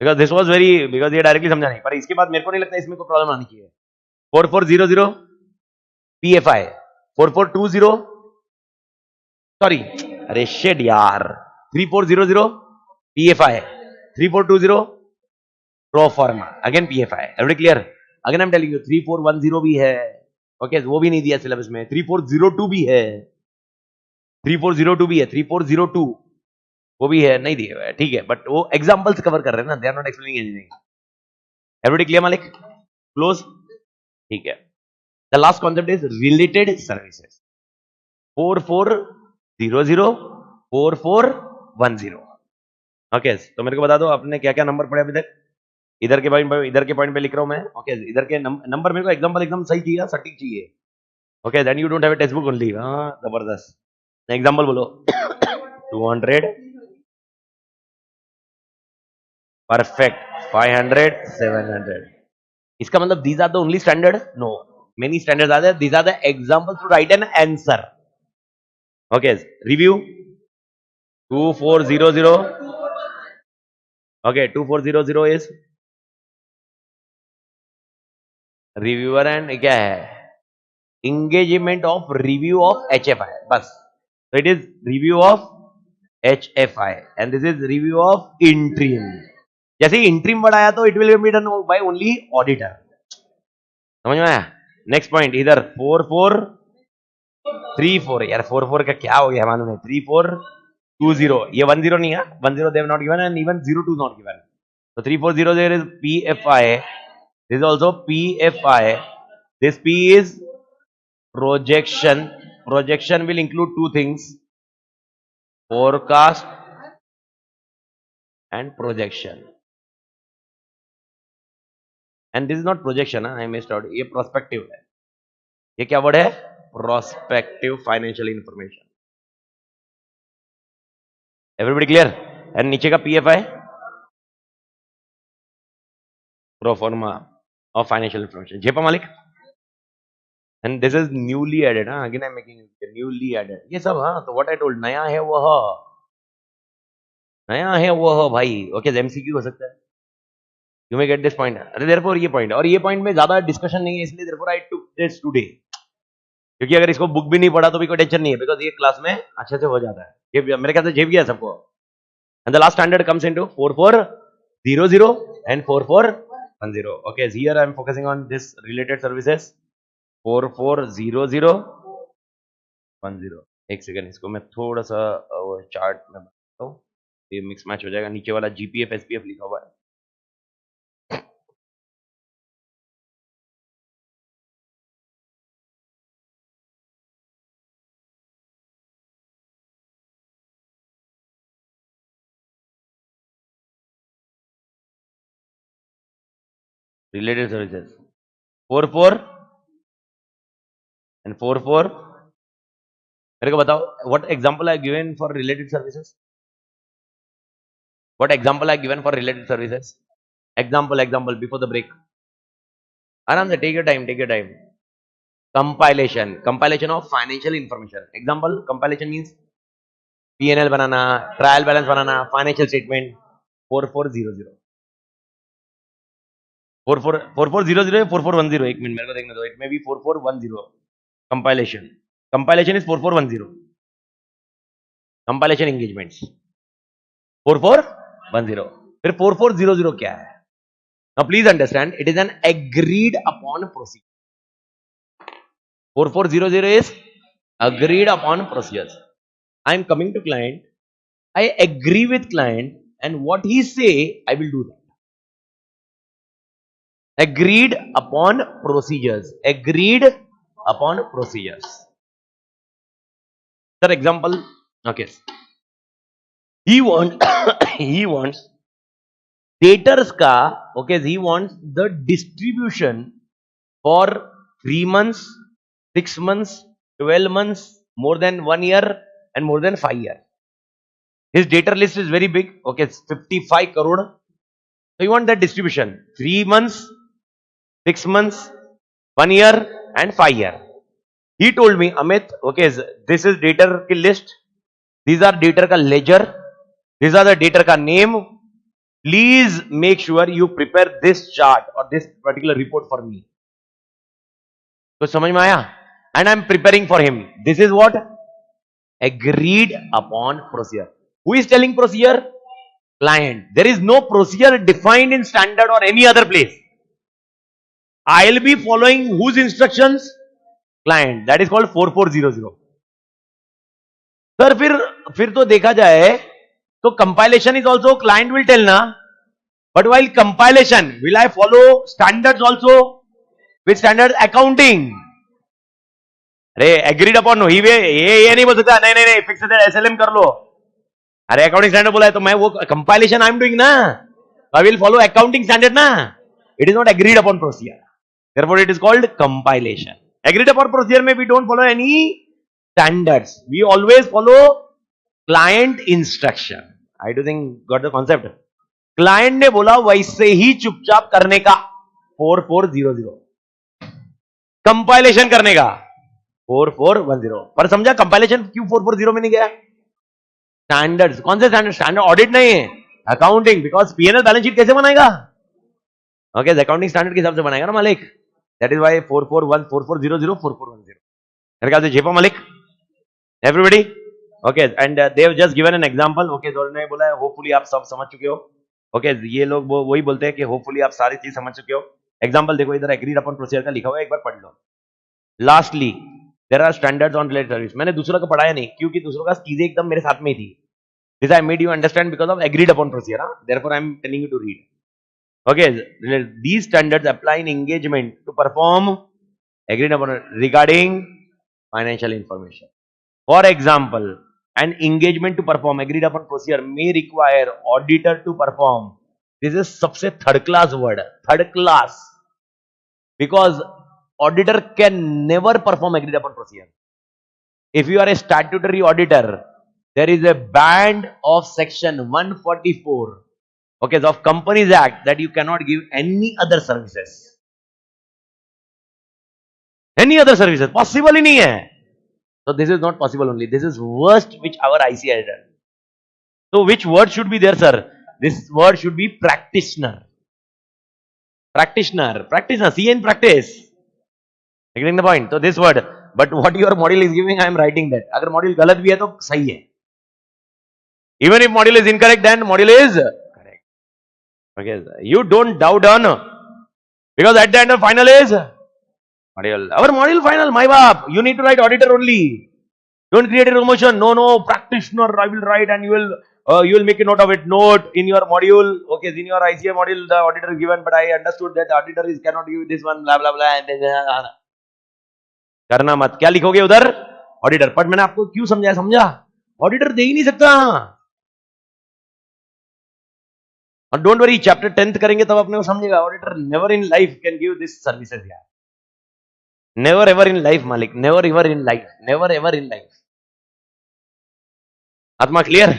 Because this was very, because ये डायरेक्टली समझा नहीं, पर इसके बाद मेरे को नहीं लगता इसमें कोई प्रॉब्लम आनी चाहिए. 4400 PFI, 4420 सॉरी अरे शेड यार, 3400 PFI, 3420 प्रो फॉर्मा, again PFI. Everybody clear? Again I am telling you 3410 भी है. ओके वो भी नहीं दिया सिलेबस में. 3402 भी है, 3402 भी है, 3402 वो भी है, नहीं दिए हुए. ठीक है, बट वो एग्जांपल्स कवर कर रहे हैं ना, they are not explaining anything. Everybody clear मालिक? क्लोज? ठीक है. The last concept is related services. 4400 4410. Okay, तो मेरे को बता दो आपने क्या क्या नंबर पढ़े अभी तक. इधर के पॉइंट पे लिख रहा हूं मैं. ओके, इधर के नंबर मेरे को एग्जांपल एकदम सही चाहिए, सटीक चाहिए. Okay, then you don't have a text book only. हां जबरदस्त. एग्जांपल बोलो. 200 perfect, 500 700. इसका मतलब these are the only standard? No, many standards are there. These are the examples to write an answer. Okay, review 2400. Okay, 2400 is reviewer and क्या है, engagement of review of HFI. बस, so it is review of HFI and this is review of interim. जैसे ही interim word आया तो it will be done by only auditor. समझ में आया? Next point इधर 4434. यार 44 का क्या हो गया मालूम है? 3420. ये 10 नहीं है, 10 they have not given and even 02 not given. So 3400 there is PFI. This is also PFI. This P is projection. Projection will include two things: forecast and projection. And this is not projection, I missed out. ये prospective है. ये क्या word है? Prospective financial information. Everybody clear? And नीचे का PFI? Pro forma of financial information. Jepa Malik? And this is newly added. Again I'm making it newly added. ये सब हाँ. तो what I told, नया है वह. नया है वह भाई. Okay, MCQ हो सकता है. You may get this point. अरे therefore ये point. और ये point में ज़्यादा discussion नहीं है, इसलिए therefore I took this today. क्योंकि अगर इसको बुक भी नहीं पढ़ा तो भी कोई टेंशन नहीं है, बिकॉज ये क्लास में अच्छे से हो जाता है. ये मेरे ख्याल से झेप गया सबको. And the last standard comes into 4400 and 4410. Okay, here I am focusing on this related services 440010. एक सेकंड, इसको मैं थोड़ा सा चार्ट में बताता हूँ, ये मिक्स मैच हो जाएगा. नीचे वाला जीपीएफ एसपीएफ लिखा हुआ है. Related services 44 and 44. मेरे को बताओ, what example I given for related services? What example I given for related services? Example before the break. Aram se, take your time. Compilation of financial information. Example, compilation means P&L banana, trial balance banana, financial statement. 4400. 4400 या 4410? एक minute मेरे को देखने दो. It may be 4410. Compilation is 4410. Compilation engagements 4410. फिर 4400 क्या है? Now please understand, it is an agreed upon procedure. 4400 is agreed upon procedures. I am coming to client, I agree with client, and what he say, I will do that. Agreed upon procedures. Agreed upon procedures. Sir, example. Okay. He wants debtors का, okay, he wants the distribution for 3 months, 6 months, 12 months, more than 1 year and more than 5 years. His debtor list is very big, okay, it's 55 crore. So you want that distribution 3 months, 6 months, 1 year and 5 year. He told me, Amit, okay, this is debtor ki list, these are debtor ka ledger, these are the debtor ka name. Please make sure you prepare this chart or this particular report for me. तो समझ में आया? And I am preparing for him. This is what? Agreed upon procedure. Who is telling procedure? Client. There is no procedure defined in standard or any other place. I'll be following whose instructions? Client. That is called 4400. Sir, फिर तो देखा जाए तो compilation is also client will tell na. But while compilation, will I follow standards also? Which standard? Accounting. अरे agreed upon no, ये नहीं बोल सकता. नहीं फिक्स SLM कर लो. अरे accounting standard बोला है तो मैं वो compilation I am doing ना. I will follow accounting standard ना. It is not agreed upon procedure. Therefore, it is called compilation. Agreed upon procedure में we don't follow any standards. We always follow client instruction. I do think got the concept. Client ने बोला वैसे ही चुपचाप करने का 4400. Compilation करने का 4410. पर समझा कंपाइलेशन क्यों 440 में नहीं गया? स्टैंडर्ड्स. कौन से स्टैंडर्ड? स्टैंडर्ड ऑडिट नहीं है, accounting. Because PNL balance sheet कैसे बनाएगा? ओके, अकाउंटिंग स्टैंडर्ड के हिसाब से बनाएगा ना मालिक. That is why 441 4400 4410. मेरे ख्याल से जेपा मालिक. Everybody okay. And they have just given an example. Okay, तो उन्होंने बोला होपफुली आप सब समझ चुके हो. ओके, ये लोग वही बोलते हैं कि होपफुली आप सारी चीज समझ चुके हो. एग्जांपल देखो, इधर एग्रीड अपॉन प्रोसीजर का लिखा हुआ है, एक बार पढ़ लो. Lastly there are standards on related service. मैंने दूसरों का पढ़ाया नहीं क्योंकि दूसरों का चीजें एकदम मेरे साथ में ही थी. This I made you understand because of agreed upon procedure. Therefore I am telling you to read. Okay, these standards apply in engagement to perform agreed upon regarding financial information. For example, an engagement to perform agreed upon procedure may require auditor to perform. This is सबसे third class word, third class, because auditor can never perform agreed upon procedure. If you are a statutory auditor, there is a band of section 144, okay, of Companies Act, that you cannot give any other services. Any other services possible ही नहीं है. So this is not possible only. This is worst which our IC has done. So which word should be there, sir? This word should be practitioner. Practitioner, see in practice. Getting the point? So this word, but what your model is giving, I am writing that. अगर model गलत भी है तो सही है. Even if model is incorrect, then model is correct. Okay, you don't doubt on, because at the end of final is model. Our model final, my bap. You need to write auditor only. Don't create a promotion. No, practitioner. I will write, and you will make a note of it. Note in your module. Okay, in your ICA module, the auditor is given, but I understood that the auditor is cannot give this one. Blah blah blah. And then करना मत. क्या लिखोगे उधर? Auditor. पर मैंने आपको क्यों समझा? ऑडिटर दे ही नहीं सकता. और डोंट वरी, चैप्टर 10th करेंगे तब अपने को समझेगा. Auditor never in life can give this services यार. नेवर एवर इन लाइफ मालिक. Never ever in life. Never ever in life. आत्मा क्लियर?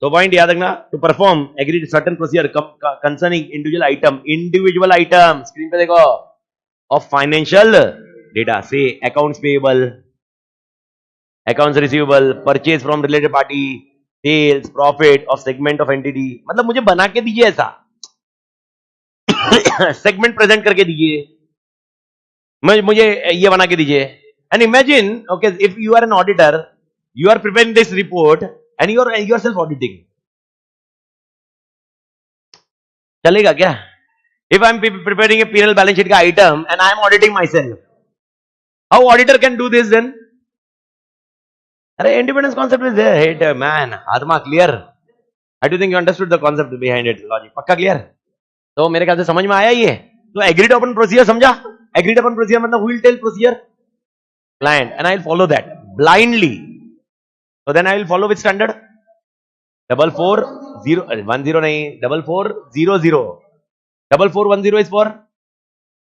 तो पॉइंट याद रखना. To perform agreed certain procedure concerning individual item screen पे देखो, of financial data. से accounts payable, accounts receivable, purchase from related party, sales, profit of segment of entity. मतलब मुझे बना के दीजिए ऐसा सेगमेंट प्रेजेंट करके दीजिए, मुझे ये बना के दीजिए. And imagine, okay, if you are an auditor, you are preparing this report and you are yourself auditing. चलेगा क्या? If I am preparing a P&L balance sheet का item and I am auditing myself, how auditor can do this then? अरे independence concept is there. Hey man, आत्मा clear? I do think you understood the concept behind it. Logic पक्का clear? तो मेरे ख्याल से समझ में आया ये. तो agreed upon procedure समझा? Agreed upon procedure मतलब who will tell procedure? Client, and I will follow that blindly. So then I will follow which standard? 44010 नहीं, 4400. 4410 is for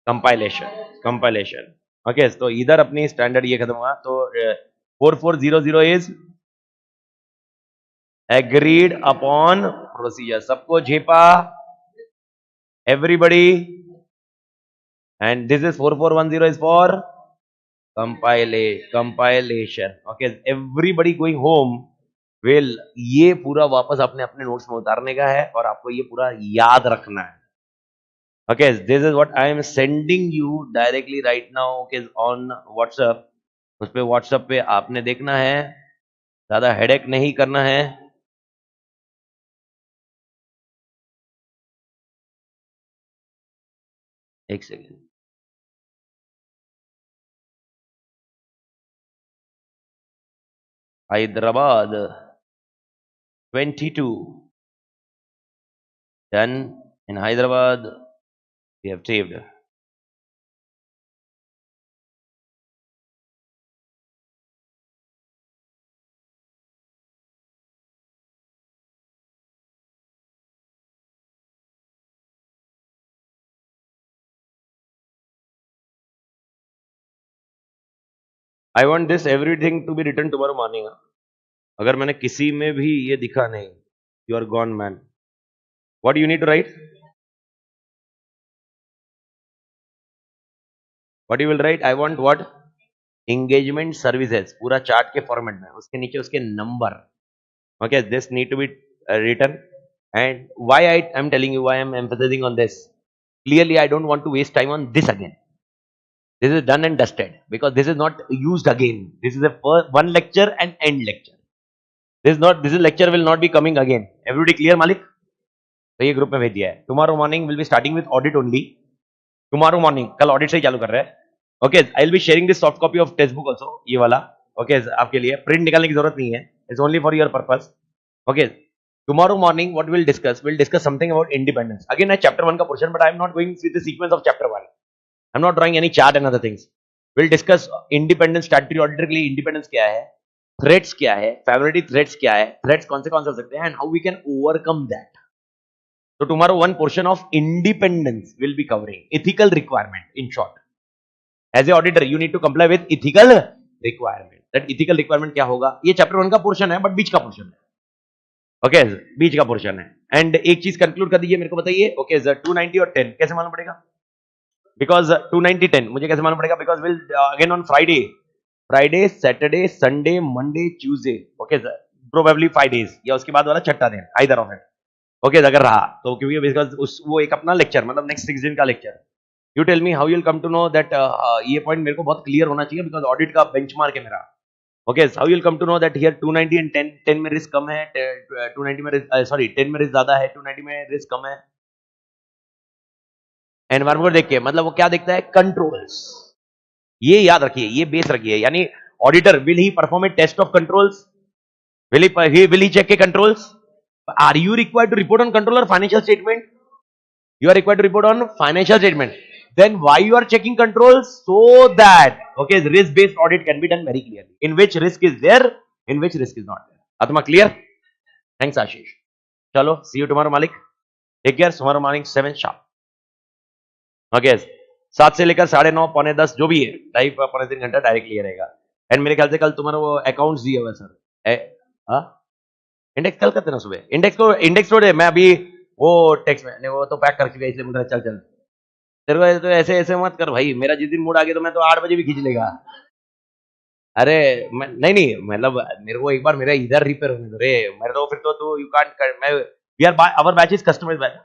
compilation. Okay, तो इधर अपनी स्टैंडर्ड ये खत्म हुआ. तो 4400 is agreed upon procedure. सबको झेपा, everybody, and this is 4410 is for compilation. Okay, everybody going home will ये पूरा वापस अपने अपने नोट्स में उतारने का है और आपको ये पूरा याद रखना है. Okay, this is what I am sending you directly right now. Okay, on WhatsApp. उस पे WhatsApp पे आपने देखना है, ज्यादा हेडेक नहीं करना है. एक second. Hyderabad 22 done in Hyderabad. We have saved. I want this everything to be written tomorrow morning. अगर मैंने किसी में भी ये दिखा नहीं, you are gone man. What do you need to write? What you will write? I want what? Engagement services. पूरा chart के फॉर्मेट में, उसके नीचे उसके number. Okay, this need to be written. And why I am telling you, why I am emphasizing on this? Clearly, I don't want to waste time on this again. This is done and dusted because this is not used again. This is a one lecture and end lecture. This lecture will not be coming again. Everybody clear, Malik? तो ये group में भेज दिया है. Tomorrow morning will be starting with audit only. Tomorrow morning, कल audit से ही चालू कर रहे हैं. Okay, I will be sharing this soft copy of textbook also. ये वाला. Okay, आपके लिए print निकालने की जरूरत नहीं है. It's only for your purpose. Okay. Tomorrow morning, what we'll discuss? We'll discuss something about independence. Again, a chapter 1 का portion, but I am not going with the sequence of chapter 1. I'm not drawing any chart and other things. Will discuss independent statutory auditor के लिए independence क्या है, threats क्या है, फेवरेटी threats क्या है, threats कौन से हो सकते हैं, and how we can overcome that. So tomorrow one portion of independence will be covering ethical requirement. In short, as a auditor you need to comply with ethical requirement. That ethical requirement क्या होगा, ये chapter 1 का portion है, but बीच का portion है. Okay, बीच का portion है. And एक चीज conclude कर दीजिए, मेरे को बताइए. Okay, 290 और 10 कैसे मालूम पड़ेगा? Because 290 10 मुझे कैसे मालूम पड़ेगा? Because we'll again on Friday, Saturday, Sunday, Monday, Tuesday. Okay, probably 5 days या उसके बाद वाला छठा दिन, either of it. ओके अगर रहा तो, क्योंकि बिकॉज उस वो एक अपना लेक्चर, मतलब नेक्स्ट 6 दिन का लेक्चर. You tell me how you will come to know that, ये पॉइंट मेरे को बहुत क्लियर होना चाहिए बिकॉज ऑडिट का बेंचमार्क है मेरा. Okay, how you will come to know that here 290 and 10 में रिस्क कम है, 290 में सॉरी 10 में रिस्क ज्यादा है, 290 में रिस्क कम है. एनवायरमेंट देख के, मतलब वो क्या देखता है, कंट्रोल्स. ये याद रखिए, ये बेस रखिए. यानी auditor will he perform a test of controls, will he check के controls. Are you required to report on control or financial statement? You are required to report on financial statement. Then why you are checking controls? So that, okay, risk-based audit can be done very clearly. In which risk is there, in which risk is not there. Atma clear? Thanks, Ashish. Chalo, see you tomorrow, Malik. Take care. Tomorrow morning 7 sharp. Okay, 7 से लेकर 9:30 पौने 10 जो भी है, type 3.5 घंटा direct clear रहेगा. And मेरे ख्याल से कल तुम्हारा वो अकाउंट्स दिया हुआ सर. इंडेक्स कल करते ना सुबह, इंडेक्स छोड़ दे. मैं अभी वो टेक्स्ट में वो तो पैक करके गया, इसलिए मुझे चल तेरे को तो ऐसे मत कर भाई. मेरा जिस दिन मूड आ गया तो मैं तो 8 बजे भी खींच लेगा. अरे नहीं मतलब मेरे को एक बार मेरा इधर रिपेयर होने दो रे, मेरे तो फिर तो यू कांट. मैं we are our batch is customized batch.